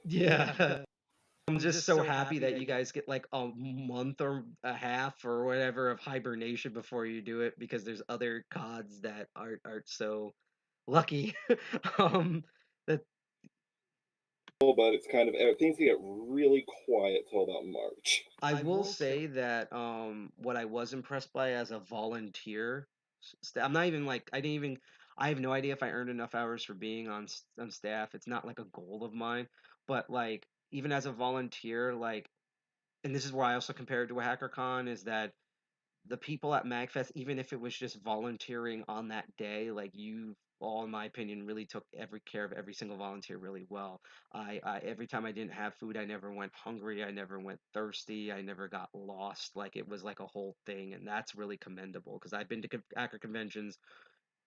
yeah. I'm just so happy that you guys get like a month or a half or whatever of hibernation before you do it, because there's other CODs that aren't so lucky. um, that But it's kind of things get really quiet till about March. I will say that what I was impressed by as a volunteer, I'm not even like I didn't even I have no idea if I earned enough hours for being on staff. It's not like a goal of mine, but like even as a volunteer, like, and this is where I also compare it to a HackerCon, is that the people at MagFest, even if it was just volunteering on that day, like you all, in my opinion, really took every care of every single volunteer really well. I every time I didn't have food, I never went hungry, I never went thirsty, I never got lost. Like it was like a whole thing, and that's really commendable, because I've been to hacker conventions,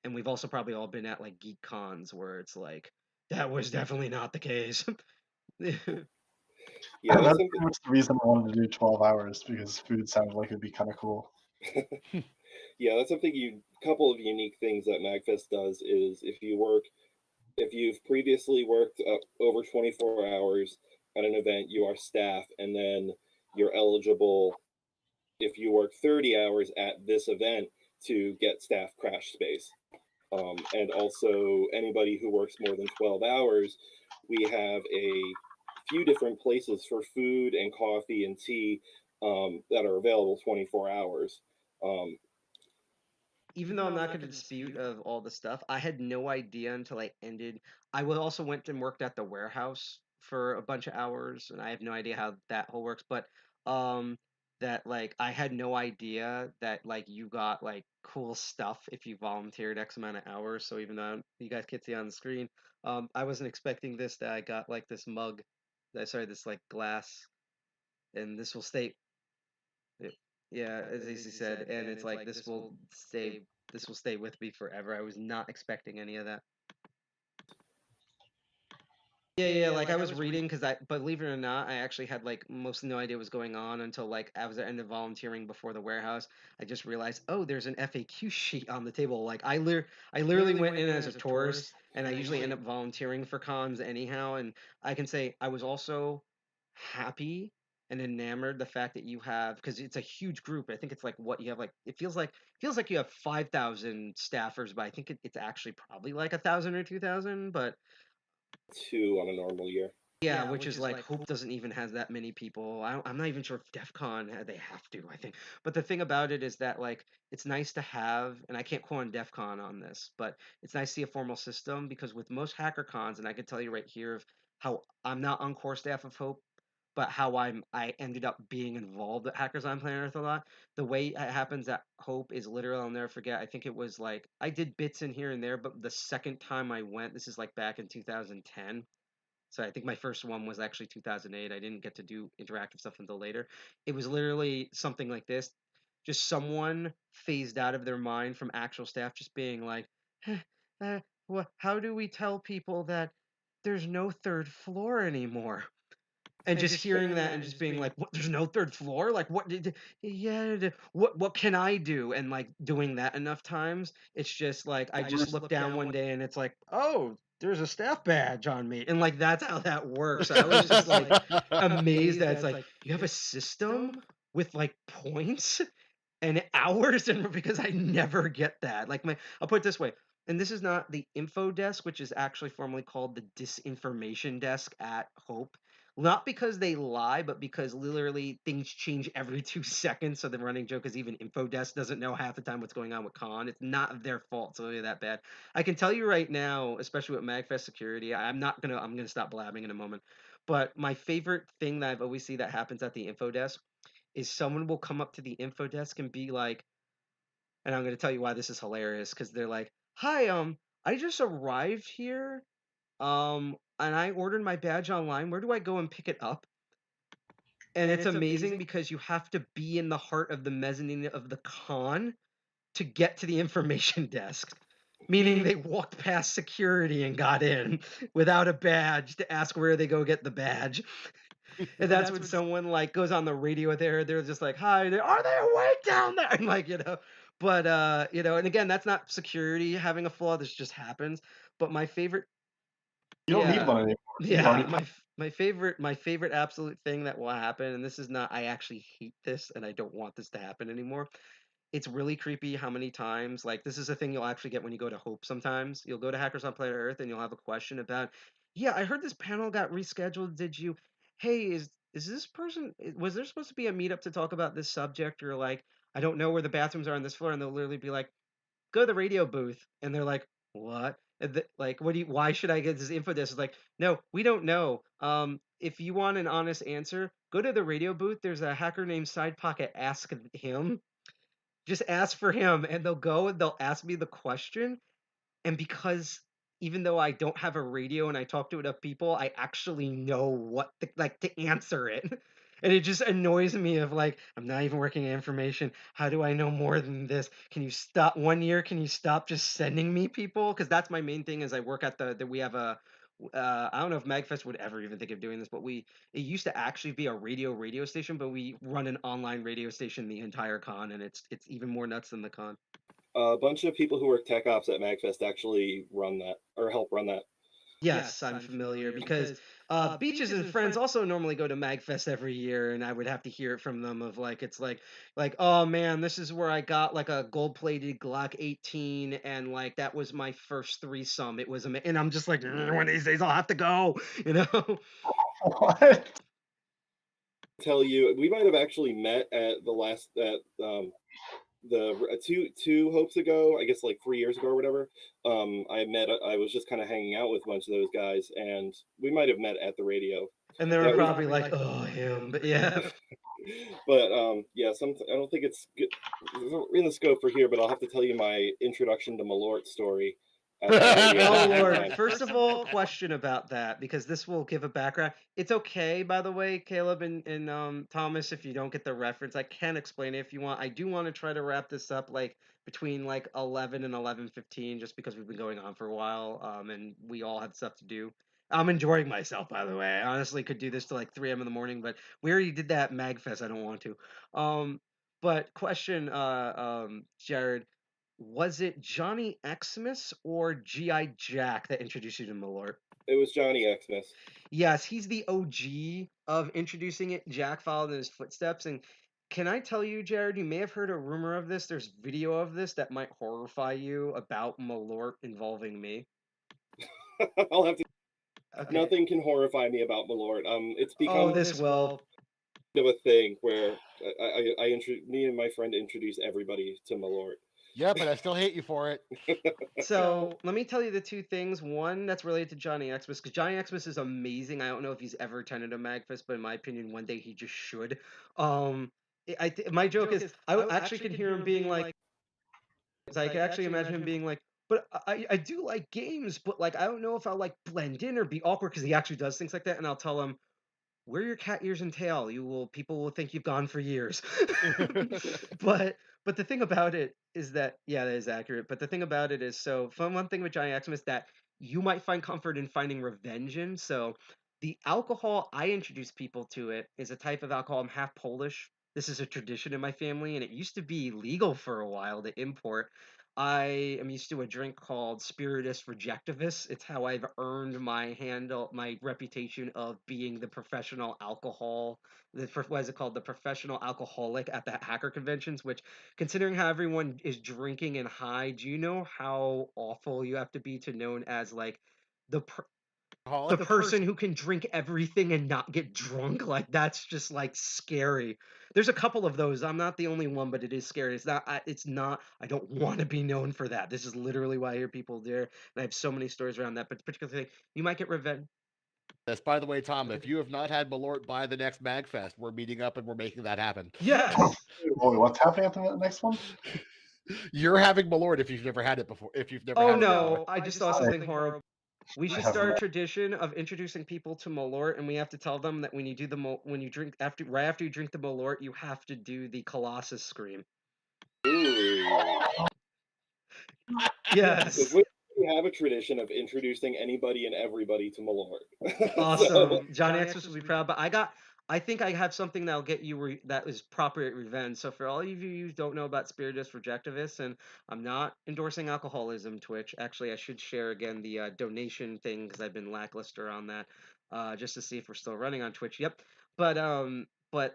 and we've also probably all been at like geek cons where it's like that was definitely not the case. Yeah, That's that's pretty much the reason I wanted to do 12 hours, because food sounded like it'd be kind of cool. yeah, that's something couple of unique things that MagFest does is if you've previously worked over 24 hours at an event, you are staff, and then you're eligible if you work 30 hours at this event to get staff crash space. And also, anybody who works more than 12 hours, we have a few different places for food and coffee and tea that are available 24 hours. Um, Even though I'm not going to dispute of all the stuff, I had no idea until I ended. Also went and worked at the warehouse for a bunch of hours, and I have no idea how that whole works. But um, that like I had no idea that like you got like cool stuff if you volunteered X amount of hours. So even though you guys can't see on the screen, I wasn't expecting this. That I got like this mug, sorry, this like glass, and this will stay. Yeah, as AC said, and it's like this will stay with me forever. I was not expecting any of that. Yeah, like I was reading, because I, believe it or not, I actually had like mostly no idea what was going on until like I was at the end of volunteering before the warehouse. I just realized, oh, there's an FAQ sheet on the table. Like I literally went in as a tourist, and I usually end up volunteering for cons anyhow. And I can say I was also happy and enamored the fact that you have, because it's a huge group. I think it's like what you have, like it feels like you have 5,000 staffers, but I think it's actually probably like 1,000 or 2,000, but. two on a normal year. Yeah, which is like Hope doesn't even have that many people. I'm not even sure if DEF CON they have to, I think. But the thing about it is that like it's nice to have, and I can't quote on DEF CON on this, but it's nice to see a formal system, because with most hacker cons, and I can tell you right here of how I'm not on core staff of Hope, but how I ended up being involved at Hackers on Planet Earth a lot. The way it happens at Hope is literally, I'll never forget. I think it was like I did bits in here and there, but the second time I went, this is like back in 2010. So I think my first one was actually 2008. I didn't get to do interactive stuff until later. It was literally something like this. Just someone phased out of their mind from actual staff, just being like, how do we tell people that there's no third floor anymore? And just hearing that and just being like, what, there's no third floor? Like, what did, yeah, what can I do? And like doing that enough times, it's just like, I just look down one day and it's like, oh, there's a staff badge on me. And like, that's how that works. I was just like amazed that it's like, you have a system with like points and hours, and because I never get that. Like I'll put it this way, and this is not the info desk, which is actually formerly called the disinformation desk at Hope. Not because they lie, but because literally things change every 2 seconds. So the running joke is even info desk doesn't know half the time what's going on with con. It's not their fault. It's really that bad. I can tell you right now, especially with MagFest security, I'm gonna stop blabbing in a moment. But my favorite thing that I've always see that happens at the info desk is someone will come up to the info desk and be like, and I'm going to tell you why this is hilarious, because they're like, "Hi, I just arrived here, and I ordered my badge online. Where do I go and pick it up?" And it's amazing because you have to be in the heart of the mezzanine of the con to get to the information desk. Meaning they walked past security and got in without a badge to ask where they go get the badge. And that's when someone like goes on the radio there. They're just like, "Hi, are they way down there?" And like, but and again, that's not security having a flaw. This just happens. But my favorite, You don't need one anymore. You've already my favorite absolute thing that will happen, and this is not. I actually hate this, and I don't want this to happen anymore. It's really creepy how many times, like, this is a thing you'll actually get when you go to Hope sometimes. You'll go to Hackers on Planet Earth and you'll have a question about, yeah, I heard this panel got rescheduled. Did you, hey, is this person, was there supposed to be a meetup to talk about this subject? Or like, I don't know where the bathrooms are on this floor. And they'll literally be like, go to the radio booth. And they're like, what? And like, why should I get this info desk? It's like, no, we don't know. If you want an honest answer, go to the radio booth. There's a hacker named Side Pocket. Ask him. Just ask for him, and they'll go and they'll ask me the question. And because even though I don't have a radio and I talk to enough people, I actually know what to answer it. And it just annoys me of like, I'm not even working in information. How do I know more than this? Can you stop 1 year? Can you stop just sending me people? Because that's my main thing is I work at we have a I don't know if MAGFest would ever even think of doing this, but it used to actually be a radio station, but we run an online radio station the entire con, and it's even more nuts than the con. A bunch of people who work tech ops at MAGFest actually run that or help run that. Yes, I'm familiar because Beaches and Friends also normally go to MAGFest every year, and I would have to hear it from them of like it's like oh man, this is where I got like a gold-plated Glock 18, and like that was my first threesome. It was and I'm just like, one of these days I'll have to go, What? Tell you, we might have actually met at the last the two hopes ago, I guess like 3 years ago or whatever. I was just kind of hanging out with a bunch of those guys, and we might have met at the radio. And they were probably like, oh, him, but yeah. But yeah, I don't think it's good, in the scope for here, but I'll have to tell you my introduction to Malort story. Oh Lord! First of all, question about that, because this will give a background. It's okay, by the way, Caleb and Thomas, if you don't get the reference, I can explain it if you want. I do want to try to wrap this up like between like 11 and 11:15, just because we've been going on for a while, and we all have stuff to do. I'm enjoying myself, by the way. I honestly could do this till like 3 a.m. in the morning, but we already did that MAGFest. I don't want to. But question, Jared, was it Johnny Xmas or G.I. Jack that introduced you to Malort? It was Johnny Xmas. Yes, he's the OG of introducing it. Jack followed in his footsteps. And can I tell you, Jared, you may have heard a rumor of this. There's video of this that might horrify you about Malort involving me. I'll have to. Okay. Nothing can horrify me about Malort. It's become this will of a thing where me and my friend introduce everybody to Malort. Yeah, but I still hate you for it. So let me tell you the two things. One that's related to Johnny Xmas, because Johnny Xmas is amazing. I don't know if he's ever attended a MAGFest, but in my opinion, one day he just should. My joke is I actually can hear him being like, I can actually imagine him being like, but I do like games, but like I don't know if I'll like blend in or be awkward, because he actually does things like that, and I'll tell him, wear your cat ears and tail. People will think you've gone for years. But the thing about it is that, yeah, that is accurate. But the thing about it is, so one thing with Johnny Xmas that you might find comfort in finding revenge in. So the alcohol I introduce people to it is a type of alcohol. I'm half Polish. This is a tradition in my family, and it used to be legal for a while to import. I am used to a drink called Spiritus Rejectivus. It's how I've earned my reputation of being the professional what is it called? The professional alcoholic at the hacker conventions, which, considering how everyone is drinking and high, do you know how awful you have to be to known as like the person who can drink everything and not get drunk? Like, that's just like scary. There's a couple of those. I'm not the only one, but it is scary. It's not I don't want to be known for that. This is literally why I hear people there, and I have so many stories around that. But particularly, you might get revenge. Yes, by the way, Tom, if you have not had Malort by the next MAGFest, we're meeting up and we're making that happen. Yes. Wait, what's happening at the next one? You're having Malort if you've never had it before. If you've never Oh had it before. no, I just saw something horrible. We should have start a not. tradition of introducing people to Malort, and we have to tell them that when you do when you drink right after you drink the Malort, you have to do the Colossus scream. Ooh. Yes. Because we have a tradition of introducing anybody and everybody to Malort. Awesome. So, Johnny Xmas will be proud, but I think I have something that'll get you that is proper revenge. So for all of you who don't know about Spiritus Rejectivus, and I'm not endorsing alcoholism, Twitch. Actually, I should share again the donation thing because I've been lackluster on that, just to see if we're still running on Twitch. Yep. But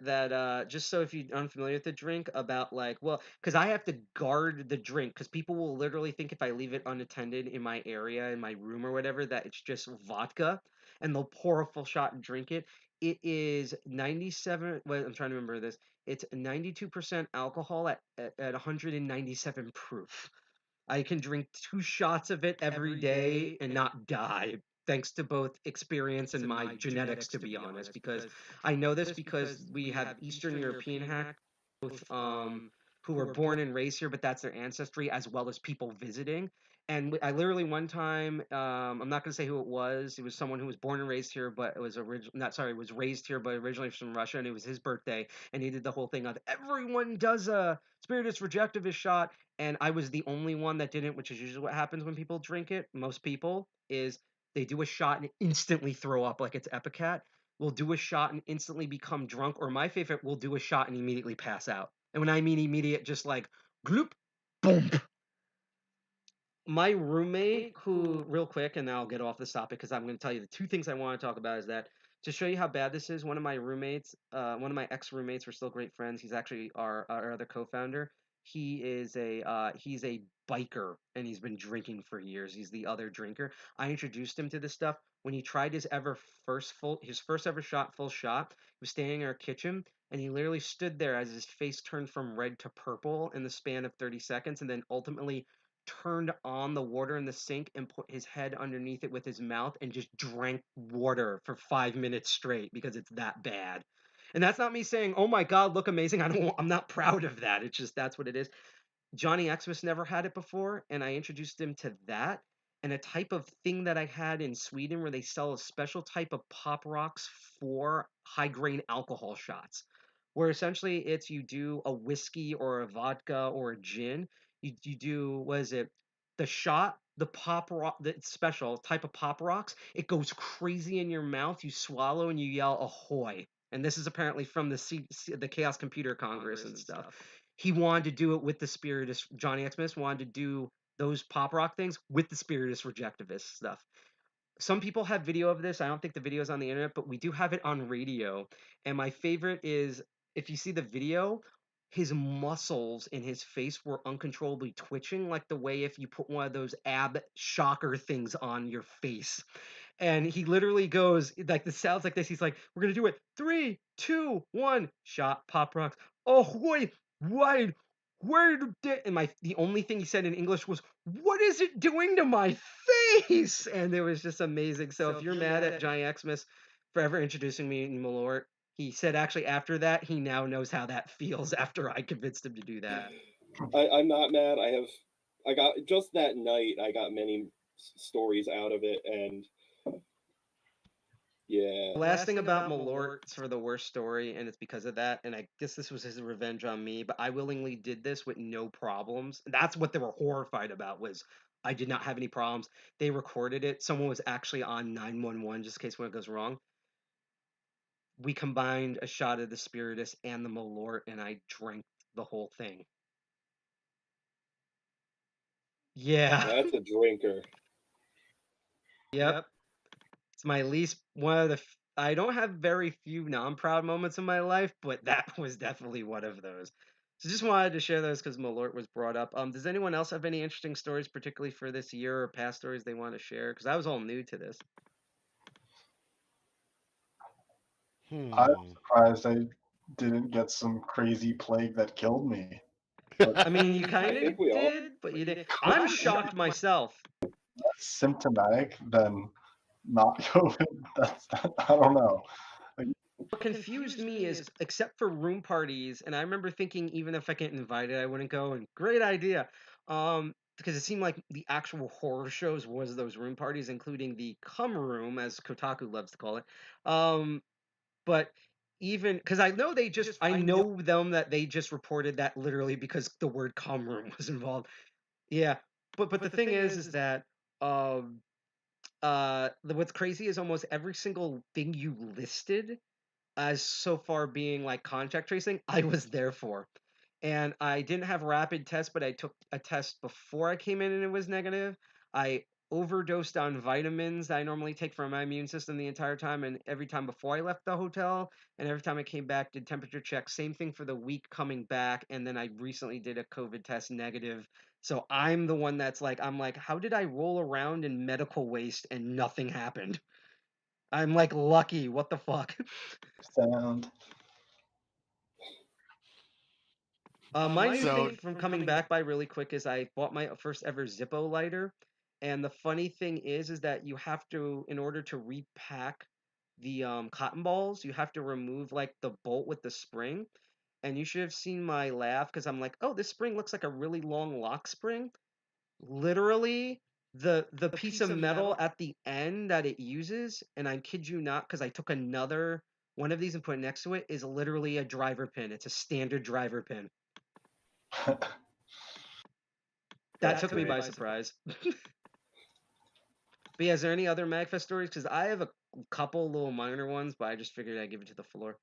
that just so if you're unfamiliar with the drink, about like, well, because I have to guard the drink because people will literally think if I leave it unattended in my area, in my room or whatever, that it's just vodka, and they'll pour a full shot and drink it. It is 97. Well, I'm trying to remember this. It's 92% alcohol at 197 proof. I can drink 2 shots of it every day and not die, thanks to both experience and my genetics, to be honest. Because I know this because we have Eastern European hack, both who were born and raised here, but that's their ancestry, as well as people visiting. And I literally one time, I'm not going to say who it was. It was someone who was born and raised here, but it was was raised here, but originally from Russia, and it was his birthday, and he did the whole thing of everyone does a Spiritus Rejectivus shot, and I was the only one that didn't, which is usually what happens when people drink it. Most people is they do a shot and instantly throw up like it's Epicat. We'll do a shot and instantly become drunk, or my favorite, we'll do a shot and immediately pass out. And when I mean immediate, just like gloop, boom. My roommate, who, real quick, and now I'll get off this topic because I'm going to tell you the 2 things I want to talk about, is that to show you how bad this is, one of my roommates, one of my ex-roommates, we're still great friends. He's actually our other co-founder. He's a biker, and he's been drinking for years. He's the other drinker. I introduced him to this stuff when he tried his first ever full shot. He was standing in our kitchen, and he literally stood there as his face turned from red to purple in the span of 30 seconds, and then ultimately turned on the water in the sink and put his head underneath it with his mouth and just drank water for 5 minutes straight because it's that bad. And that's not me saying, "Oh my God, look amazing." I'm not proud of that. It's just that's what it is. Johnny Xmas never had it before, and I introduced him to that and a type of thing that I had in Sweden where they sell a special type of pop rocks for high grain alcohol shots, where essentially it's you do a whiskey or a vodka or a gin. You do, what is it? The shot, the pop rock, the special type of pop rocks. It goes crazy in your mouth. You swallow and you yell ahoy. And this is apparently from the Chaos Computer Congress and stuff. He wanted to do it with the Spiritus. Johnny Xmas wanted to do those pop rock things with the Spiritus Rejectivus stuff. Some people have video of this. I don't think the video is on the internet, but we do have it on radio. And my favorite is, if you see the video, his muscles in his face were uncontrollably twitching, like the way if you put one of those ab shocker things on your face. And he literally goes, like, the sounds like this. He's like, "We're gonna do it. 3, 2, 1, shot, pop rocks. Oh, wait, wide, where did?" And the only thing he said in English was, "What is it doing to my face?" And it was just amazing. So if you're mad at Johnny Xmas for ever introducing me to Malort, he said actually after that he now knows how that feels after I convinced him to do that. I'm not mad. I got just that night. I got many stories out of it, and yeah. The last thing about Malort for the worst story, and it's because of that, and I guess this was his revenge on me, but I willingly did this with no problems. That's what they were horrified about, was I did not have any problems. They recorded it. Someone was actually on 911 just in case when it goes wrong. We combined a shot of the Spiritus and the Malort, and I drank the whole thing. Yeah. That's a drinker. Yep. It's my least one of the. I don't have very few non-proud moments in my life, but that was definitely one of those. So just wanted to share those because Malort was brought up. Does anyone else have any interesting stories, particularly for this year or past stories they want to share? Because I was all new to this. I'm surprised I didn't get some crazy plague that killed me. I mean, you kind of did, but you didn't. I'm shocked myself. Symptomatic, then not COVID. I don't know. What confused me is, except for room parties, and I remember thinking even if I get invited, I wouldn't go. And great idea, because it seemed like the actual horror shows was those room parties, including the cum room, as Kotaku loves to call it. But even because I know them that they just reported that literally because the word cum room was involved. Yeah, but the thing is that um what's crazy is almost every single thing you listed as so far being like contact tracing, I was there for. And I didn't have rapid tests, but I took a test before I came in and it was negative. I overdosed on vitamins that I normally take for my immune system the entire time. And every time before I left the hotel and every time I came back, did temperature checks. Same thing for the week coming back. And then I recently did a COVID test negative. So I'm the one that's like, I'm like, how did I roll around in medical waste and nothing happened? I'm like lucky. What the fuck? Sound. My new thing from coming back by really quick is I bought my first ever Zippo lighter. And the funny thing is that you have to, in order to repack the cotton balls, you have to remove like the bolt with the spring. And you should have seen my laugh because I'm like, oh, this spring looks like a really long lock spring. Literally, the piece of metal at the end that it uses, and I kid you not, because I took another one of these and put it next to it, is literally a driver pin. It's a standard driver pin. That took me by surprise. But yeah, is there any other MagFest stories? Because I have a couple little minor ones, but I just figured I'd give it to the floor.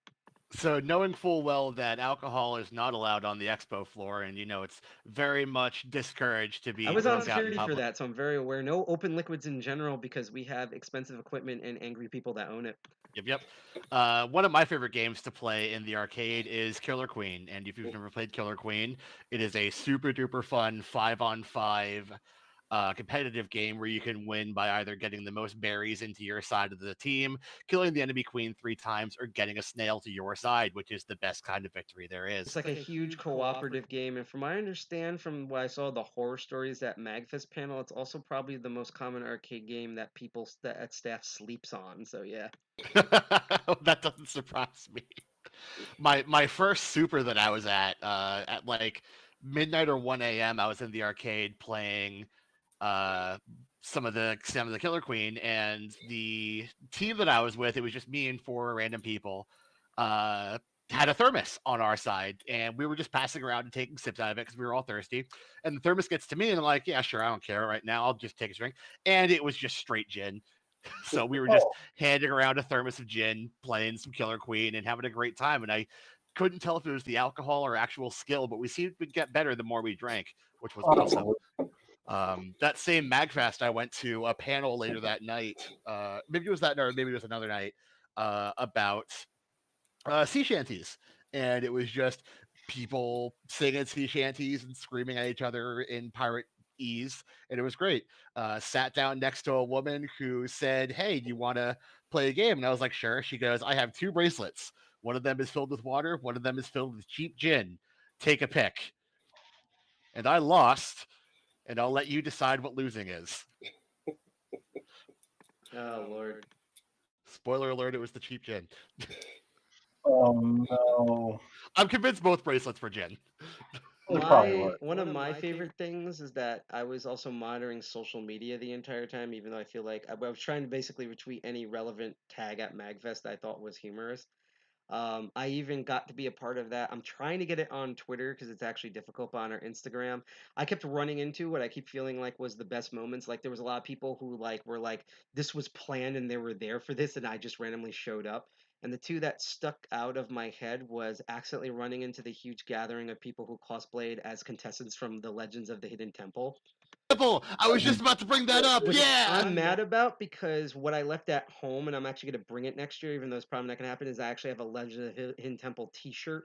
So knowing full well that alcohol is not allowed on the expo floor, and it's very much discouraged to be I was on drunk out in security for public. that, so I'm very aware. No open liquids in general because we have expensive equipment and angry people that own it. Yep. One of my favorite games to play in the arcade is Killer Queen, and if you've never played Killer Queen, it is a super duper fun 5-on-5 competitive game where you can win by either getting the most berries into your side of the team, killing the enemy queen 3 times, or getting a snail to your side, which is the best kind of victory there is. It's like a huge cooperative game, and from what I understand from what I saw the horror stories at MagFest panel, it's also probably the most common arcade game that people at staff sleeps on. So yeah. That doesn't surprise me. My first super that I was at like midnight or 1 a.m. I was in the arcade playing some of the Killer Queen, and the team that I was with, it was just me and 4 random people, had a thermos on our side, and we were just passing around and taking sips out of it because we were all thirsty. And the thermos gets to me, and I'm like, yeah, sure, I don't care right now. I'll just take a drink. And it was just straight gin. So we were just handing around a thermos of gin, playing some Killer Queen, and having a great time. And I couldn't tell if it was the alcohol or actual skill, but we seemed to get better the more we drank, which was awesome. That same MagFest, I went to a panel later that night. Maybe it was that night, or maybe it was another night, about sea shanties. And it was just people singing sea shanties and screaming at each other in pirate ease, and it was great. Sat down next to a woman who said, hey, do you want to play a game? And I was like, sure. She goes, I have 2 bracelets. One of them is filled with water, one of them is filled with cheap gin. Take a pick. And I lost, and I'll let you decide what losing is. Oh Lord. Spoiler alert, it was the cheap gin. Oh no. I'm convinced both bracelets were gin. One of my favorite things is that I was also monitoring social media the entire time, even though I feel like I was trying to basically retweet any relevant tag at MagFest I thought was humorous. I even got to be a part of that. I'm trying to get it on Twitter because it's actually difficult, but on our Instagram, I kept running into what I keep feeling like was the best moments. Like there was a lot of people who were like, this was planned and they were there for this, and I just randomly showed up. And the 2 that stuck out of my head was accidentally running into the huge gathering of people who cosplayed as contestants from the Legends of the Hidden Temple. I was just about to bring that up. Which yeah, I'm mad about because what I left at home, and I'm actually going to bring it next year, even though it's probably not going to happen, is I actually have a Legend of the Hidden Temple t-shirt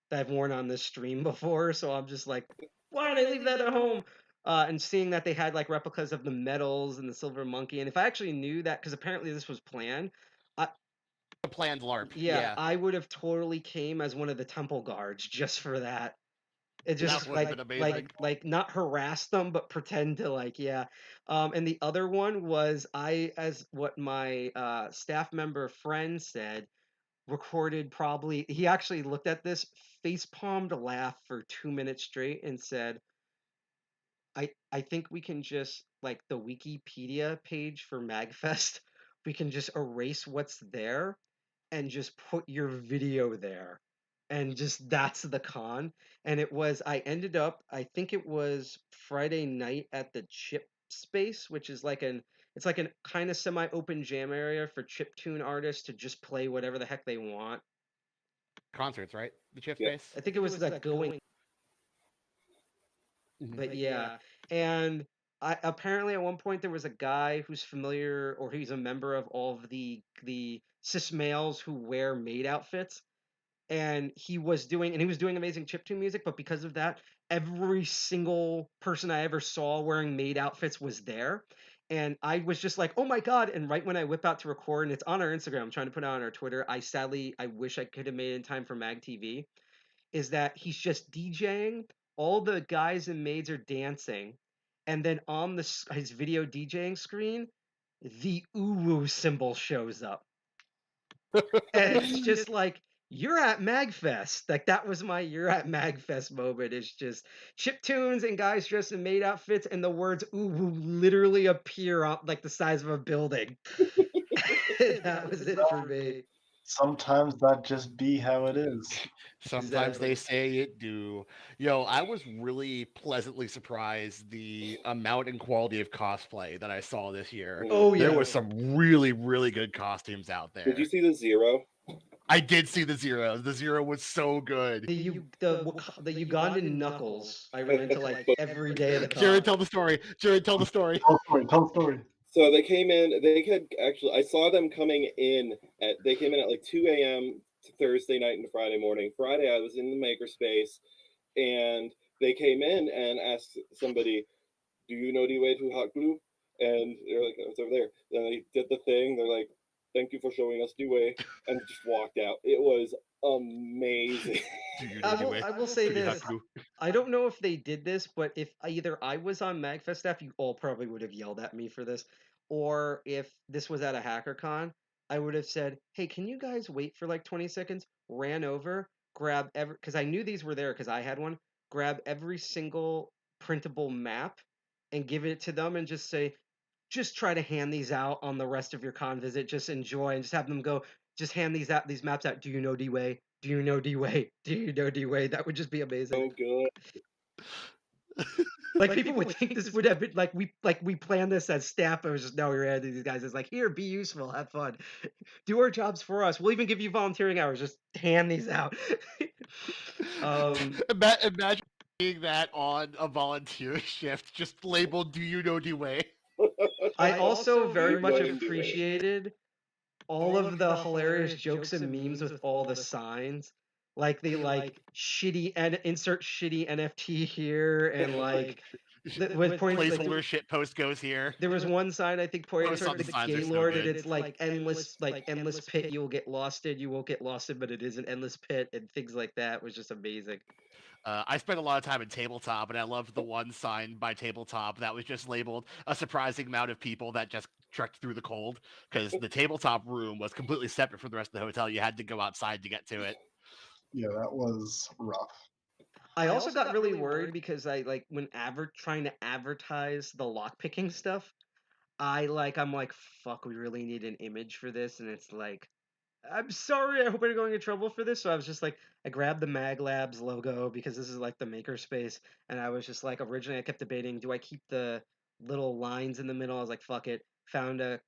that I've worn on this stream before. So I'm just like, why did I leave that at home? And seeing that they had like replicas of the medals and the silver monkey, and if I actually knew that, because apparently this was planned, a planned LARP. Yeah, I would have totally came as one of the temple guards just for that. It That just would have been amazing. like not harass them, but pretend to like yeah. And the other one was as what my staff member friend said, recorded probably he actually looked at this, face palmed, laugh for 2 minutes straight, and said, I think we can just like the Wikipedia page for MagFest, we can just erase what's there and just put your video there. And just that's the con. And it was I ended up I think it was Friday night at the Chip Space, which is like it's like an kind of semi-open jam area for chiptune artists to just play whatever the heck they want. Concerts, right? The chip Yep. space. I think it was like going. Mhm. But yeah, and apparently at one point there was a guy who's familiar or he's a member of all of the cis males who wear maid outfits, and he was doing amazing chiptune music, but because of that, every single person I ever saw wearing maid outfits was there. And I was just like, oh my God. And right when I whip out to record, and it's on our Instagram, I'm trying to put it on our Twitter. I wish I could have made it in time for Mag TV, is that he's just DJing. All the guys and maids are dancing, and then on his video DJing screen, the uwu symbol shows up, and it's just like you're at Magfest. Like that was my "you're at Magfest" moment. It's just chip tunes and guys dressed in maid outfits, and the words "uwu" literally appear on like the size of a building. That was it for me. Sometimes that just be how it is. Sometimes Exactly. they say it do. Yo, I was really pleasantly surprised the amount and quality of cosplay that I saw this year. Oh There yeah. was some really, really good costumes out Did there. you see the Zero? I did see the Zero. The Zero was so good. The Ugandan Knuckles I ran into like every day of the Jared, con. tell the story. Jared, tell the story. Tell the story. Tell the story. So they came in. They had actually. I saw them coming in at. They came in at like 2 a.m. to Thursday night and Friday morning. Friday, I was in the makerspace, and they came in and asked somebody, "Do you know the way to hot glue?" And they're like, "It's over there." Then they did the thing. They're like, "Thank you for showing us the way," and just walked out. It was amazing. Do you know the way? I will say Do you this. have to? I don't know if they did this, but if either I was on MagFest staff, you all probably would have yelled at me for this, or if this was at a HackerCon, I would have said, "Hey, can you guys wait for like 20 seconds?" Ran over, grab every because I knew these were there because I had one. Grab every single printable map and give it to them and just say, just try to hand these out on the rest of your con visit. Just enjoy and just have them go. Just hand these maps out. Do you know D-Way? Do you know D-Way? Do you know D-Way? That would just be amazing. So good. Like people would think this would have been like we planned this as staff. It was just no, we're handing these guys. It's like here, be useful, have fun, do our jobs for us. We'll even give you volunteering hours. Just hand these out. Imagine being that on a volunteer shift, just labeled "Do you know the way?" I also very much Going to it. appreciated all of the hilarious jokes and memes with all the signs. Like the like shitty and insert shitty NFT here and like with points like Placeholder shit post goes here. there was one sign I think pointing Some toward the signs are so Gaylord and good. it's like endless pit, you will get lost in, you won't get lost in, but it is an endless pit, and things like that was just amazing. I spent a lot of time in tabletop, and I loved the one sign by tabletop that was just labeled "a surprising amount of people that just trekked through the cold," because the tabletop room was completely separate from the rest of the hotel. You had to go outside to get to it. Yeah, that was rough. I also got really worried because I like when trying to advertise the lockpicking stuff, I'm like, fuck, we really need an image for this, and it's like, I'm sorry, I hope I didn't go into trouble for this. So I was just like, I grabbed the Mag Labs logo because this is like the makerspace, and I was just like, originally I kept debating, do I keep the little lines in the middle? I was like, fuck it. Found a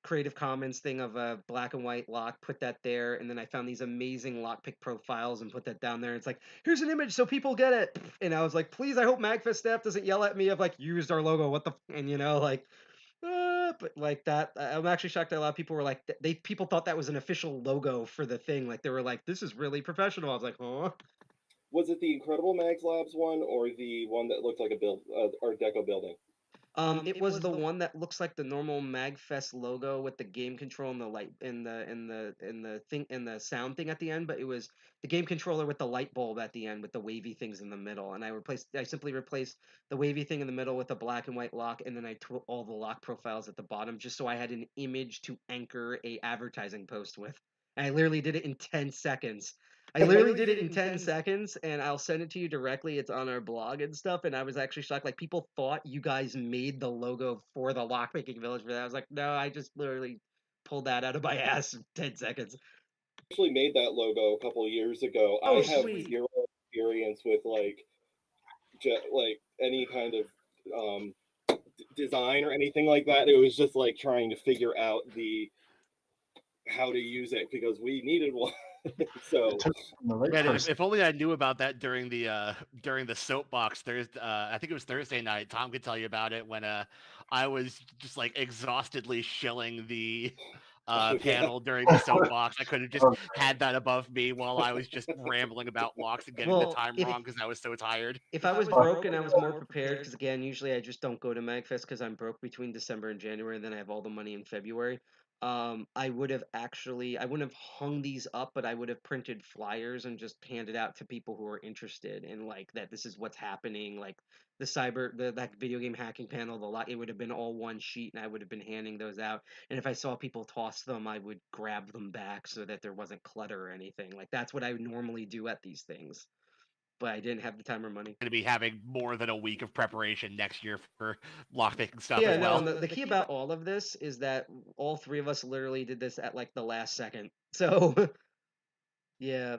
Creative Commons thing of a black and white lock, put that there, and then I found these amazing lockpick profiles and put that down there. It's like, here's an image so people get it. And I was like, please, I hope MagFest staff doesn't yell at me of like used our logo. What the and like but like that, I'm actually shocked that a lot of people were like, people thought that was an official logo for the thing. Like they were like, this is really professional. I was like, oh. Was it the Incredible Mags Labs one or the one that looked like a Art Deco building? It was the one that looks like the normal MagFest logo with the game control and the light and the sound thing at the end, but it was the game controller with the light bulb at the end with the wavy things in the middle. And I simply replaced the wavy thing in the middle with a black and white lock, and then I took all the lock profiles at the bottom just so I had an image to anchor a advertising post with. And I literally did it in 10 seconds. I literally did it in 10 seconds, and I'll send it to you directly. It's on our blog and stuff, and I was actually shocked. Like, people thought you guys made the logo for the Lockpicking Village for that. I was like, no, I just literally pulled that out of my ass in 10 seconds. Actually made that logo a couple of years ago. Oh, I have sweet. zero experience with like any kind of design or anything like that. It was just like trying to figure out how to use it because we needed one. So Man, if only I knew about that during the soapbox Thursday. I think it was Thursday night. Tom could tell you about it when I was just like exhaustedly shilling the panel during the soapbox. I could have just had that above me while I was just rambling about locks and getting the time wrong because I was so tired. If I was broke and I was more prepared, because again, usually I just don't go to MagFest because I'm broke between December and January, and then I have all the money in February. I wouldn't have hung these up, but I would have printed flyers and just handed out to people who are interested in like that. This is what's happening, like that video game hacking panel, it would have been all one sheet, and I would have been handing those out. And if I saw people toss them, I would grab them back so that there wasn't clutter or anything. Like that's what I would normally do at these things, but I didn't have the time or money. Going to be having more than a week of preparation next year for lockpicking stuff Yeah, as well. no, the key about all of this is that all three of us literally did this at like the last second. So, yeah.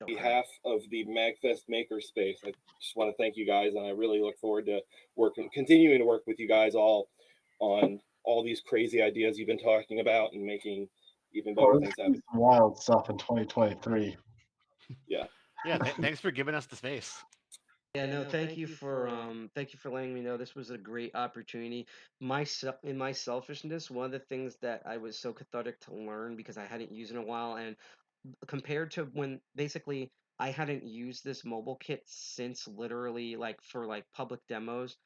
on behalf of the MagFest Makerspace, I just want to thank you guys, and I really look forward to continuing to work with you guys all on all these crazy ideas you've been talking about and making even better things happen. Some wild stuff in 2023. Yeah. Yeah. Thanks for giving us the space. Yeah, no, thank you for letting me know. This was a great opportunity. In my selfishness, one of the things that I was so cathartic to learn because I hadn't used in a while, and compared to when basically I hadn't used this mobile kit since literally like for like public demos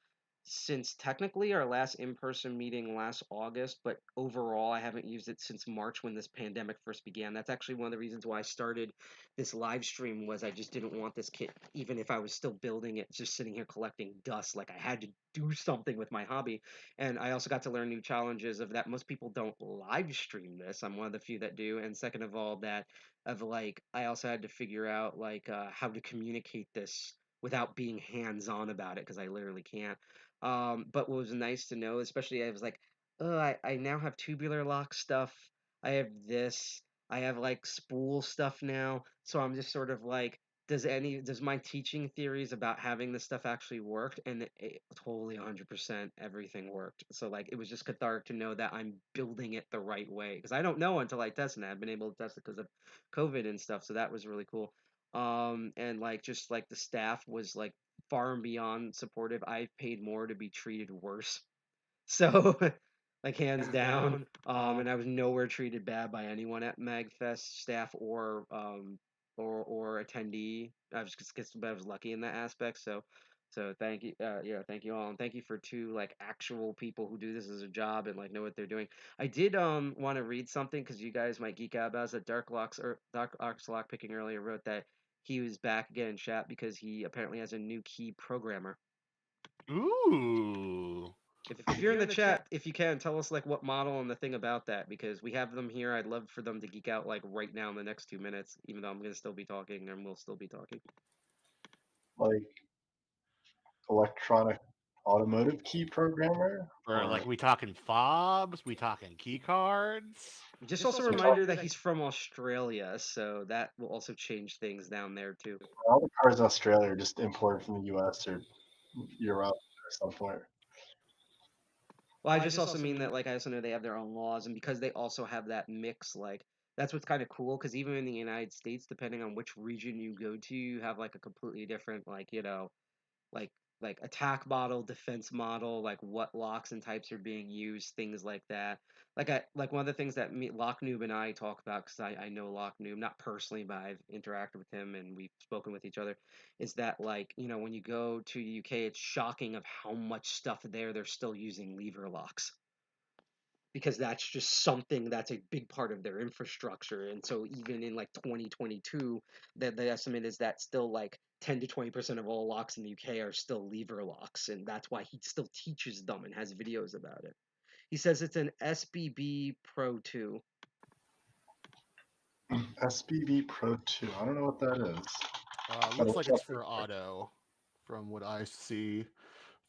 since technically our last in-person meeting last August, but overall I haven't used it since March when this pandemic first began. That's actually one of the reasons why I started this live stream was I just didn't want this kit, even if I was still building it, just sitting here collecting dust. Like I had to do something with my hobby. And I also got to learn new challenges of that most people don't live stream this. I'm one of the few that do. And second of all, that of like I also had to figure out like how to communicate this without being hands-on about it because I literally can't. But what was nice to know, especially I was like, oh, I now have tubular lock stuff. I have this. I have like spool stuff now. So I'm just sort of like, does my teaching theories about having this stuff actually worked? And it totally 100% everything worked. So like it was just cathartic to know that I'm building it the right way because I don't know until I test it. I've been able to test it because of COVID and stuff. So that was really cool. And like just like the staff was like far and beyond supportive. I've paid more to be treated worse. So, like hands down. And I was nowhere treated bad by anyone at MagFest staff or attendee. I was lucky in that aspect. So thank you, yeah, thank you all, and thank you for two like actual people who do this as a job and like know what they're doing. I did want to read something because you guys might geek out about it. Dark Ox Lockpicking earlier wrote that he was back again in chat because he apparently has a new key programmer. Ooh. If you're in the chat, if you can, tell us like what model and the thing about that because we have them here. I'd love for them to geek out like right now in the next 2 minutes, even though I'm gonna still be talking and we'll still be talking. Like electronic automotive key programmer? Or like we talking fobs? We talking key cards? Just also a reminder that he's from Australia, so that will also change things down there too. All the cars in Australia are just imported from the US or Europe or somewhere. Well, I just also mean that like I also know they have their own laws, and because they also have that mix, like that's what's kind of cool. Because even in the United States, depending on which region you go to, you have like a completely different like like attack model, defense model, like what locks and types are being used, things like that. Like one of the things that Lock Noob and I talk about, because I know Lock Noob, not personally, but I've interacted with him and we've spoken with each other, is that, like, when you go to the UK, it's shocking of how much stuff they're still using lever locks, because that's just something that's a big part of their infrastructure. And so even in like 2022, the estimate is that still like 10 to 20% of all locks in the UK are still lever locks, and that's why he still teaches them and has videos about it. He says it's an SBB Pro 2. SBB Pro 2. I don't know what that is. Looks like it's for auto, from what I see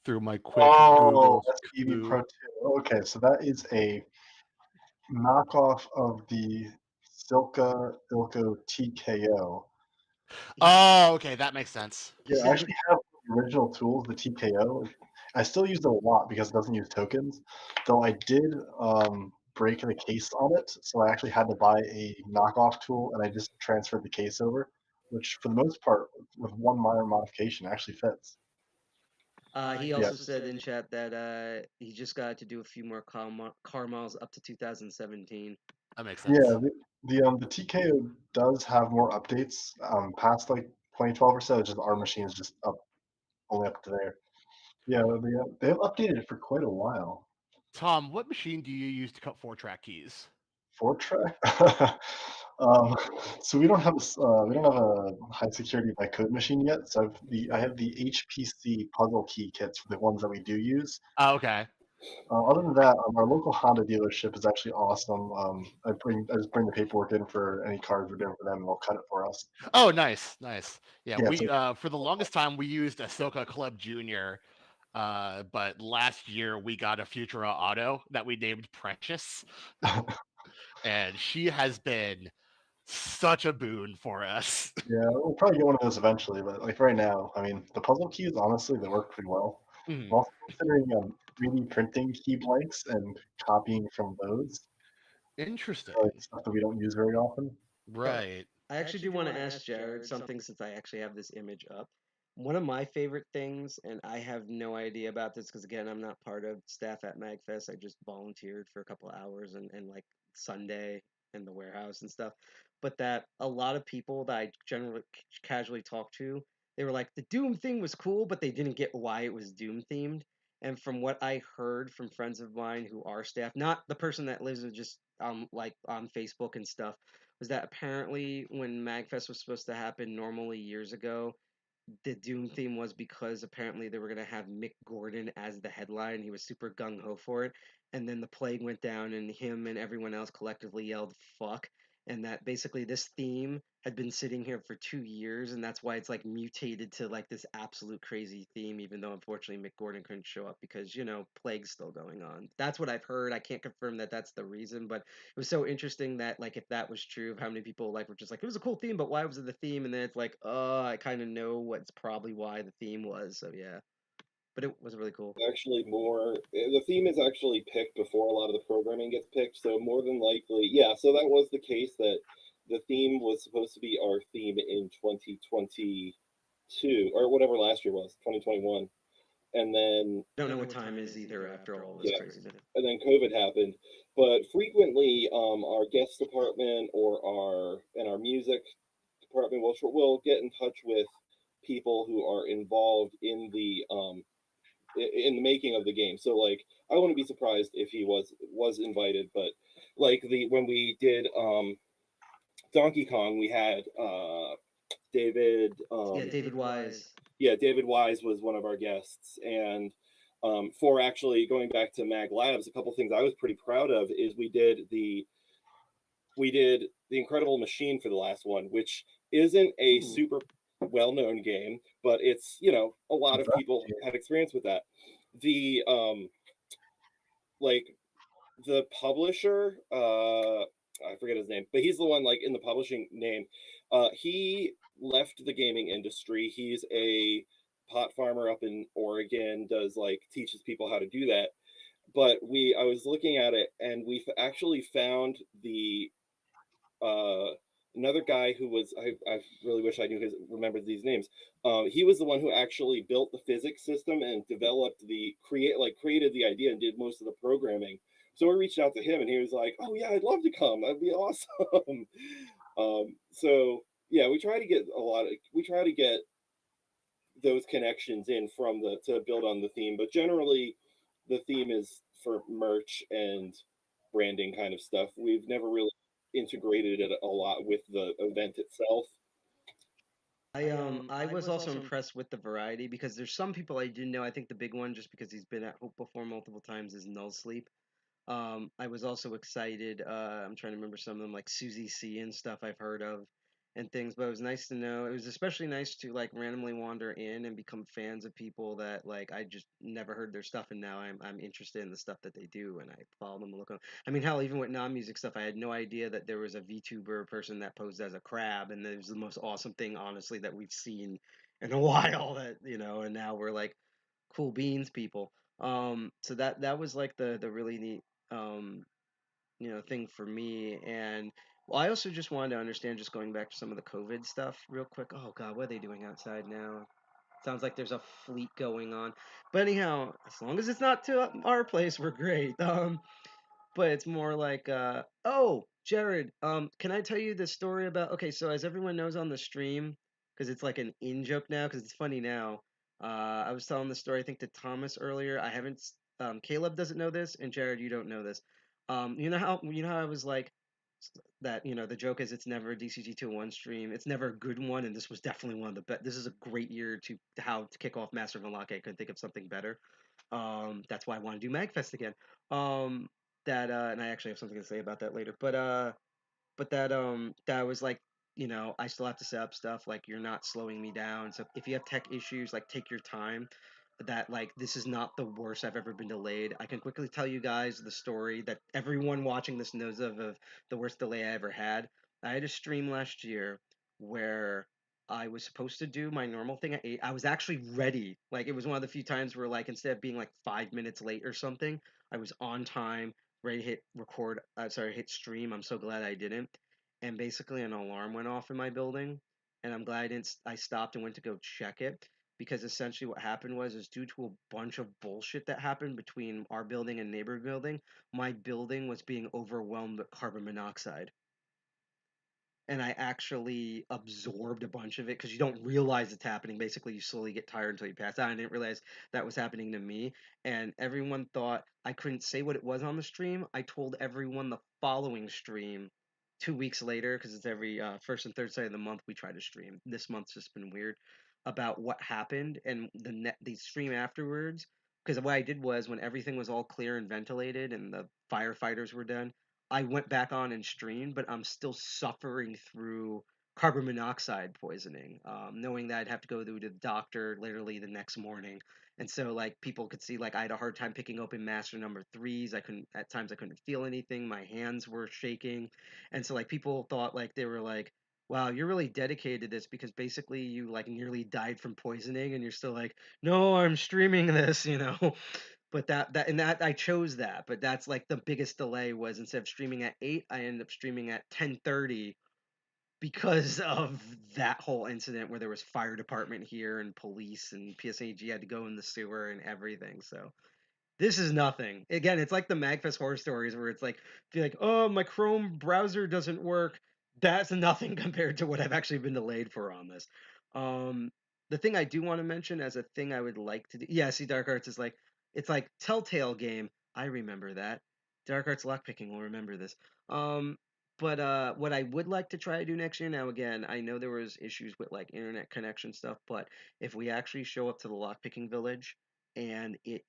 through my quick Oh, Google. SBB Pro 2. Okay, so that is a knockoff of the Silka Ilko TKO. Oh, okay, that makes sense. Yeah, I actually have the original tools, the TKO. I still use it a lot because it doesn't use tokens, though I did break the case on it, so I actually had to buy a knockoff tool, and I just transferred the case over, which for the most part, with one minor modification, actually fits. He also said in chat that he just got to do a few more car miles up to 2017. That makes sense. Yeah, the TKO does have more updates past like 2012 or so. It's just our machine is just up only up to there. Yeah, they have updated it for quite a while. Tom, what machine do you use to cut 4-track keys? 4-track. So we don't have a high security by code machine yet. So I have the HPC puzzle key kits for the ones that we do use. Oh, okay. Other than that, our local Honda dealership is actually awesome. I just bring the paperwork in for any cars we're doing for them, and they'll cut it for us. Oh, nice. Yeah, Yeah, we so for the longest time we used Ahsoka Club Junior, but last year we got a Futura Auto that we named Precious, and she has been such a boon for us. yeah, we'll probably get one of those eventually. But like right now, I mean, the puzzle keys honestly they work pretty well. Mhm. I'm also considering 3D printing key blanks and copying from those. Interesting. Like stuff that we don't use very often. Right. I actually do want to ask Jared something, since I actually have this image up. One of my favorite things, and I have no idea about this because, again, I'm not part of staff at MAGFest. I just volunteered for a couple hours and like Sunday in the warehouse and stuff. But that a lot of people that I generally casually talk to, they were like, the Doom thing was cool, but they didn't get why it was Doom themed. And from what I heard from friends of mine who are staff, not the person that lives in just like on Facebook and stuff, was that apparently when MagFest was supposed to happen normally years ago, the Doom theme was because apparently they were going to have Mick Gordon as the headline. He was super gung ho for it. And then the plague went down, and him and everyone else collectively yelled, fuck. And that basically this theme had been sitting here for 2 years, and that's why it's like mutated to like this absolute crazy theme, even though unfortunately Mick Gordon couldn't show up because, plague's still going on. That's what I've heard. I can't confirm that that's the reason, but it was so interesting that, like, if that was true, of how many people like were just like, it was a cool theme, but why was it the theme? And then it's like, I kind of know what's probably why the theme was. So yeah, but it was really cool. Actually, the theme is actually picked before a lot of the programming gets picked. So more than likely, yeah. So that was the case, that the theme was supposed to be our theme in 2022 or whatever last year was, 2021. And then Don't know what time is either after all this craziness. And then COVID happened. But frequently, our guest department or our music department will get in touch with people who are involved in the making of the game. So like, I wouldn't be surprised if he was invited. But like when we did Donkey Kong, we had David. David Wise. Yeah, David Wise was one of our guests, and for actually going back to Mag Labs, a couple things I was pretty proud of is we did the Incredible Machine for the last one, which isn't a super well-known game, but it's, a lot of people have experience with that. The like the publisher, I forget his name, but he's the one like in the publishing name. He left the gaming industry. He's a pot farmer up in Oregon, teaches people how to do that. But I was looking at it, and we've actually found the another guy who was I really wish I knew remembered these names. He was the one who actually built the physics system and developed created the idea and did most of the programming. So we reached out to him, and he was like, "Oh yeah, I'd love to come. That'd be awesome." So yeah, we try to get those connections in from the to build on the theme, but generally the theme is for merch and branding kind of stuff. We've never really integrated it a lot with the event itself. I was also impressed with the variety because there's some people I didn't know. I think the big one, just because he's been at Hope before multiple times, is Null Sleep. I was also excited. I'm trying to remember some of them, like Susie C and stuff I've heard of and things. But it was nice to know. It was especially nice to like randomly wander in and become fans of people that like I just never heard their stuff, and now I'm interested in the stuff that they do, and I follow them and look on. I mean, hell, even with non-music stuff, I had no idea that there was a VTuber person that posed as a crab, and it was the most awesome thing, honestly, that we've seen in a while. That and now we're like cool beans people. So that was like the really neat um thing for me. And well, I also just wanted to understand, just going back to some of the COVID stuff real quick. Oh God, what are they doing outside now? Sounds like there's a fleet going on. But anyhow, as long as it's not to our place, we're great. But it's more like oh, Jared, can I tell you the story about, okay, so as everyone knows on the stream, because it's like an in joke now, because it's funny now. I was telling the story, I think, to Thomas earlier. I haven't Caleb doesn't know this, and Jared, you don't know this. You know how I was like that, the joke is it's never a DCG 201 stream. It's never a good one, and this was definitely one of the best. This is a great year to how to kick off Master of Unlock. I couldn't think of something better. That's why I want to do MagFest again. Um, that and I actually have something to say about that later. But that was like, I still have to set up stuff. Like, you're not slowing me down. So if you have tech issues, like, take your time. That, like, this is not the worst I've ever been delayed. I can quickly tell you guys the story that everyone watching this knows of the worst delay I ever had. I had a stream last year where I was supposed to do my normal thing at 8. I was actually ready. Like, it was one of the few times where, like, instead of being like 5 minutes late or something, I was on time, ready to hit record. Sorry, hit stream. I'm so glad I didn't. And basically, an alarm went off in my building, and I'm glad I didn't. I stopped and went to go check it, because essentially what happened was due to a bunch of bullshit that happened between our building and neighbor building. My building was being overwhelmed with carbon monoxide, and I actually absorbed a bunch of it, because you don't realize it's happening. Basically, you slowly get tired until you pass out. I didn't realize that was happening to me, and everyone thought I couldn't say what it was on the stream. I told everyone the following stream 2 weeks later, because it's every first and third Saturday of the month we try to stream. This month's just been weird, about what happened, and the stream afterwards. Because what I did was, when everything was all clear and ventilated and the firefighters were done, I went back on and streamed, but I'm still suffering through carbon monoxide poisoning, knowing that I'd have to go to the doctor literally the next morning. And so, like, people could see, like, I had a hard time picking open master number threes. At times I couldn't feel anything. My hands were shaking. And so, like, people thought, like, they were like, wow, you're really dedicated to this, because basically you, like, nearly died from poisoning, and you're still like, no, I'm streaming this. But that I chose that, but that's like the biggest delay was, instead of streaming at 8, I ended up streaming at 10:30, because of that whole incident where there was fire department here and police, and PSAG had to go in the sewer and everything. So this is nothing. Again, it's like the MagFest horror stories, where it's like, feel like, oh, my Chrome browser doesn't work. That's nothing compared to what I've actually been delayed for on this. Um, the thing I do want to mention as a thing I would like to do, yeah, see, Dark Arts is like, it's like Telltale game. I remember that. Dark Arts Lockpicking will remember this. Um, but what I would like to try to do next year, now again, I know there was issues with like internet connection stuff, but if we actually show up to the Lockpicking Village and it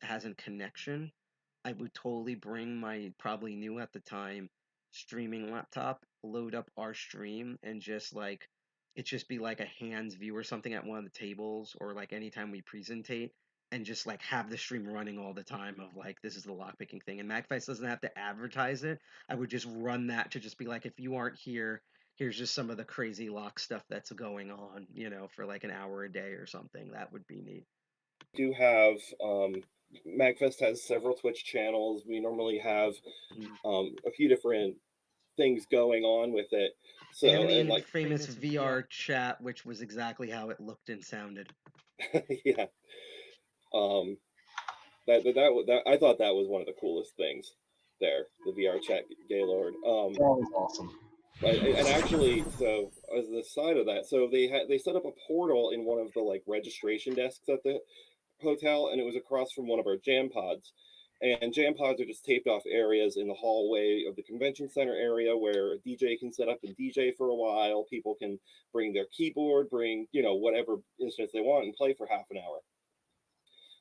has a connection, I would totally bring my probably new at the time streaming laptop, load up our stream, and just like it just be like a hands view or something at one of the tables, or like anytime we presentate, and just like have the stream running all the time of like, this is the lockpicking thing. And MagFest doesn't have to advertise it. I would just run that to just be like, if you aren't here, here's just some of the crazy lock stuff that's going on, for like an hour a day or something. That would be neat. Do have MagFest has several Twitch channels. We normally have a few different things going on with it. So and the like famous VR chat, which was exactly how it looked and sounded. yeah, um, that I thought that was one of the coolest things there, the VR chat Gaylord. That was awesome. And actually, so as the side of that, so they set up a portal in one of the like registration desks at the hotel, and it was across from one of our jam pods. And jam pods are just taped off areas in the hallway of the convention center area where a DJ can set up and DJ for a while. People can bring their keyboard, bring, whatever instruments they want and play for half an hour.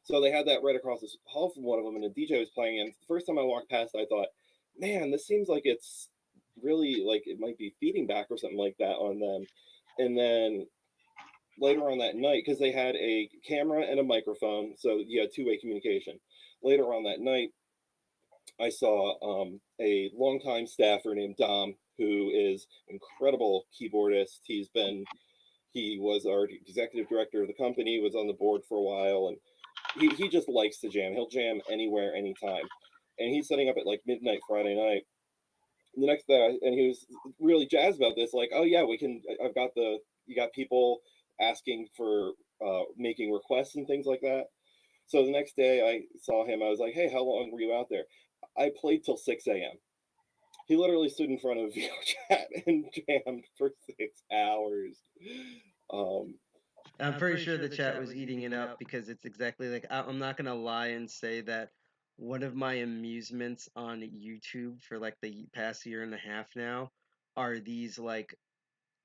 So they had that right across the hall from one of them, and a DJ was playing. And the first time I walked past, I thought, man, this seems like it's really like it might be feeding back or something like that on them. And then later on that night, because they had a camera and a microphone, so you had two-way communication. Later on that night, I saw a longtime staffer named Dom, who is incredible keyboardist. He was our executive director of the company, was on the board for a while, and he just likes to jam. He'll jam anywhere, anytime. And he's setting up at like midnight Friday night. The next day, and he was really jazzed about this, like, oh yeah, you got people asking for making requests and things like that. So the next day I saw him, I was like, hey, how long were you out there? I played till 6 a.m. He literally stood in front of VR chat and jammed for 6 hours. I'm pretty sure the chat was eating it up because it's exactly like I'm not gonna lie and say that one of my amusements on YouTube for like the past year and a half now are these like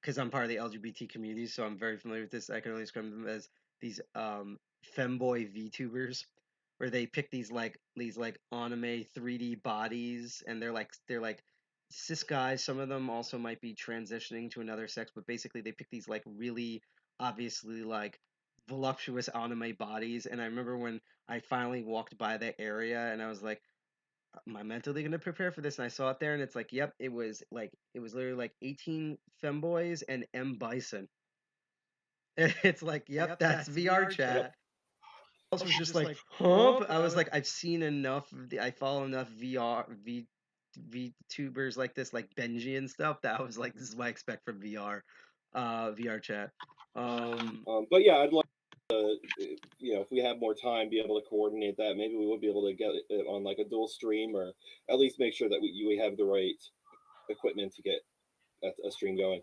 because I'm part of the LGBT community, so I'm very familiar with this. I can only describe them as these femboy VTubers, where they pick these anime 3D bodies, and they're like cis guys. Some of them also might be transitioning to another sex, but basically they pick these like really obviously like voluptuous anime bodies. And I remember when I finally walked by that area, and I was like, am I mentally gonna prepare for this? And I saw it there, and it's like, yep, it was literally like 18 femboys and M Bison. It's like, yep, that's VR chat. Yep. I was just like, huh? But I was like, I've seen enough. I follow enough VTubers like this, like Benji and stuff. That I was like, this is what I expect from VR chat. But yeah, I'd like to, if we have more time, be able to coordinate that. Maybe we would be able to get it on like a dual stream, or at least make sure that we have the right equipment to get a stream going.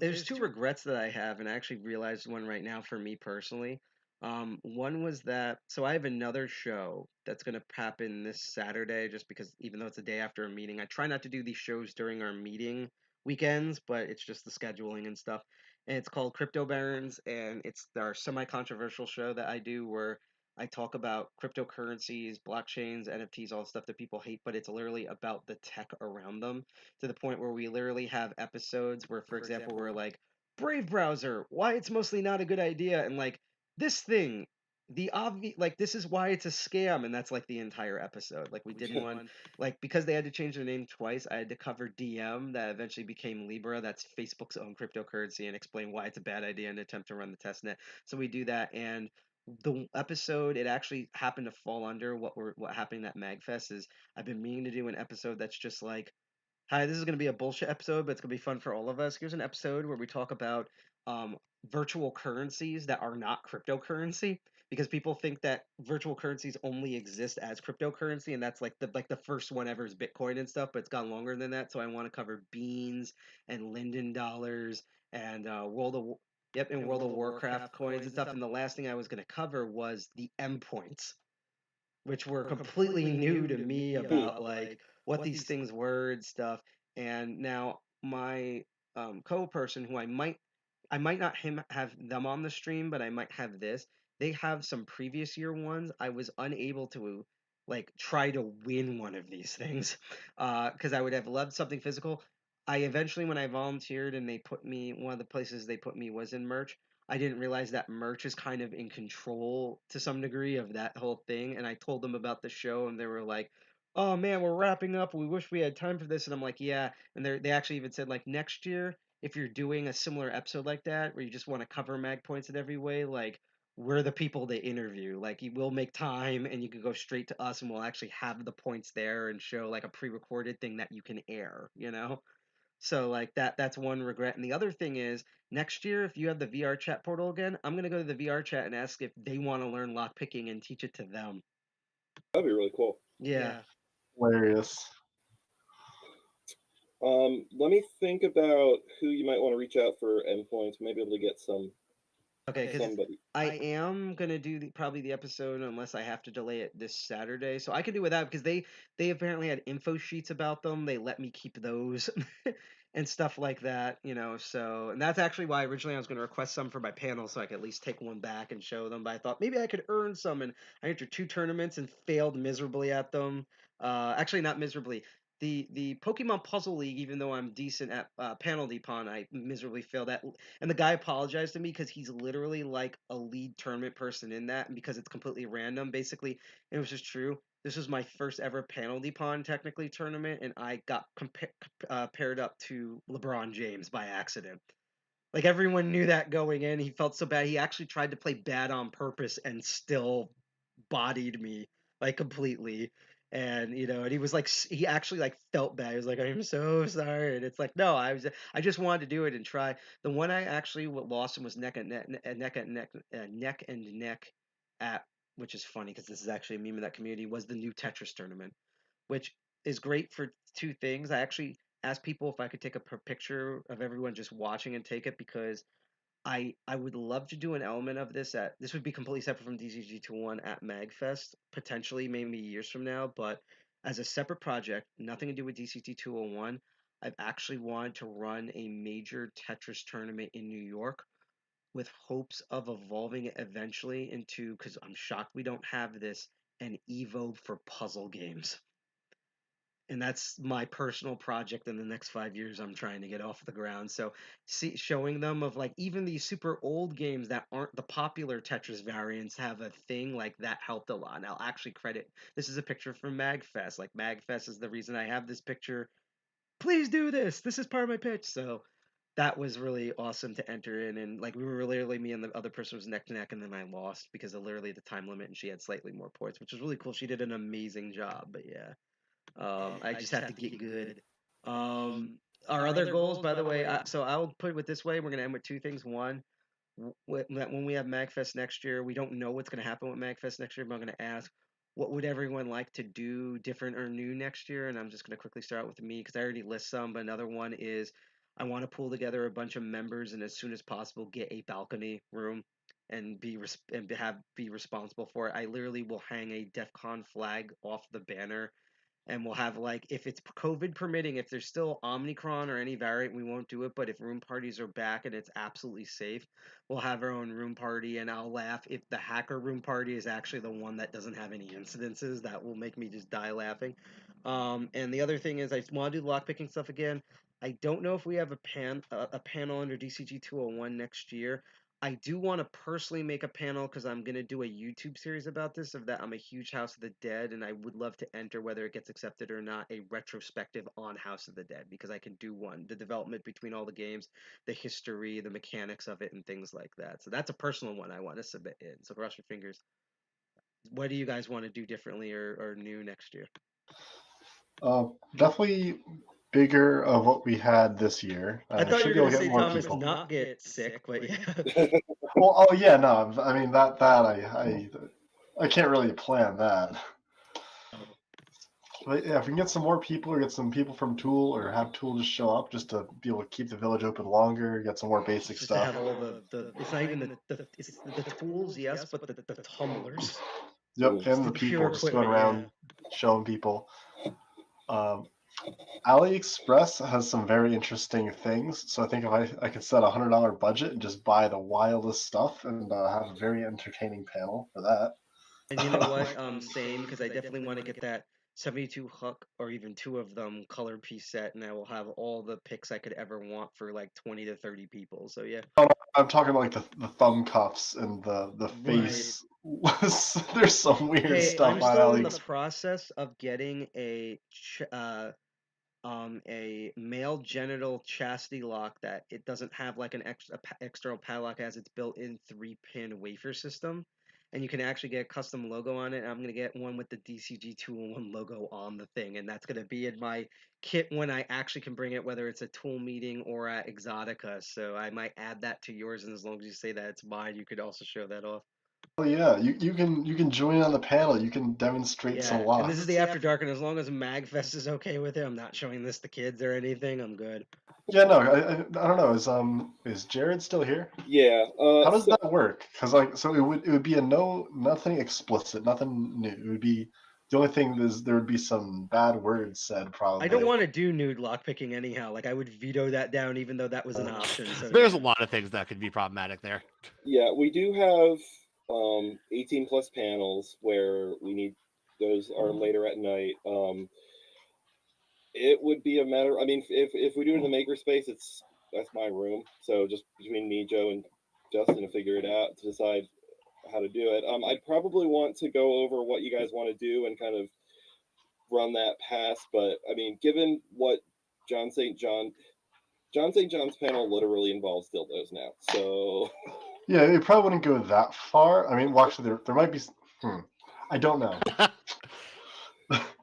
There's two regrets that I have, and I actually realized one right now for me personally. One was that, so I have another show that's going to happen this Saturday, just because even though it's a day after a meeting, I try not to do these shows during our meeting weekends, but it's just the scheduling and stuff. And it's called Crypto Barons, and it's our semi-controversial show that I do where I talk about cryptocurrencies, blockchains, NFTs, all the stuff that people hate, but it's literally about the tech around them, to the point where we literally have episodes where, for example, we're like, Brave browser, why it's mostly not a good idea, and like this thing, the obvious, like this is why it's a scam, and that's like the entire episode. Like we did one, like because they had to change their name twice, I had to cover DM that eventually became Libra, that's Facebook's own cryptocurrency, and explain why it's a bad idea and attempt to run the testnet. So we do that, and the episode, it actually happened to fall under what happened at MAGFest. Is I've been meaning to do an episode that's just like, hi, this is going to be a bullshit episode, but it's going to be fun for all of us. Here's an episode where we talk about virtual currencies that are not cryptocurrency, because people think that virtual currencies only exist as cryptocurrency, and that's like the first one ever is Bitcoin and stuff, but it's gone longer than that. So I want to cover beans and Linden dollars and World of Warcraft coins and stuff. And the last thing I was going to cover was the endpoints, which were completely new to me about like what these things were and stuff. And now my co-person, who I might not have them on the stream, but I might have this. They have some previous year ones. I was unable to like try to win one of these things because I would have loved something physical. I eventually, when I volunteered and they put me, one of the places they put me was in merch. I didn't realize that merch is kind of in control to some degree of that whole thing. And I told them about the show, and they were like, "Oh man, we're wrapping up. We wish we had time for this." And I'm like, "Yeah." And they actually even said like next year, if you're doing a similar episode like that where you just want to cover mag points in every way, like we're the people to interview. Like, you will make time and you can go straight to us and we'll actually have the points there and show like a pre-recorded thing that you can air, you know? So like that's one regret. And the other thing is next year if you have the VR chat portal again, I'm gonna go to the VR chat and ask if they want to learn lockpicking and teach it to them. That'd be really cool. Yeah. Hilarious. Let me think about who you might want to reach out for endpoints. Maybe able to get some. Okay, because somebody. I am gonna do probably the episode unless I have to delay it this Saturday, so I can do without because they apparently had info sheets about them. They let me keep those and stuff like that, you know. So and that's actually why originally I was gonna request some for my panel so I could at least take one back and show them. But I thought maybe I could earn some, and I entered 2 tournaments and failed miserably at them. Actually, not miserably. The Pokemon Puzzle League, even though I'm decent at panel Depon, I miserably failed at. And the guy apologized to me because he's literally like a lead tournament person in that, and because it's completely random, basically, it was just true. This was my first ever panel Depon technically tournament, and I got paired up to LeBron James by accident. Like everyone knew that going in. He felt so bad. He actually tried to play bad on purpose and still bodied me like completely. And you know, and he was like, he actually like felt bad. He was like, "I'm so sorry." And it's like, no, I just wanted to do it and try. The one I actually lost him was neck and neck at, which is funny because this is actually a meme in that community. Was the new Tetris tournament, which is great for 2 things. I actually asked people if I could take a picture of everyone just watching and take it because I would love to do an element of this at this would be completely separate from DCG21 at MAGFest, potentially maybe years from now, but as a separate project, nothing to do with DCT 201. I've actually wanted to run a major Tetris tournament in New York with hopes of evolving it eventually into, because I'm shocked we don't have this, an Evo for puzzle games. And that's my personal project in the next 5 years I'm trying to get off the ground. So showing them of like even these super old games that aren't the popular Tetris variants have a thing like that helped a lot. And I'll actually credit this is a picture from MAGFest. Like MAGFest is the reason I have this picture. Please do this. This is part of my pitch. So that was really awesome to enter in, and like we were literally me and the other person was neck to neck, and then I lost because of literally the time limit, and she had slightly more points, which was really cool. She did an amazing job, but yeah. I just have to get good. Our other goals, by the way, so I'll put it this way: we're gonna end with 2 things. One, when we have MAGFest next year, we don't know what's gonna happen with MAGFest next year, but I'm gonna ask, what would everyone like to do different or new next year? And I'm just gonna quickly start with me because I already list some. But another one is I want to pull together a bunch of members and as soon as possible get a balcony room and be responsible for it. I literally will hang a DEF CON flag off the banner and we'll have like if it's COVID permitting, if there's still Omicron or any variant, we won't do it. But if room parties are back and it's absolutely safe, we'll have our own room party. And I'll laugh if the hacker room party is actually the one that doesn't have any incidences. That will make me just die laughing. And the other thing is, I want to do the lockpicking stuff again. I don't know if we have a panel under DCG 201 next year. I do want to personally make a panel because I'm going to do a YouTube series about this. Of that, I'm a huge House of the Dead, and I would love to enter, whether it gets accepted or not, a retrospective on House of the Dead because I can do one. The development between all the games, the history, the mechanics of it, and things like that. So that's a personal one I want to submit in. So cross your fingers. What do you guys want to do differently or new next year? Definitely bigger of what we had this year. I thought you were going to say Thomas not get sick, but yeah. Well, oh yeah, no. I mean that I can't really plan that. But yeah, if we can get some more people or get some people from Tool or have Tool just show up just to be able to keep the village open longer, get some more basic just stuff. To have all it's not even it's the tools, yes, but the tumblers. Yep, and the people just going around showing people. AliExpress has some very interesting things, so I think if I could set $100 budget and just buy the wildest stuff and have a very entertaining panel for that. And you know what? Same, because I definitely want to get that 72 hook or even 2 of them color piece set, and I will have all the picks I could ever want for like 20 to 30 people. So yeah. I'm talking about like the thumb cuffs and the face. Right. There's some weird stuff. I'm still in the process of getting a a male genital chastity lock that it doesn't have like an external padlock as its built-in 3-pin wafer system. And you can actually get a custom logo on it. And I'm going to get one with the DCG 201 logo on the thing. And that's going to be in my kit when I actually can bring it, whether it's a tool meeting or at Exotica. So I might add that to yours. And as long as you say that it's mine, you could also show that off. Oh yeah, you can join in on the panel. You can demonstrate some locks. And this is the After Dark, and as long as MAGFest is okay with it, I'm not showing this to kids or anything. I'm good. Yeah, no, I don't know. Is Jared still here? Yeah. How does that work? Because so it would be a nothing explicit, nothing new. It would be the only thing is there would be some bad words said probably. I don't want to do nude lockpicking anyhow. Like I would veto that down, even though that was an option. So there's a lot of things that could be problematic there. Yeah, we do have 18 plus panels where we need those are later at night. It would be a matter. I mean, if we do it in the makerspace, that's my room. So just between me, Joe, and Justin to figure it out to decide how to do it. I'd probably want to go over what you guys want to do and kind of run that past. But I mean, given what John St. John's panel literally involves dildos now, so yeah, it probably wouldn't go that far. I mean, well, actually, there might be. I don't know.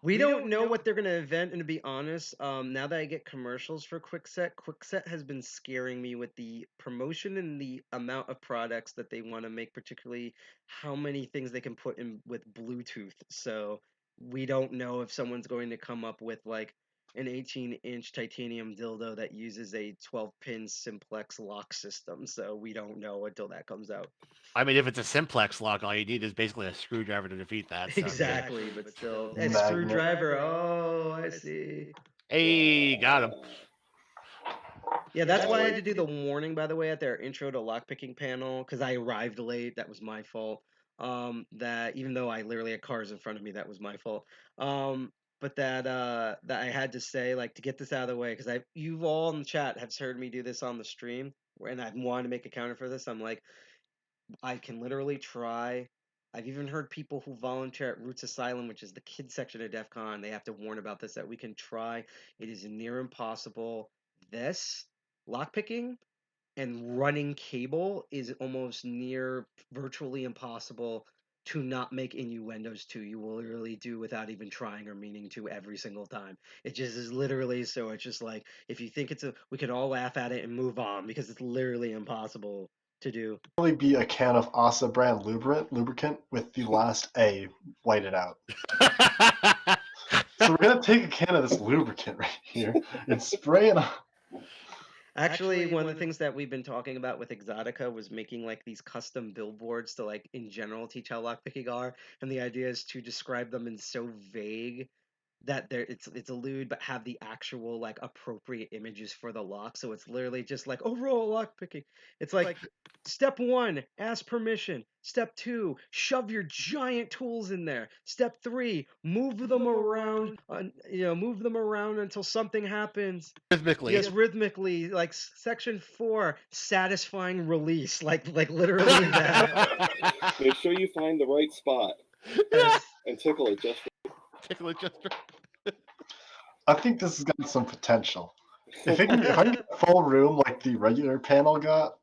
We don't know what they're going to invent, and to be honest, now that I get commercials for Kwikset has been scaring me with the promotion and the amount of products that they want to make, particularly how many things they can put in with Bluetooth. So we don't know if someone's going to come up with like an 18-inch titanium dildo that uses a 12-pin simplex lock system. So we don't know until that comes out. I mean, if it's a simplex lock, all you need is basically a screwdriver to defeat that. So. Exactly, but still, a screwdriver. Oh, I see. Hey, got him. Yeah, that's why I had to do the warning, by the way, at their intro to lockpicking panel, because I arrived late. That was my fault. That even though I literally had cars in front of me, that was my fault. But that I had to say, like, to get this out of the way, because you've all in the chat have heard me do this on the stream, and I've wanted to make a counter for this. I'm like, I can literally try. I've even heard people who volunteer at Roots Asylum, which is the kids section of DEF CON, they have to warn about this, that we can try. It is near impossible. This, lockpicking, and running cable is almost near virtually impossible to not make innuendos to. You will literally do without even trying or meaning to every single time. It just is literally so. It's just like, if you think we could all laugh at it and move on because it's literally impossible to do. Probably be a can of Asa brand lubricant with the last A whited out. So we're gonna take a can of this lubricant right here and spray it on. Actually, one of the things that we've been talking about with Exotica was making like these custom billboards to like in general teach how lockpicking are, and the idea is to describe them in so vague that it's a lewd, but have the actual like appropriate images for the lock. So it's literally just like overall lockpicking. It's like step 1, ask permission. Step 2, shove your giant tools in there. Step 3, move them around. Move them around until something happens. Rhythmically. Yes, rhythmically. Like section 4, satisfying release. Like literally that. Make sure you find the right spot and tickle it just. Tickle it just. I think this has got some potential. If I can get a full room like the regular panel got.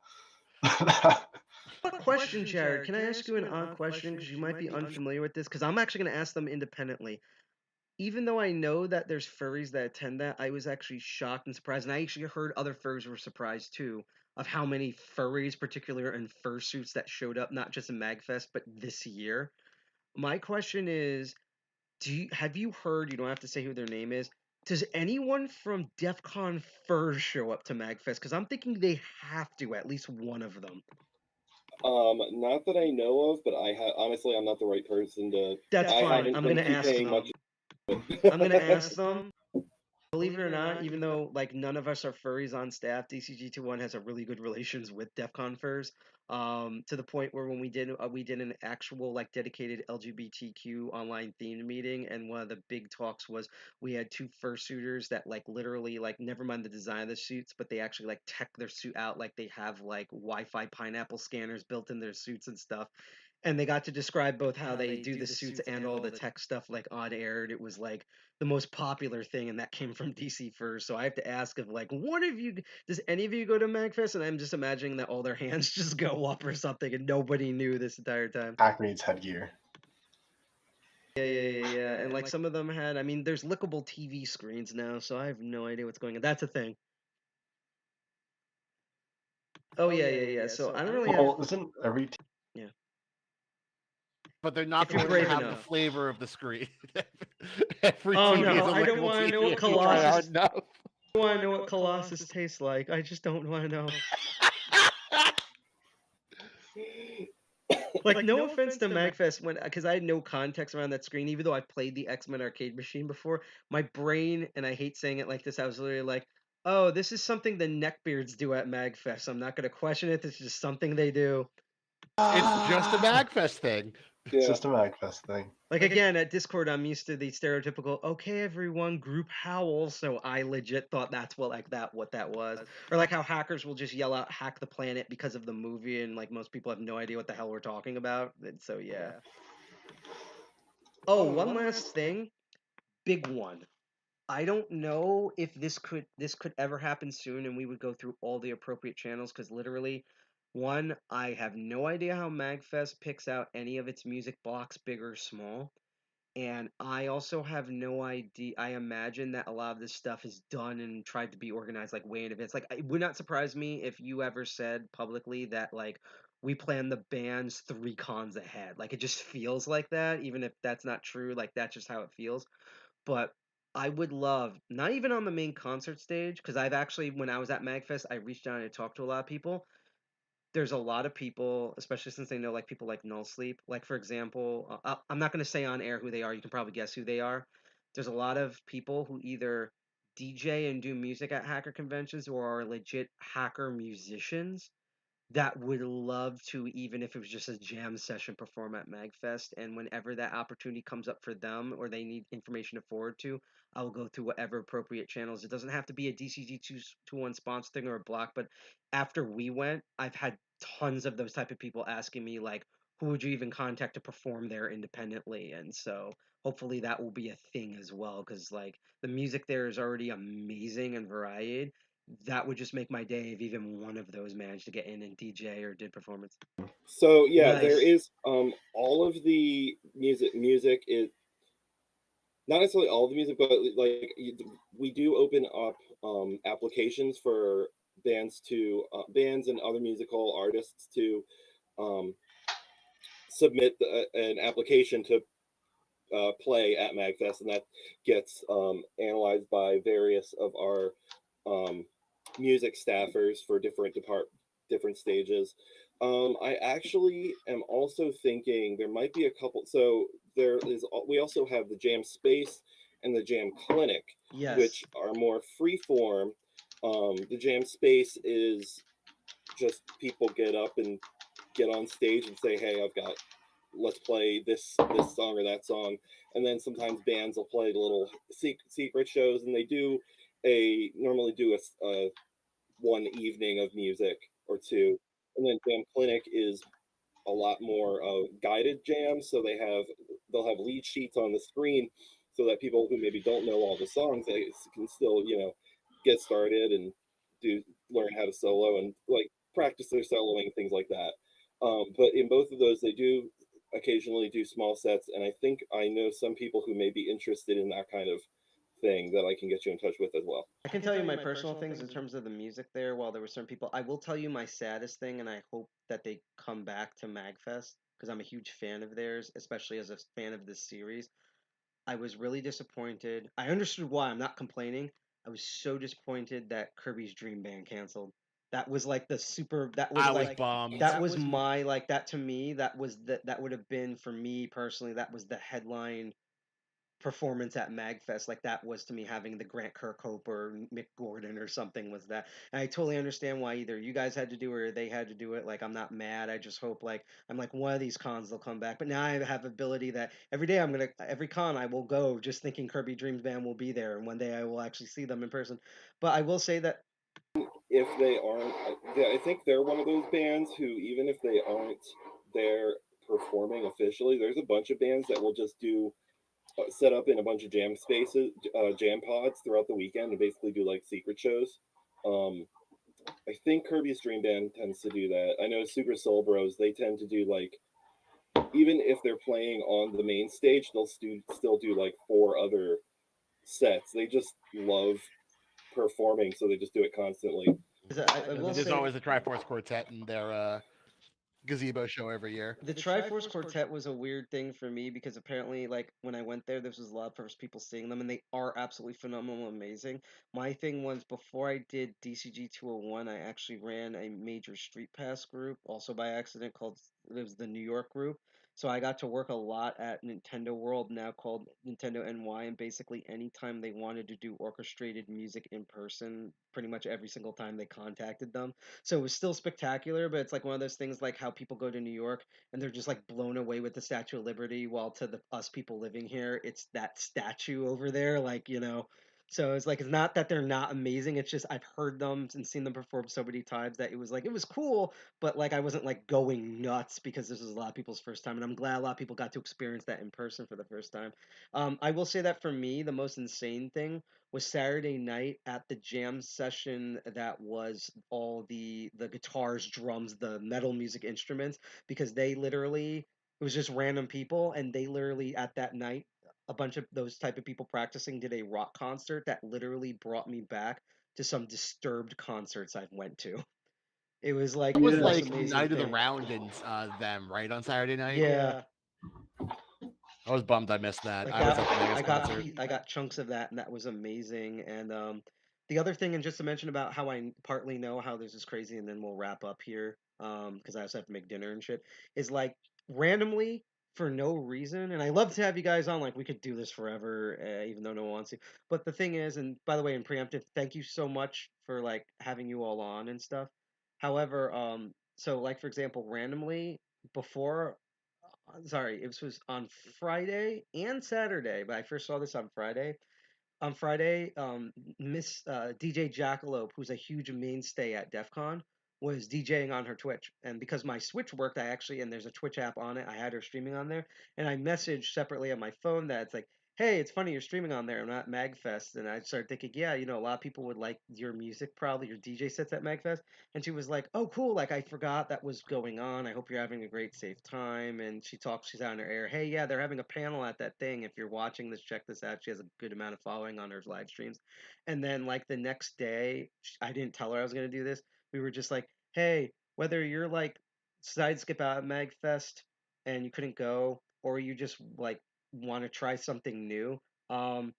Question, Jared. Can I ask you an odd question? Because you might be unfamiliar with this. Because I'm actually going to ask them independently. Even though I know that there's furries that attend that, I was actually shocked and surprised. And I actually heard other furries were surprised too of how many furries, particularly in fursuits, that showed up, not just in MAGFest, but this year. My question is, have you heard, you don't have to say who their name is, does anyone from DEF CON Furs show up to MAGFest? Because I'm thinking they have to, at least one of them. Not that I know of, but honestly, I'm not the right person to. That's fine. I'm gonna ask them. I'm gonna ask them. Believe it or not, even though like none of us are furries on staff, DCG21 has a really good relations with DEF CON Furs. To the point where when we did an actual like dedicated LGBTQ online themed meeting, and one of the big talks was we had 2 fursuiters that like literally like never mind the design of the suits, but they actually like tech their suit out like they have like Wi-Fi pineapple scanners built in their suits and stuff. and they got to describe both how they do the suits and all the tech stuff like on air. And it was like the most popular thing, and that came from DC first. So I have to ask if like one of you, does any of you go to MAGFest? And I'm just imagining that all their hands just go up or something, and nobody knew this entire time. Acme's headgear. Yeah. And like some of them had, I mean, there's lickable TV screens now, so I have no idea what's going on. That's a thing. Oh yeah. So I don't really have. Well, isn't every Yeah. But they're not If you're going to brave have the enough. flavor of the screen. Every Oh, TV no, is a I don't lickable wanna know TV what if you try hard Colossus- enough. I want to know what Colossus tastes like. I just don't want to know. Like, no offense to MAGFest, because I had no context around that screen, even though I played the X-Men arcade machine before, my brain, and I hate saying it like this, I was literally like, oh, this is something the neckbeards do at MAGFest. I'm not going to question it. This is just something they do. It's just a MAGFest thing. It's just a MAGFest thing. Like, again, at Discord, I'm used to the stereotypical, okay, everyone, group howl, so I legit thought that's what that was. Or like how hackers will just yell out, hack the planet because of the movie, and like most people have no idea what the hell we're talking about. And so, yeah. Oh, one last thing. Big one. I don't know if this could ever happen soon and we would go through all the appropriate channels, because literally, one, I have no idea how MAGFest picks out any of its music blocks, big or small. And I also have no idea. I imagine that a lot of this stuff is done and tried to be organized like way in advance. Like, it would not surprise me if you ever said publicly that like we plan the bands 3 cons ahead. Like, it just feels like that, even if that's not true. Like, that's just how it feels. But I would love, not even on the main concert stage, because I've actually, when I was at MAGFest, I reached out and I talked to a lot of people. There's a lot of people, especially since they know like people like Null Sleep. Like, for example, I'm not going to say on air who they are. You can probably guess who they are. There's a lot of people who either DJ and do music at hacker conventions or are legit hacker musicians that would love to, even if it was just a jam session, perform at MAGFest. And whenever that opportunity comes up for them or they need information to forward to, I will go through whatever appropriate channels. It doesn't have to be a DCG221 sponsor thing or a block, but after we went, I've had tons of those type of people asking me, like, who would you even contact to perform there independently? And so hopefully that will be a thing as well, because like the music there is already amazing and varied. That would just make my day if even one of those managed to get in and DJ or did performance. So yeah, there Nice. is all of the music is not necessarily all of the music, but like we do open up applications for bands to bands and other musical artists to submit an application to play at MAGFest, and that gets analyzed by various of our music staffers for different stages. I actually am also thinking there might be a couple. So we also have the Jam Space and the Jam Clinic, Yes. which are more free form. The Jam Space is just people get up and get on stage and say, "Hey, let's play this song or that song," and then sometimes bands will play little secret shows, and they normally do a one evening of music or two. And then Jam Clinic is a lot more guided jams, so they'll have lead sheets on the screen so that people who maybe don't know all the songs, they can still get started and learn how to solo and like practice their soloing, things like that. But in both of those, they do occasionally do small sets, and I think I know some people who may be interested in that kind of thing that I can get you in touch with as well. I can tell you my personal things in terms of the music there. While there were certain people, I will tell you my saddest thing, and I hope that they come back to MAGFest because I'm a huge fan of theirs, especially as a fan of this series. I was really disappointed. I understood why. I'm not complaining. I was so disappointed that Kirby's Dream Band canceled. That was like the super. That was I was like bummed. that was my like that to me. That was that would have been for me personally. That was the headline performance at MAGFest. Like, that was to me having the Grant Kirkhope or Mick Gordon or something was that. And I totally understand why either you guys had to do it or they had to do it. Like, I'm not mad. I just hope like I'm like one of these cons they'll come back. But now I have ability that every day every con I will go just thinking Kirby Dreams Band will be there, and one day I will actually see them in person. But I will say that If they aren't, I think they're one of those bands who, even if they aren't there performing officially. There's a bunch of bands that will just do set up in a bunch of jam spaces, jam pods throughout the weekend, and basically do like secret shows. I think Kirby's Dream Band tends to do that. I know Super Soul Bros, they tend to do like, even if they're playing on the main stage, they'll still do like 4 other sets. They just love performing, so they just do it constantly. I will There's say always a Triforce Quartet in their gazebo show every year. the Triforce Quartet was a weird thing for me because apparently, like when I went there, this was a lot of first people seeing them, and they are absolutely phenomenal, amazing. My thing was before I did DCG 201, I actually ran a major Street Pass group, also by accident called it was the New York group. So I got to work a lot at Nintendo World, now called Nintendo NY, and basically anytime they wanted to do orchestrated music in person, pretty much every single time they contacted them. So it was still spectacular, but it's like one of those things like how people go to New York and they're just like blown away with the Statue of Liberty, while to the us people living here, it's that statue over there, like, you know. So it's like it's not that they're not amazing, it's just I've heard them and seen them perform so many times that it was like it was cool, but like I wasn't like going nuts because this was a lot of people's first time, and I'm glad a lot of people got to experience that in person for the first time. I will say that for me, the most insane thing was Saturday night at the jam session that was all the guitars, drums, the metal music instruments, because they literally it was just random people, and they literally at that night a bunch of those type of people practicing did a rock concert that literally brought me back to some Disturbed concerts I've went to. It was like It was the most like amazing Night of the thing. Round and them right on Saturday night. Yeah, I was bummed I missed that. like I was at the that, Megas concert. I got chunks of that, and that was amazing. And the other thing, and just to mention about how I partly know how this is crazy, and then we'll wrap up here, because I also have to make dinner and shit, is like randomly for no reason. And I love to have you guys on. Like we could do this forever, even though no one wants to. But the thing is, and by the way, in preemptive, thank you so much for like having you all on and stuff. However, so like for example, randomly before sorry, it was on Friday and Saturday, but I first saw this on Friday. On Friday, Miss DJ Jackalope, who's a huge mainstay at DEF CON, was DJing on her Twitch. And because my Switch worked, I actually, and there's a Twitch app on it, I had her streaming on there. And I messaged separately on my phone that it's like, hey, it's funny you're streaming on there. I'm at MAGFest. And I started thinking, yeah, you know, a lot of people would like your music, probably your DJ sets at MAGFest. And she was like, oh, cool. Like, I forgot that was going on. I hope you're having a great, safe time. And she's out in her air. Hey, yeah, they're having a panel at that thing. If you're watching this, check this out. She has a good amount of following on her live streams. And then, like, the next day, I didn't tell her I was going to do this. We were just like, hey, whether you're like side skip out at MAGFest and you couldn't go, or you just like want to try something new, um,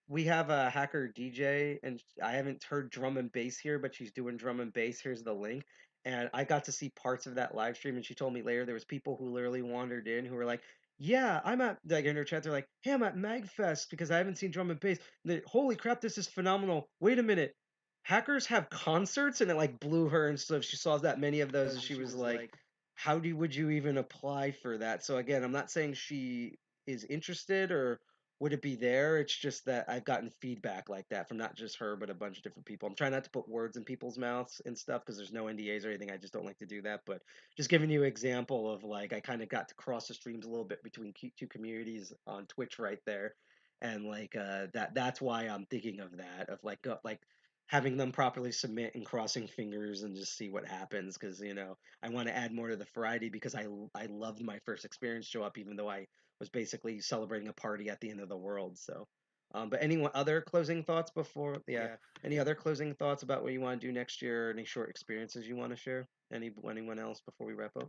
we have a hacker DJ, and I haven't heard drum and bass here, but she's doing drum and bass. Here's the link. And I got to see parts of that live stream, and she told me later there was people who literally wandered in who were like, "Yeah, I'm at," like in her chat. They're like, "Hey, I'm at MAGFest because I haven't seen drum and bass. Holy crap, this is phenomenal! Wait a minute, hackers have concerts," and it like blew her. And so she saw that many of those, and she was like, "How would you even apply for that?" So again, I'm not saying she is interested or would it be there? It's just that I've gotten feedback like that from not just her, but a bunch of different people. I'm trying not to put words in people's mouths and stuff because there's no NDAs or anything. I just don't like to do that. But just giving you an example of like I kind of got to cross the streams a little bit between two communities on Twitch right there, and like that's why I'm thinking of that of like having them properly submit and crossing fingers and just see what happens because you know I want to add more to the variety because I loved my first experience show up even though I was basically celebrating a party at the end of the world. So, but anyone other closing thoughts before? Yeah, any other closing thoughts about what you want to do next year? Or any short experiences you want to share? Anyone else before we wrap up?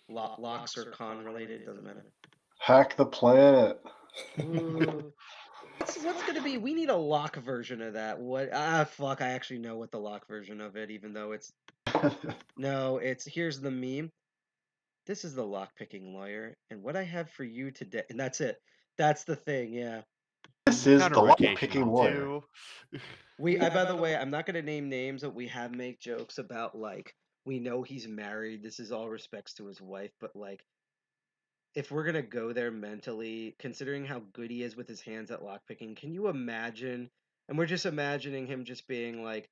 Locks or con related doesn't matter. Hack the planet. Ooh. What's gonna be? We need a lock version of that. What? Fuck! I actually know what the lock version of it, even though it's no. It's here's the meme. This is the lockpicking lawyer, and what I have for you today, and that's it. That's the thing, yeah. This is the Counter-rotation lockpicking lawyer. By the way, I'm not gonna name names, but we have make jokes about like we know he's married. This is all respects to his wife, but like if we're gonna go there mentally, considering how good he is with his hands at lockpicking, can you imagine? And we're just imagining him just being like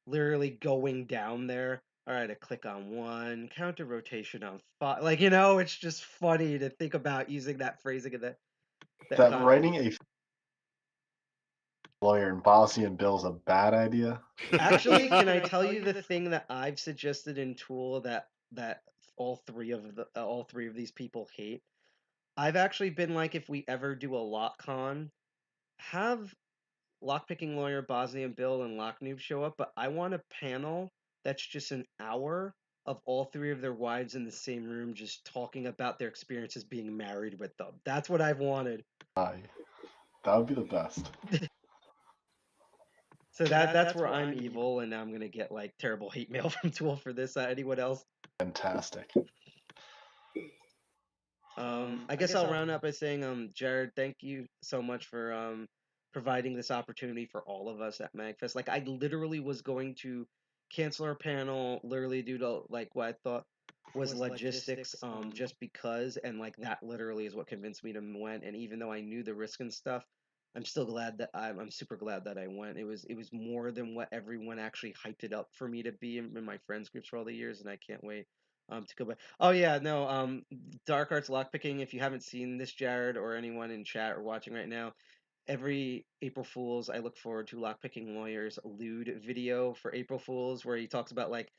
literally going down there all right, I click on 1, counter rotation on 5. Like, you know, it's just funny to think about using that phrasing in that Writing a lawyer in Bosnian Bill is a bad idea. Actually, can I tell you the thing that I've suggested in Tool that all three of these people hate? I've actually been like, if we ever do a LockCon, have Lockpicking Lawyer, Bosnian Bill, and Lock Noob show up, but I want a panel that's just an hour of all three of their wives in the same room just talking about their experiences being married with them. That's what I've wanted. That would be the best. So that's where I'm evil, and now I'm gonna get like terrible hate mail from Tool for this. Anyone else? Fantastic. I guess I'll round up by saying, Jared, thank you so much for providing this opportunity for all of us at MAGFest. Like, I literally was going to cancel our panel, literally due to like what I thought was logistics, just because, and like that literally is what convinced me to went. And even though I knew the risk and stuff, I'm still glad that I'm super glad that I went. It was more than what everyone actually hyped it up for me to be in my friends groups for all the years, and I can't wait to go back. Oh yeah, no, Dark Arts Lockpicking, if you haven't seen this, Jared, or anyone in chat or watching right now, every April Fool's, I look forward to Lockpicking Lawyer's lewd video for April Fool's, where he talks about like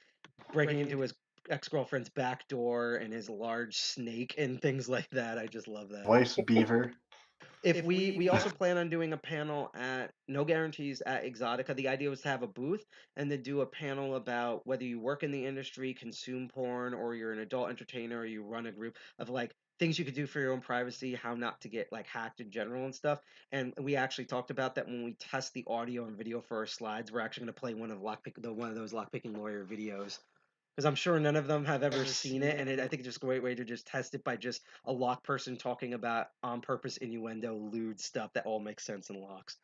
breaking into his ex-girlfriend's back door and his large snake and things like that. I just love that. Wife's beaver. If we also plan on doing a panel at No Guarantees at Exotica. The idea was to have a booth and then do a panel about whether you work in the industry, consume porn, or you're an adult entertainer, or you run a group of like things you could do for your own privacy, how not to get like hacked in general and stuff. And we actually talked about that when we test the audio and video for our slides. We're actually going to play one of those lockpicking lawyer videos, because I'm sure none of them have ever seen it, and I think it's just a great way to just test it by just a lock person talking about on purpose innuendo, lewd stuff that all makes sense in locks.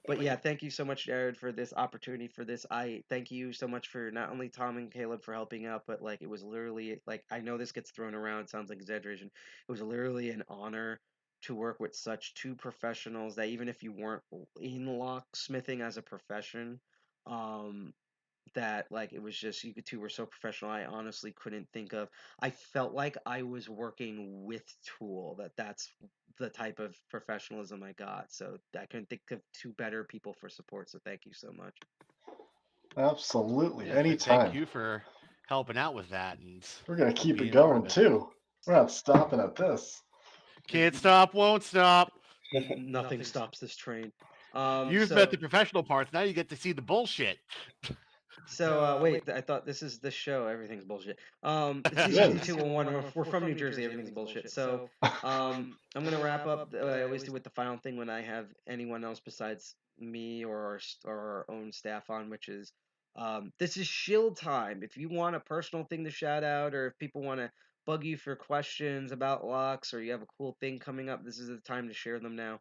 But yeah, thank you so much, Jared, for this opportunity for this. I thank you so much for not only Tom and Caleb for helping out, but like it was literally like, I know this gets thrown around, sounds like exaggeration. It was literally an honor to work with such two professionals that even if you weren't in locksmithing as a profession, um, that like it was just you two were so professional. I honestly couldn't think of. I felt like I was working with Tool. That's the type of professionalism I got. So I couldn't think of two better people for support. So thank you so much. Absolutely. Yeah, and Anytime. thank you for helping out with that. And We're going to keep it being part going of it. too. We're not stopping at this. Can't stop, won't stop. Nothing stops this train. You've met the professional parts. Now you get to see the bullshit. So wait, I thought this is the show. Everything's bullshit. Season 201. We're from New Jersey. Everything's bullshit. So I'm gonna wrap up. I always do with the final thing when I have anyone else besides me or our own staff on, which is this is shill time. If you want a personal thing to shout out, or if people want to bug you for questions about locks, or you have a cool thing coming up, this is the time to share them now.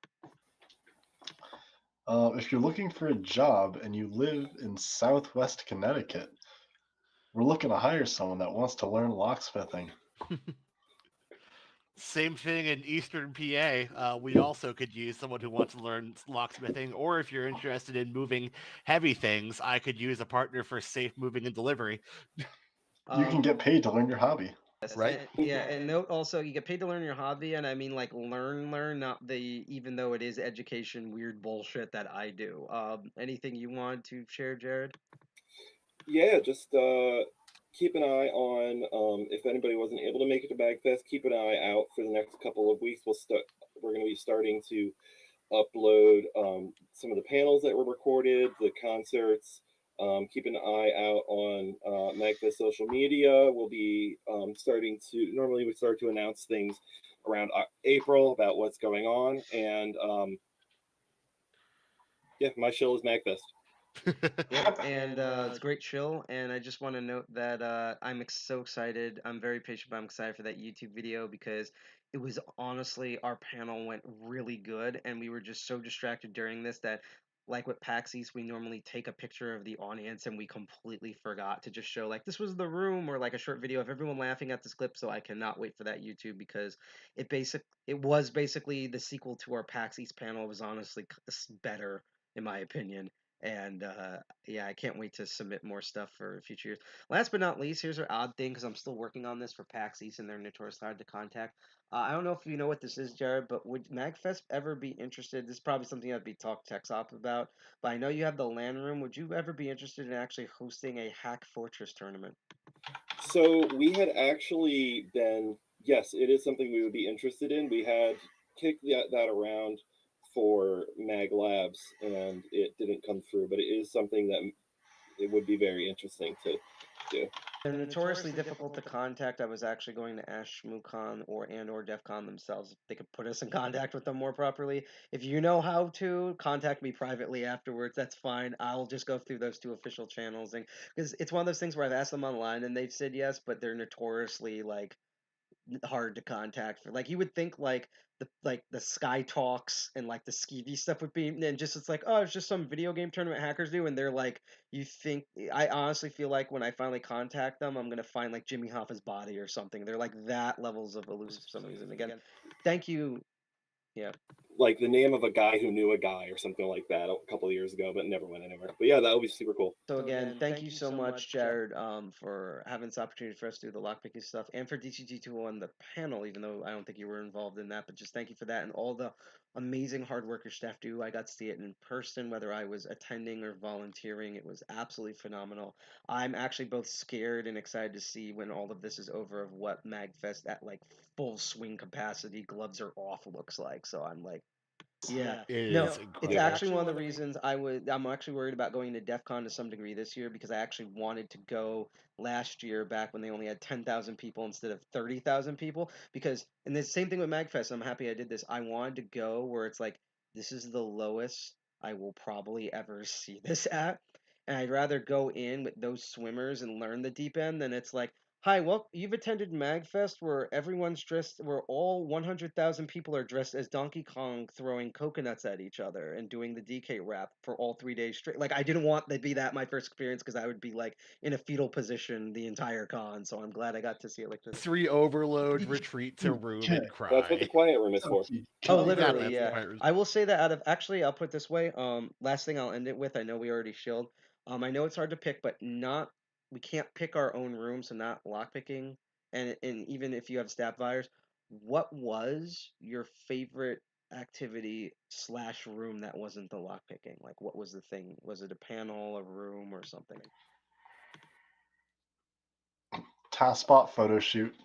If you're looking for a job and you live in Southwest Connecticut, we're looking to hire someone that wants to learn locksmithing. Same thing in Eastern PA. We also could use someone who wants to learn locksmithing, or if you're interested in moving heavy things, I could use a partner for safe moving and delivery. You can get paid to learn your hobby. Yes, right? and note also, you get paid to learn your hobby, and I mean like learn, not the, even though it is education weird bullshit that I do. Anything you want to share, Jared? Yeah, just keep an eye on if anybody wasn't able to make it to MAGFest, keep an eye out for the next couple of weeks. We're going to be starting to upload some of the panels that were recorded, the concerts. Keep an eye out on MAGFest social media. We'll be normally we start to announce things around April about what's going on. And yeah, my show is MAGFest. Yep, and it's a great chill. And I just want to note that I'm so excited. I'm very patient, but I'm excited for that YouTube video because it was honestly, our panel went really good, and we were just so distracted during this that, like with PAX East, we normally take a picture of the audience, and we completely forgot to just show like this was the room, or like a short video of everyone laughing at this clip. So I cannot wait for that YouTube because it was basically the sequel to our PAX East panel. It was honestly better in my opinion. And yeah, I can't wait to submit more stuff for future years. Last but not least, here's an odd thing because I'm still working on this for PAX East and they're notoriously hard to contact. I don't know if you know what this is, Jared, but would MagFest ever be interested? This is probably something I'd be talk Tex Op about, but I know you have the LAN room. Would you ever be interested in actually hosting a Hack Fortress tournament? So we had actually been, yes, it is something we would be interested in. We had kicked that around for Mag Labs and it didn't come through, but it is something that it would be very interesting to do. They're notoriously difficult to contact. I was actually going to ask ShmooCon or DEF CON themselves if they could put us in contact with them more properly. If you know how to, contact me privately afterwards. That's fine. I'll just go through those two official channels, and because it's one of those things where I've asked them online and they've said yes, but they're notoriously like hard to contact for. Like you would think the Sky Talks and like the Skeevy stuff would be, and just it's like, oh, it's just some video game tournament hackers do, and they're like, you think. I honestly feel like when I finally contact them, I'm gonna find like Jimmy Hoffa's body or something. They're like that levels of elusive for some reason. Again, thank you. Yeah. Like the name of a guy who knew a guy or something like that a couple of years ago, but never went anywhere. But yeah, that would be super cool. So again, thank you so much, Jared, for having this opportunity for us to do the lockpicking stuff and for DCG2 on the panel, even though I don't think you were involved in that, but just thank you for that and all the amazing hard work your staff do. I got to see it in person, whether I was attending or volunteering. It was absolutely phenomenal. I'm actually both scared and excited to see when all of this is over of what MagFest at like full swing capacity, gloves are off looks like. So I'm like, yeah, It no, is it's incredible. actually one of the reasons I'm actually worried about going to DEF CON to some degree this year because I actually wanted to go last year back when they only had 10,000 people instead of 30,000 people. Because, and the same thing with MagFest, I'm happy I did this. I wanted to go where it's like, this is the lowest I will probably ever see this at. And I'd rather go in with those swimmers and learn the deep end than it's like, hi, well, you've attended MagFest where everyone's dressed, where all 100,000 people are dressed as Donkey Kong throwing coconuts at each other and doing the DK rap for all 3 days straight. Like, I didn't want to be that my first experience because I would be like in a fetal position the entire con. So I'm glad I got to see it like this. 3 overload, retreat to room Okay. and That's what the cry. quiet room is for. Oh, Exactly, literally, that's yeah. the quiet room. I will say that out of actually, I'll put it this way. Last thing I'll end it with. I know we already shilled. I know it's hard to pick, but not we can't pick our own room, so not lockpicking. And even if you have staff buyers, what was your favorite activity slash room that wasn't the lockpicking? Like, what was the thing? Was it a panel, a room, or something? Taskbot photo shoot.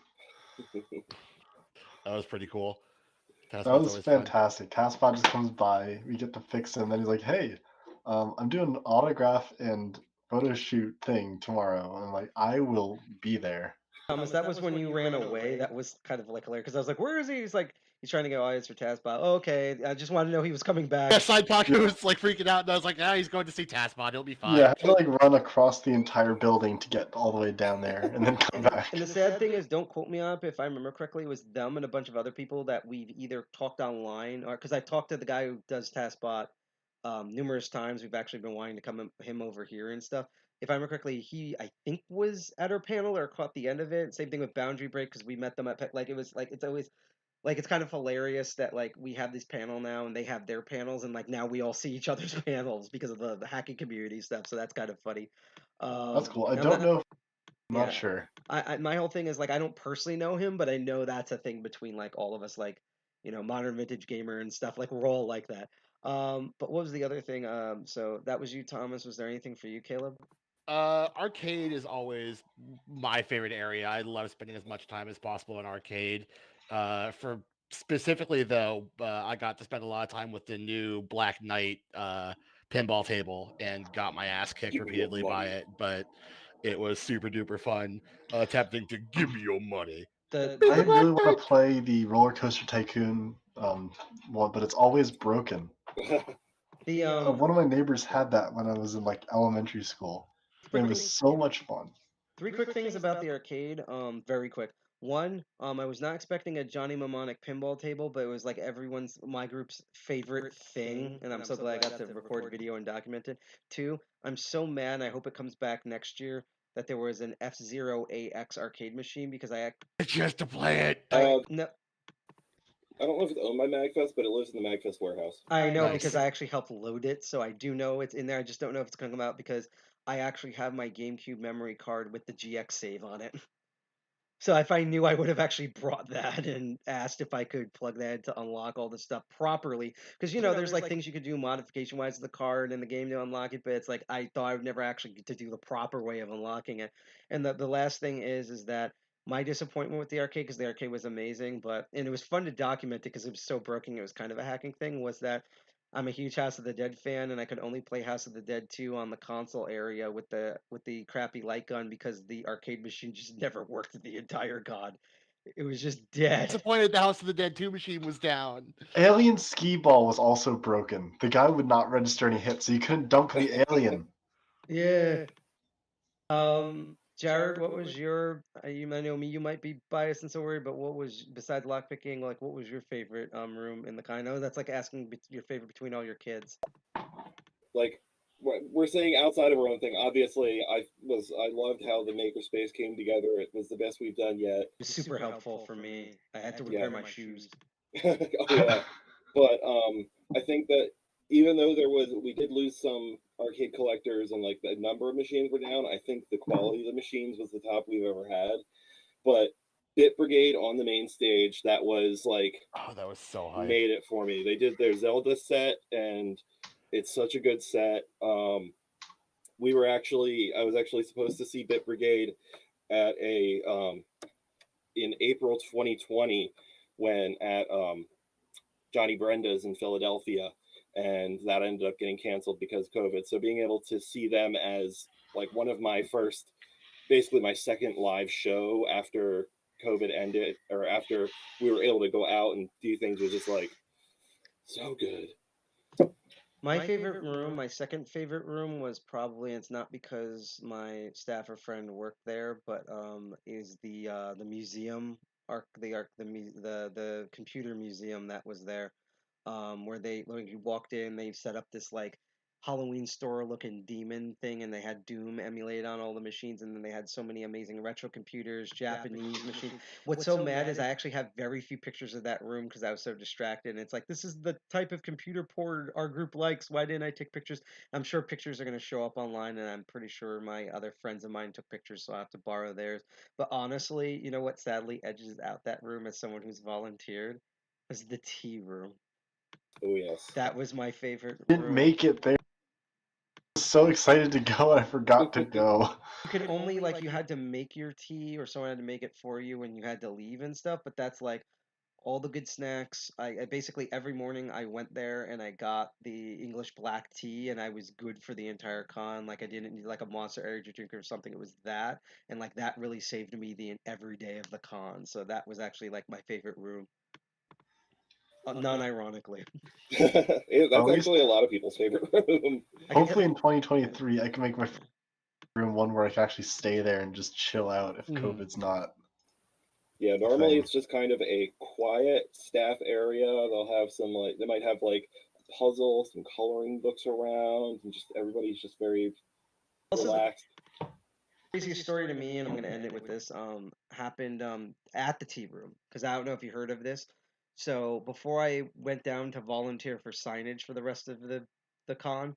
That was pretty cool. That was fantastic. Taskbot just comes by, we get to fix him, and then he's like, "Hey, I'm doing an autograph and photo shoot thing tomorrow." And I'm like, "I will be there." Thomas, that was when you ran away. That was kind of like hilarious because I was like, "Where is he?" He's like, he's trying to get audience for Taskbot. Oh, okay, I just wanted to know he was coming back. Yeah, Side Pocket was like freaking out, and I was like, "Ah, he's going to see Taskbot. He'll be fine." Yeah, I had to like run across the entire building to get all the way down there and then come back. And the sad thing is, don't quote me on it, if I remember correctly, it was them and a bunch of other people that we've either talked online or because I talked to the guy who does Taskbot numerous times. We've actually been wanting to come him over here and stuff. If I remember correctly, he I think was at our panel or caught the end of it. Same thing with Boundary Break because we met them at like it was like it's always like it's kind of hilarious that like we have this panel now and they have their panels and like now we all see each other's panels because of the hacking community stuff. So that's kind of funny. That's cool. I now don't that- know. I'm yeah. not sure. My whole thing is like I don't personally know him, but I know that's a thing between like all of us, like modern vintage gamer and stuff. Like we're all like that. But what was the other thing? So that was you, Thomas. Was there anything for you, Caleb? Arcade is always my favorite area. I love spending as much time as possible in arcade. For specifically though, I got to spend a lot of time with the new Black Knight pinball table and got my ass kicked repeatedly by it, but it was super duper fun attempting to give me your money. I really want to play the Roller Coaster Tycoon one, but it's always broken. One of my neighbors had that when I was in like elementary school. It was so much fun. 3 quick things about the arcade. Very quick. One, I was not expecting a Johnny Mnemonic pinball table, but it was like my group's favorite thing, and I'm so glad I got to record video and document it. 2, I'm so mad, and I hope it comes back next year that there was an F-Zero AX arcade machine because Just to play it. no. I don't know if it's owned by MAGFest, but it lives in the MAGFest warehouse. I know Nice. because I actually helped load it, so I do know it's in there. I just don't know if it's gonna come out because I actually have my GameCube memory card with the GX save on it. So if I knew, I would have actually brought that and asked if I could plug that to unlock all the stuff properly. Because there's like things you could do modification wise to the card in the game to unlock it, but it's like I thought I would never actually get to do the proper way of unlocking it. And the last thing is that my disappointment with the arcade, because the arcade was amazing, and it was fun to document it because it was so broken, it was kind of a hacking thing, was that I'm a huge House of the Dead fan, and I could only play House of the Dead 2 on the console area with the crappy light gun because the arcade machine just never worked the entire god. It was just dead. Disappointed the House of the Dead 2 machine was down. Alien Skee Ball was also broken. The guy would not register any hits, so you couldn't dunk the alien. Yeah. Jared, what was your? You might know me. You might be biased and so worried, but what was besides lockpicking? Like, what was your favorite room in the kind? I know that's like asking your favorite between all your kids. Like we're saying outside of our own thing. Obviously, I loved how the makerspace came together. It was the best we've done yet. It was super helpful for me. I had to repair my shoes. Oh yeah, but I think that even though we did lose some arcade collectors and like the number of machines were down, I think the quality of the machines was the top we've ever had. But Bit Brigade on the main stage, that was like, oh, that was so high. Made it for me. They did their Zelda set, and it's such a good set. I was actually supposed to see Bit Brigade at in April 2020 when at Johnny Brenda's in Philadelphia, and that ended up getting canceled because of COVID. So being able to see them as like one of my first, basically my second live show after COVID ended, or after we were able to go out and do things, was just like so good. My favorite room, my second favorite room was probably, it's not because my staff or friend worked there, but is the museum the computer museum that was there, where when you walked in, they set up this like Halloween store looking demon thing, and they had Doom emulated on all the machines, and then they had so many amazing retro computers, Japanese machines. What's so mad is I actually have very few pictures of that room because I was so distracted. And it's like, this is the type of computer port our group likes. Why didn't I take pictures? I'm sure pictures are going to show up online, and I'm pretty sure my other friends of mine took pictures, so I'll have to borrow theirs. But honestly, you know what sadly edges out that room as someone who's volunteered? Was the tea room. Oh yes, that was my favorite room. Didn't make it there. I was so excited to go, and I forgot to go. You could only like you had to make your tea, or someone had to make it for you when you had to leave and stuff. But that's like all the good snacks. I basically every morning I went there and I got the English black tea, and I was good for the entire con. Like I didn't need like a Monster Energy drink or something. It was that, and like that really saved me the every day of the con. So that was actually like my favorite room. Non-ironically. That's actually a lot of people's favorite room. Hopefully in 2023, I can make my room one where I can actually stay there and just chill out if COVID's not. Yeah, normally it's just kind of a quiet staff area. They'll have some they might have like puzzles, some coloring books around, and just everybody's just very relaxed. Crazy story to me, and I'm going to end it with this. Happened at the tea room, because I don't know if you heard of this. So before I went down to volunteer for signage for the rest of the con,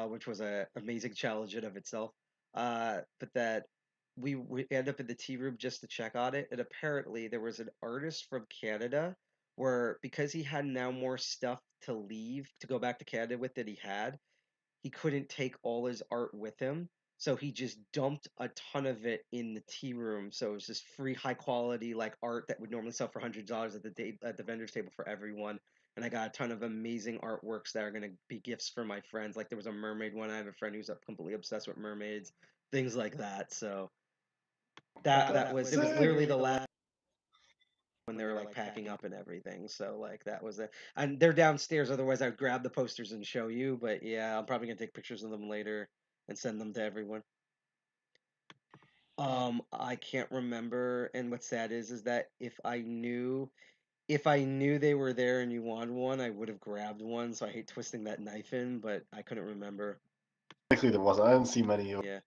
which was an amazing challenge in of itself, but that we end up in the tea room just to check on it, and apparently there was an artist from Canada where, because he had now more stuff to leave to go back to Canada with than he couldn't take all his art with him. So he just dumped a ton of it in the tea room. So it was just free, high quality like art that would normally sell for $100 at the vendor's table for everyone. And I got a ton of amazing artworks that are gonna be gifts for my friends. Like there was a mermaid one. I have a friend who's completely obsessed with mermaids, things like that. So it was literally the last when they were like packing up and everything. So like that was it. And they're downstairs. Otherwise, I'd grab the posters and show you. But yeah, I'm probably gonna take pictures of them later and send them to everyone. I can't remember. And what's sad is that if I knew they were there and you wanted one, I would have grabbed one. So I hate twisting that knife in, but I couldn't remember. Likely there wasn't. I didn't see many. Yeah.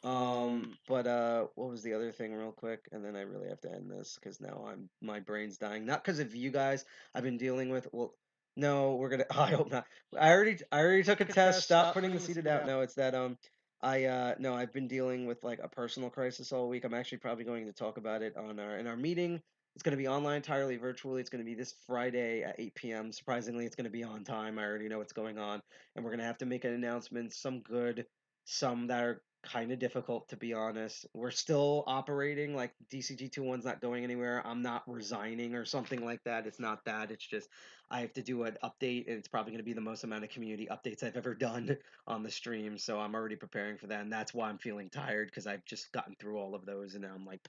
But what was the other thing, real quick? And then I really have to end this because now my brain's dying. Not because of you guys. I've been dealing with. Well, no, we're gonna. I hope not. I already took a test. Stop putting the seated out. No, it's that no, I've been dealing with like a personal crisis all week. I'm actually probably going to talk about it on our meeting. It's going to be online, entirely virtually. It's going to be this Friday at 8 p.m. Surprisingly, it's going to be on time. I already know what's going on, and we're going to have to make an announcement. Some good, some that are kind of difficult, to be honest. We're still operating, like DCG 2.1's not going anywhere. I'm not resigning or something like that. It's not that. It's just I have to do an update, and it's probably going to be the most amount of community updates I've ever done on the stream. So I'm already preparing for that, and that's why I'm feeling tired, because I've just gotten through all of those, and now I'm like,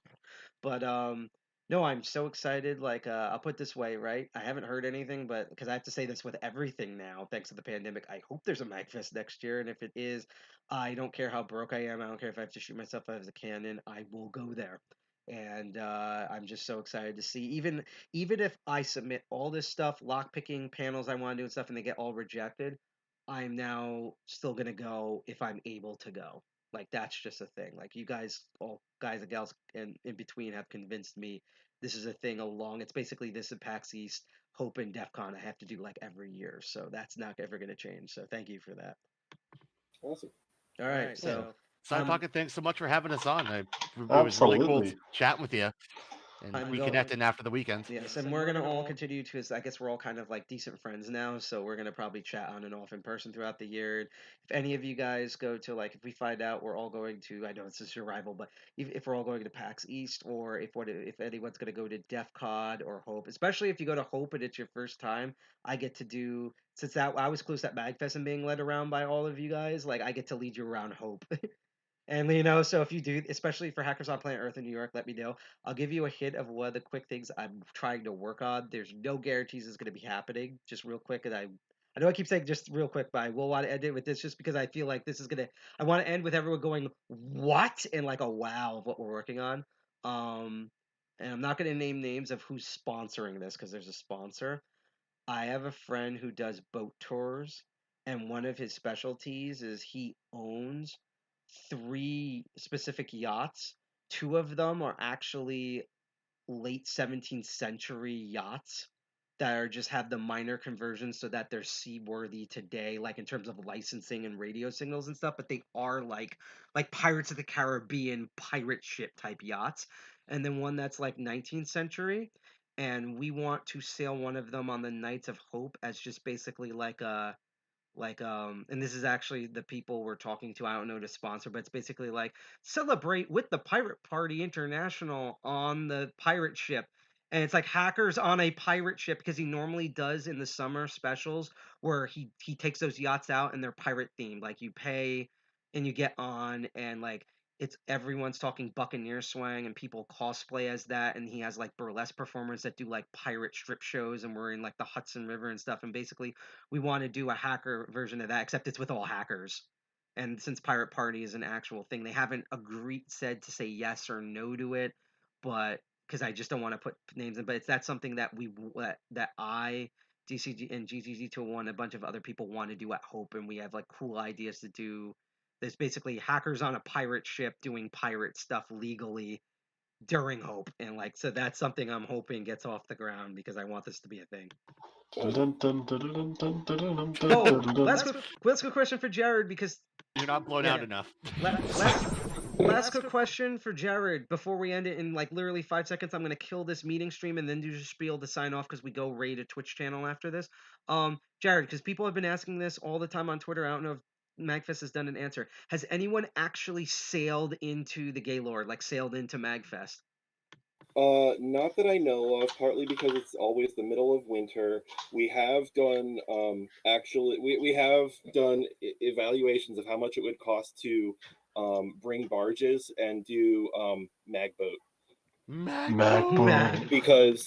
but no, I'm so excited. Like, I'll put it this way, right? I haven't heard anything, but because I have to say this with everything now, thanks to the pandemic, I hope there's a MAGFest next year. And if it is, I don't care how broke I am. I don't care if I have to shoot myself out of a cannon. I will go there. And I'm just so excited to see. Even if I submit all this stuff, lockpicking panels I want to do and stuff, and they get all rejected, I'm now still gonna go if I'm able to go. Like, that's just a thing. Like, you guys, all guys and gals and in between, have convinced me this is a thing along. It's basically this at PAX East, Hope, and DEF CON I have to do like every year. So that's not ever going to change. So thank you for that. Awesome. All right. Yeah. So Side Pocket, thanks so much for having us on. It was really cool Absolutely. chatting with you and I'm reconnecting after the weekend. yes, and we're gonna all continue to, 'cause I guess we're all kind of like decent friends now, so we're gonna probably chat on and off in person throughout the year. If any of you guys go to, like, if we find out we're all going to, I know it's just your rival, but if we're all going to PAX East, or if anyone's gonna go to DEF CON or Hope, especially if you go to Hope and it's your first time, I get to do, since that I was close at MAGFest and being led around by all of you guys, like, I get to lead you around Hope. And so if you do, especially for Hackers on Planet Earth in New York, let me know. I'll give you a hint of one of the quick things I'm trying to work on. There's no guarantees it's going to be happening. Just real quick, and I know I keep saying just real quick, but I will want to end it with this, just because I feel like this is gonna. I want to end with everyone going what, and like a wow of what we're working on. And I'm not going to name names of who's sponsoring this, because there's a sponsor. I have a friend who does boat tours, and one of his specialties is he owns three specific yachts. Two of them are actually late 17th century yachts that are just have the minor conversions so that they're seaworthy today, like in terms of licensing and radio signals and stuff, but they are like Pirates of the Caribbean pirate ship type yachts. And then one that's like 19th century, and we want to sail one of them on the Knights of Hope as just basically like a, and this is actually the people we're talking to. I don't know to sponsor, but it's basically like celebrate with the Pirate Party International on the pirate ship. And it's like Hackers on a pirate ship, because he normally does in the summer specials where he takes those yachts out and they're pirate themed. Like, you pay and you get on, and like it's everyone's talking Buccaneer swang, and people cosplay as that, and he has like burlesque performers that do like pirate strip shows, and we're in like the Hudson River and stuff. And basically we want to do a hacker version of that, except it's with all hackers. And since Pirate Party is an actual thing, they haven't said to say yes or no to it, but because I just don't want to put names in. But that's something that I, DCG and GGG201, a bunch of other people want to do at Hope, and we have like cool ideas to do. There's basically hackers on a pirate ship doing pirate stuff legally during Hope, and like, so that's something I'm hoping gets off the ground, because I want this to be a thing. Oh, last good question for Jared, because You're not blown out enough. last good question for Jared before we end it in like literally 5 seconds. I'm gonna kill this meeting stream and then do the spiel to sign off, because we go raid a Twitch channel after this. Jared, because people have been asking this all the time on Twitter. I don't know if MAGFest has done an answer. Has anyone actually sailed into the Gaylord, like sailed into MAGFest? Not that I know of, partly because it's always the middle of winter. We have done, actually, we have done evaluations of how much it would cost to bring barges and do magboat. MacBook. Because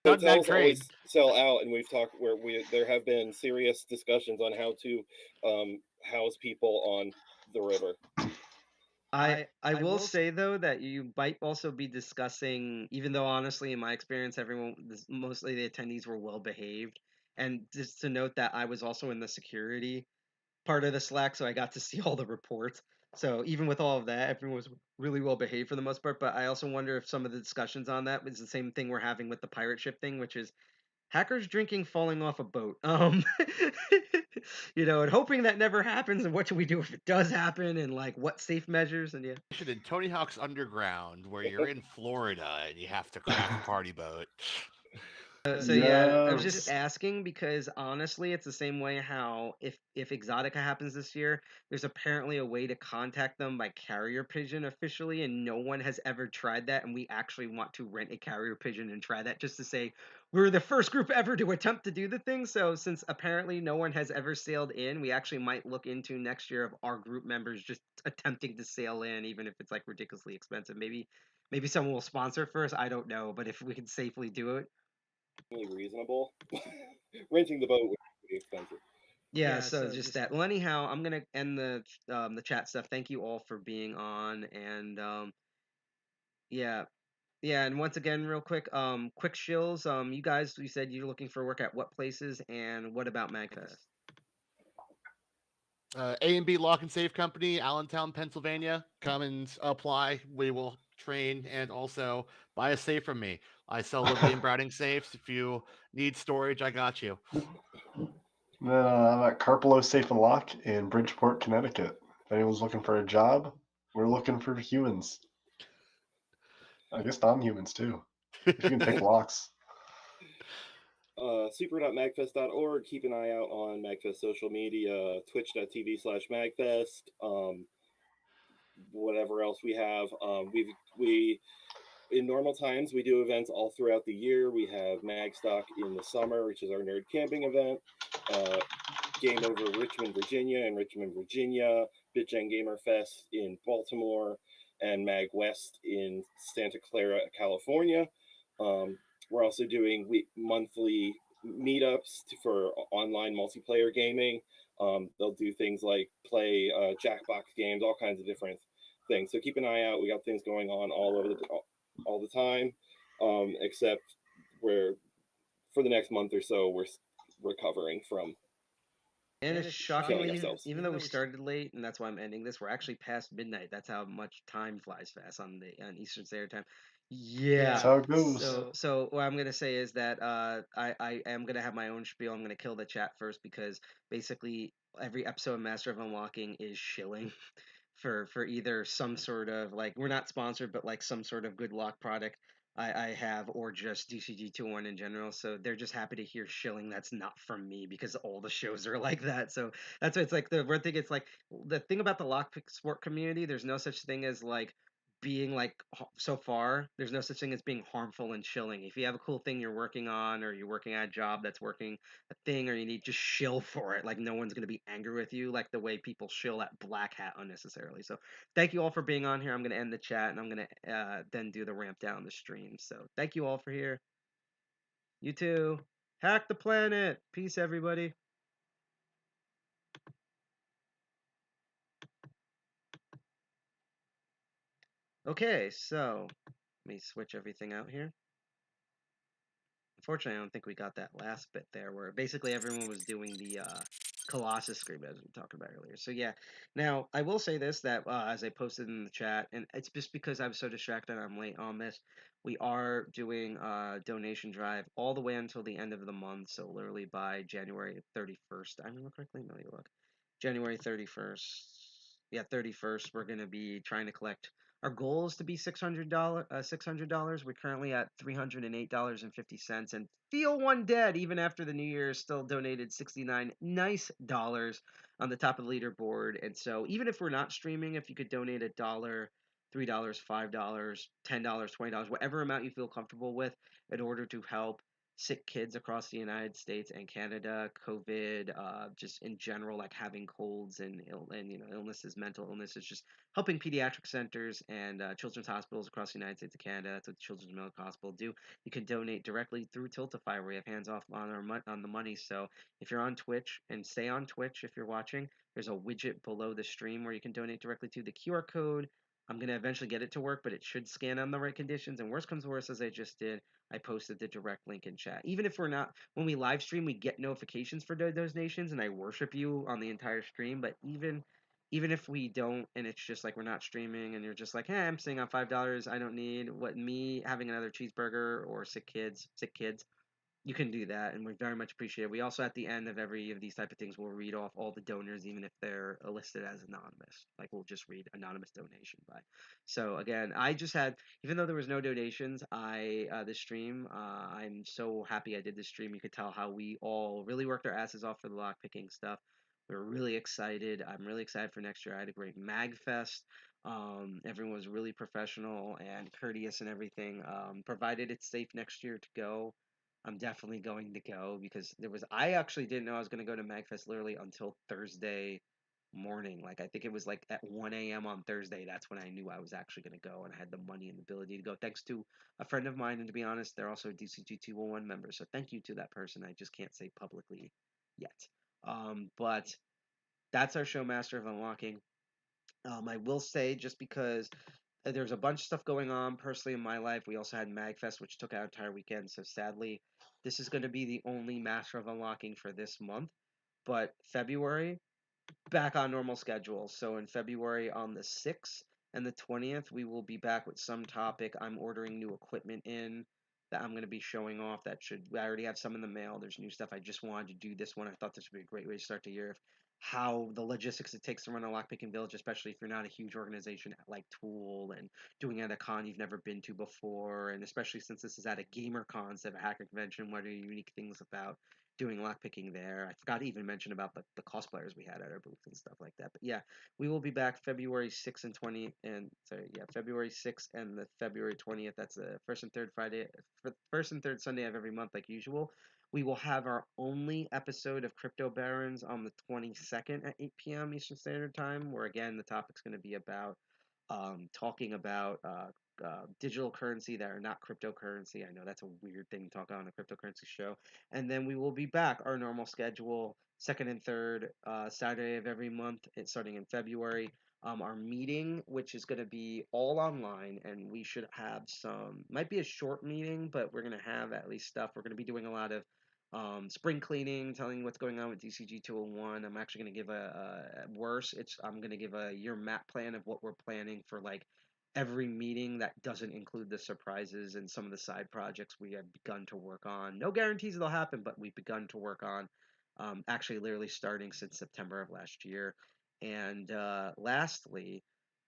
Not that hotels great. always sell out, and we've talked where there have been serious discussions on how to house people on the river. I will say though that you might also be discussing, even though honestly in my experience mostly the attendees were well behaved, and just to note that I was also in the security part of the Slack, so I got to see all the reports. So even with all of that, everyone was really well behaved for the most part. But I also wonder if some of the discussions on that was the same thing we're having with the pirate ship thing, which is hackers drinking falling off a boat. And hoping that never happens, and what should we do if it does happen, and like what safe measures, and yeah. In Tony Hawk's Underground, where you're in Florida and you have to crash a party boat. So yeah, I was just asking because honestly, it's the same way how if Exotica happens this year, there's apparently a way to contact them by carrier pigeon officially, and no one has ever tried that, and we actually want to rent a carrier pigeon and try that just to say we're the first group ever to attempt to do the thing. So since apparently no one has ever sailed in, we actually might look into next year of our group members just attempting to sail in, even if it's like ridiculously expensive. Maybe someone will sponsor first. I don't know, but if we can safely do it. Reasonable. Renting the boat would be pretty expensive. Yeah, so just that. Well, anyhow, I'm gonna end the chat stuff. Thank you all for being on, and yeah, and once again, real quick, quick shills. You guys, you said you're looking for work at what places, and what about MAGFest? A&B Lock and Safe Company, Allentown, Pennsylvania. Come and apply. We will train and also buy a safe from me. I sell Liberty and Browning safes. If you need storage, I got you. I'm at Carpolo Safe and Lock in Bridgeport, Connecticut. If anyone's looking for a job, we're looking for humans. I guess non-humans too. If you can pick locks. Super.magfest.org. Keep an eye out on MAGFest social media, twitch.tv/MAGFest. Whatever else we have. We in normal times we do events all throughout the year. We have Magstock in the summer, which is our nerd camping event. Game Over Richmond, Virginia, BitGen Gamer Fest in Baltimore, and MAGWest in Santa Clara, California. We're also doing monthly meetups for online multiplayer gaming. They'll do things like play Jackbox games, all kinds of different things. So keep an eye out. We got things going on all the time, except where for the next month or so we're recovering from. And it's shockingly, even though we started late, and that's why I'm ending this, we're actually past midnight. That's how much time flies fast on Eastern Standard Time. Yeah. That's how it goes. So what I'm gonna say is that I am gonna have my own spiel. I'm gonna kill the chat first because basically every episode of Master of Unlocking is shilling for either some sort of like, we're not sponsored, but like some sort of good lock product I have, or just DCG2-1 in general. So they're just happy to hear shilling that's not from me because all the shows are like that. So that's why it's like the one thing. It's like the thing about the lockpick sport community. There's no such thing as like being like, so far there's no such thing as being harmful and shilling. If you have a cool thing you're working on, or you're working at a job that's working a thing, or you need, just shill for it. Like no one's going to be angry with you like the way people shill at Black Hat unnecessarily. So thank you all for being on here. I'm going to end the chat, and I'm going to then do the ramp down the stream. So thank you all for here. You too. Hack the planet. Peace, everybody. Okay, so let me switch everything out here. Unfortunately, I don't think we got that last bit there where basically everyone was doing the Colossus scream as we were talking about earlier. So yeah, now I will say this, that as I posted in the chat, and it's just because I was so distracted and I'm late on this, we are doing a donation drive all the way until the end of the month. So literally by January 31st. I remember correctly? No, you look. January 31st. Yeah, 31st. We're going to be trying to collect. Our goal is to be $600. $600. We're currently at $308.50, and feel one dead even after the New Year still donated 69 nice dollars on the top of the leaderboard. And so even if we're not streaming, if you could donate $1, $3, $5, $10, $20, whatever amount you feel comfortable with, in order to help sick kids across the United States and Canada, COVID, just in general, like having colds and illnesses, mental illnesses, just helping pediatric centers and children's hospitals across the United States and Canada. That's what the Children's Medical Hospital do. You can donate directly through Tiltify, where we have hands off on the money. So if you're on Twitch, and stay on Twitch if you're watching, there's a widget below the stream where you can donate directly to the QR code. I'm going to eventually get it to work, but it should scan on the right conditions. And worst comes to worst, as I just did, I posted the direct link in chat. Even if we're not, when we live stream, we get notifications for those donations, and I worship you on the entire stream. But even even if we don't, and it's just like we're not streaming, and you're just like, hey, I'm staying on $5. I don't need what me having another cheeseburger or sick kids. You can do that, and we very much appreciate it. We also, at the end of every of these type of things, will read off all the donors, even if they're listed as anonymous. Like, we'll just read anonymous donation by. So again, I just had, even though there was no donations, this stream, I'm so happy I did this stream. You could tell how we all really worked our asses off for the lockpicking stuff. We were really excited. I'm really excited for next year. I had a great MAGFest. Everyone was really professional and courteous and everything. Provided it's safe next year to go, I'm definitely going to go because I actually didn't know I was going to go to MAGFest literally until Thursday morning. Like, I think it was like at 1 a.m. on Thursday. That's when I knew I was actually going to go and I had the money and the ability to go. Thanks to a friend of mine. And to be honest, they're also a DCG 201 member. So thank you to that person. I just can't say publicly yet. But that's our show, Master of Unlocking. I will say, just because there's a bunch of stuff going on personally in my life. We also had MAGFest, which took our entire weekend. So sadly, this is going to be the only Master of Unlocking for this month. But February, back on normal schedule. So in February on the 6th and the 20th, we will be back with some topic. I'm ordering new equipment in that I'm going to be showing off. I already have some in the mail. There's new stuff. I just wanted to do this one. I thought this would be a great way to start the year. How the logistics it takes to run a Lockpicking Village, especially if you're not a huge organization like Tool and doing it at a con you've never been to before, and especially since this is at a gamer con instead of a hacker convention, what are the unique things about doing lockpicking there? I forgot to even mention about the cosplayers we had at our booth and stuff like that. But yeah, we will be back February 6th and 20th, and sorry, yeah, February 6th and the February 20th. That's the first and third Sunday of every month, like usual. We will have our only episode of Crypto Barons on the 22nd at 8 p.m. Eastern Standard Time, where again the topic's going to be about talking about digital currency that are not cryptocurrency. I know that's a weird thing to talk on a cryptocurrency show. And then we will be back our normal schedule, second and third Saturday of every month, starting in February. Our meeting, which is going to be all online, and we should have might be a short meeting, but we're going to have at least stuff. We're going to be doing a lot of spring cleaning, telling you what's going on with DCG 201. I'm actually going to give I'm going to give a year map plan of what we're planning for, like, every meeting that doesn't include the surprises and some of the side projects we have begun to work on. No guarantees it'll happen, but we've begun to work on, actually literally starting since September of last year. And lastly,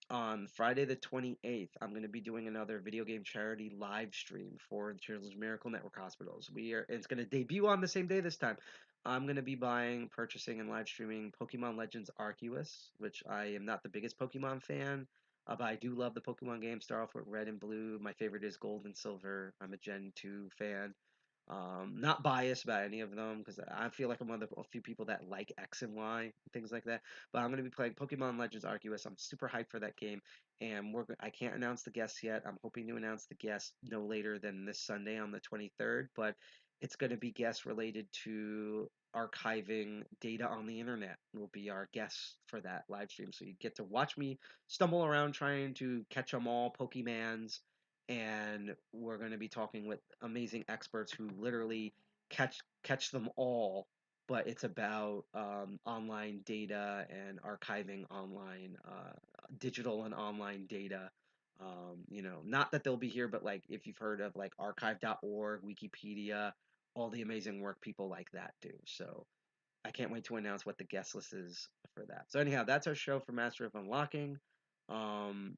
on Friday the 28th, I'm going to be doing another video game charity live stream for the Children's Miracle Network Hospitals. It's going to debut on the same day this time. I'm going to be purchasing, and live streaming Pokemon Legends Arceus, which I am not the biggest Pokemon fan, but I do love the Pokemon game. Start off with Red and Blue. My favorite is Gold and Silver. I'm a Gen 2 fan. Not biased about any of them because I feel like I'm one of the few people that like X and Y and things like that. But I'm going to be playing Pokemon Legends Arceus. I'm super hyped for that game, and I can't announce the guests yet. I'm hoping to announce the guests no later than this Sunday on the 23rd. But it's going to be guests related to archiving data on the internet. Will be our guests for that live stream. So you get to watch me stumble around trying to catch them all Pokemans, and we're going to be talking with amazing experts who literally catch them all. But it's about online data and archiving online digital and online data. Not that they'll be here, but like if you've heard of like archive.org, Wikipedia, all the amazing work people like that do. So I can't wait to announce what the guest list is for that. So anyhow, that's our show for Master of Unlocking. Um,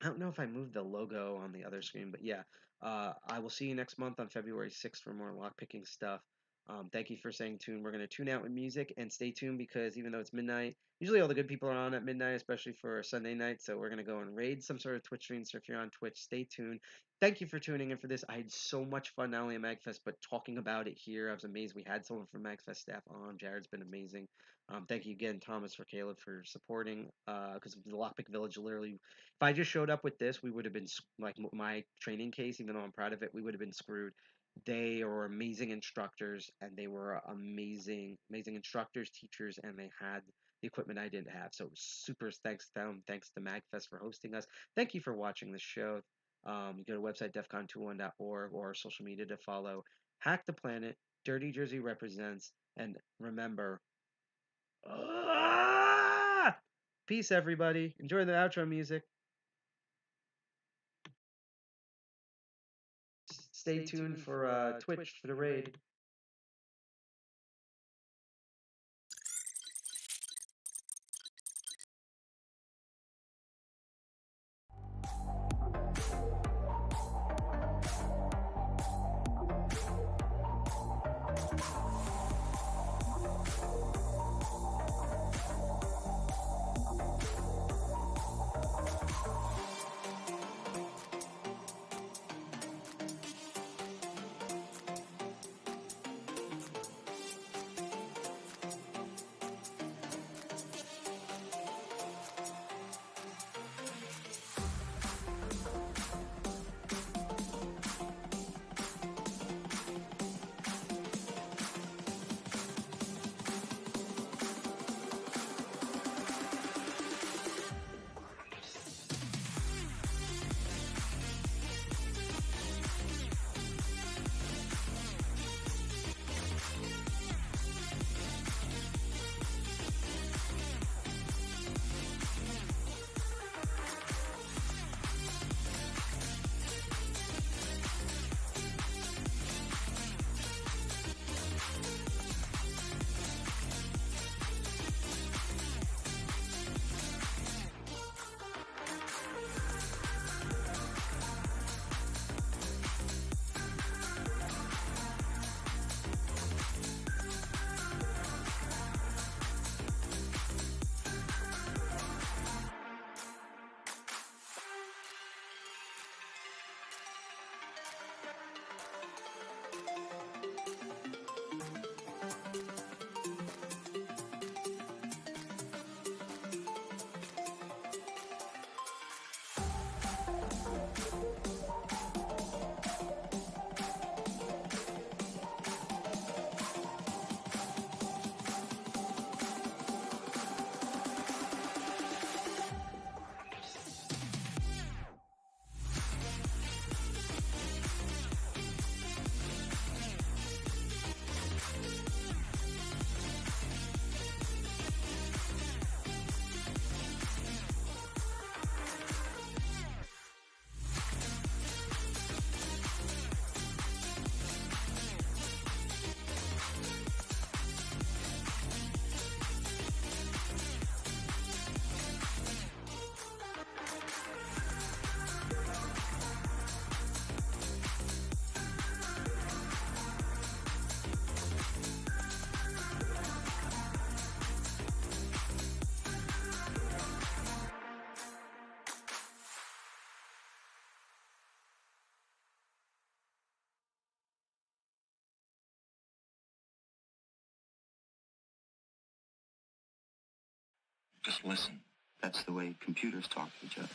I don't know if I moved the logo on the other screen, but yeah, I will see you next month on February 6th for more lockpicking stuff. Thank you for staying tuned. We're going to tune out with music and stay tuned because even though it's midnight, usually all the good people are on at midnight, especially for a Sunday night. So we're going to go and raid some sort of Twitch stream. So if you're on Twitch, stay tuned. Thank you for tuning in for this. I had so much fun, not only at MAGFest, but talking about it here. I was amazed. We had someone from MAGFest staff on. Jared's been amazing. Thank you again, Thomas, for Caleb, for supporting. Because the Lockpick Village, literally, if I just showed up with this, we would have been like my training case. Even though I'm proud of it, we would have been screwed. They are amazing instructors, and they were amazing, amazing instructors, teachers, and they had the equipment I didn't have. So super thanks to them. Thanks to MAGFest for hosting us. Thank you for watching this show. You go to website defcon21.org or social media to follow. Hack the Planet, Dirty Jersey represents, and remember, Peace, everybody. Enjoy the outro music. Stay tuned for Twitch for the raid. Just listen. That's the way computers talk to each other.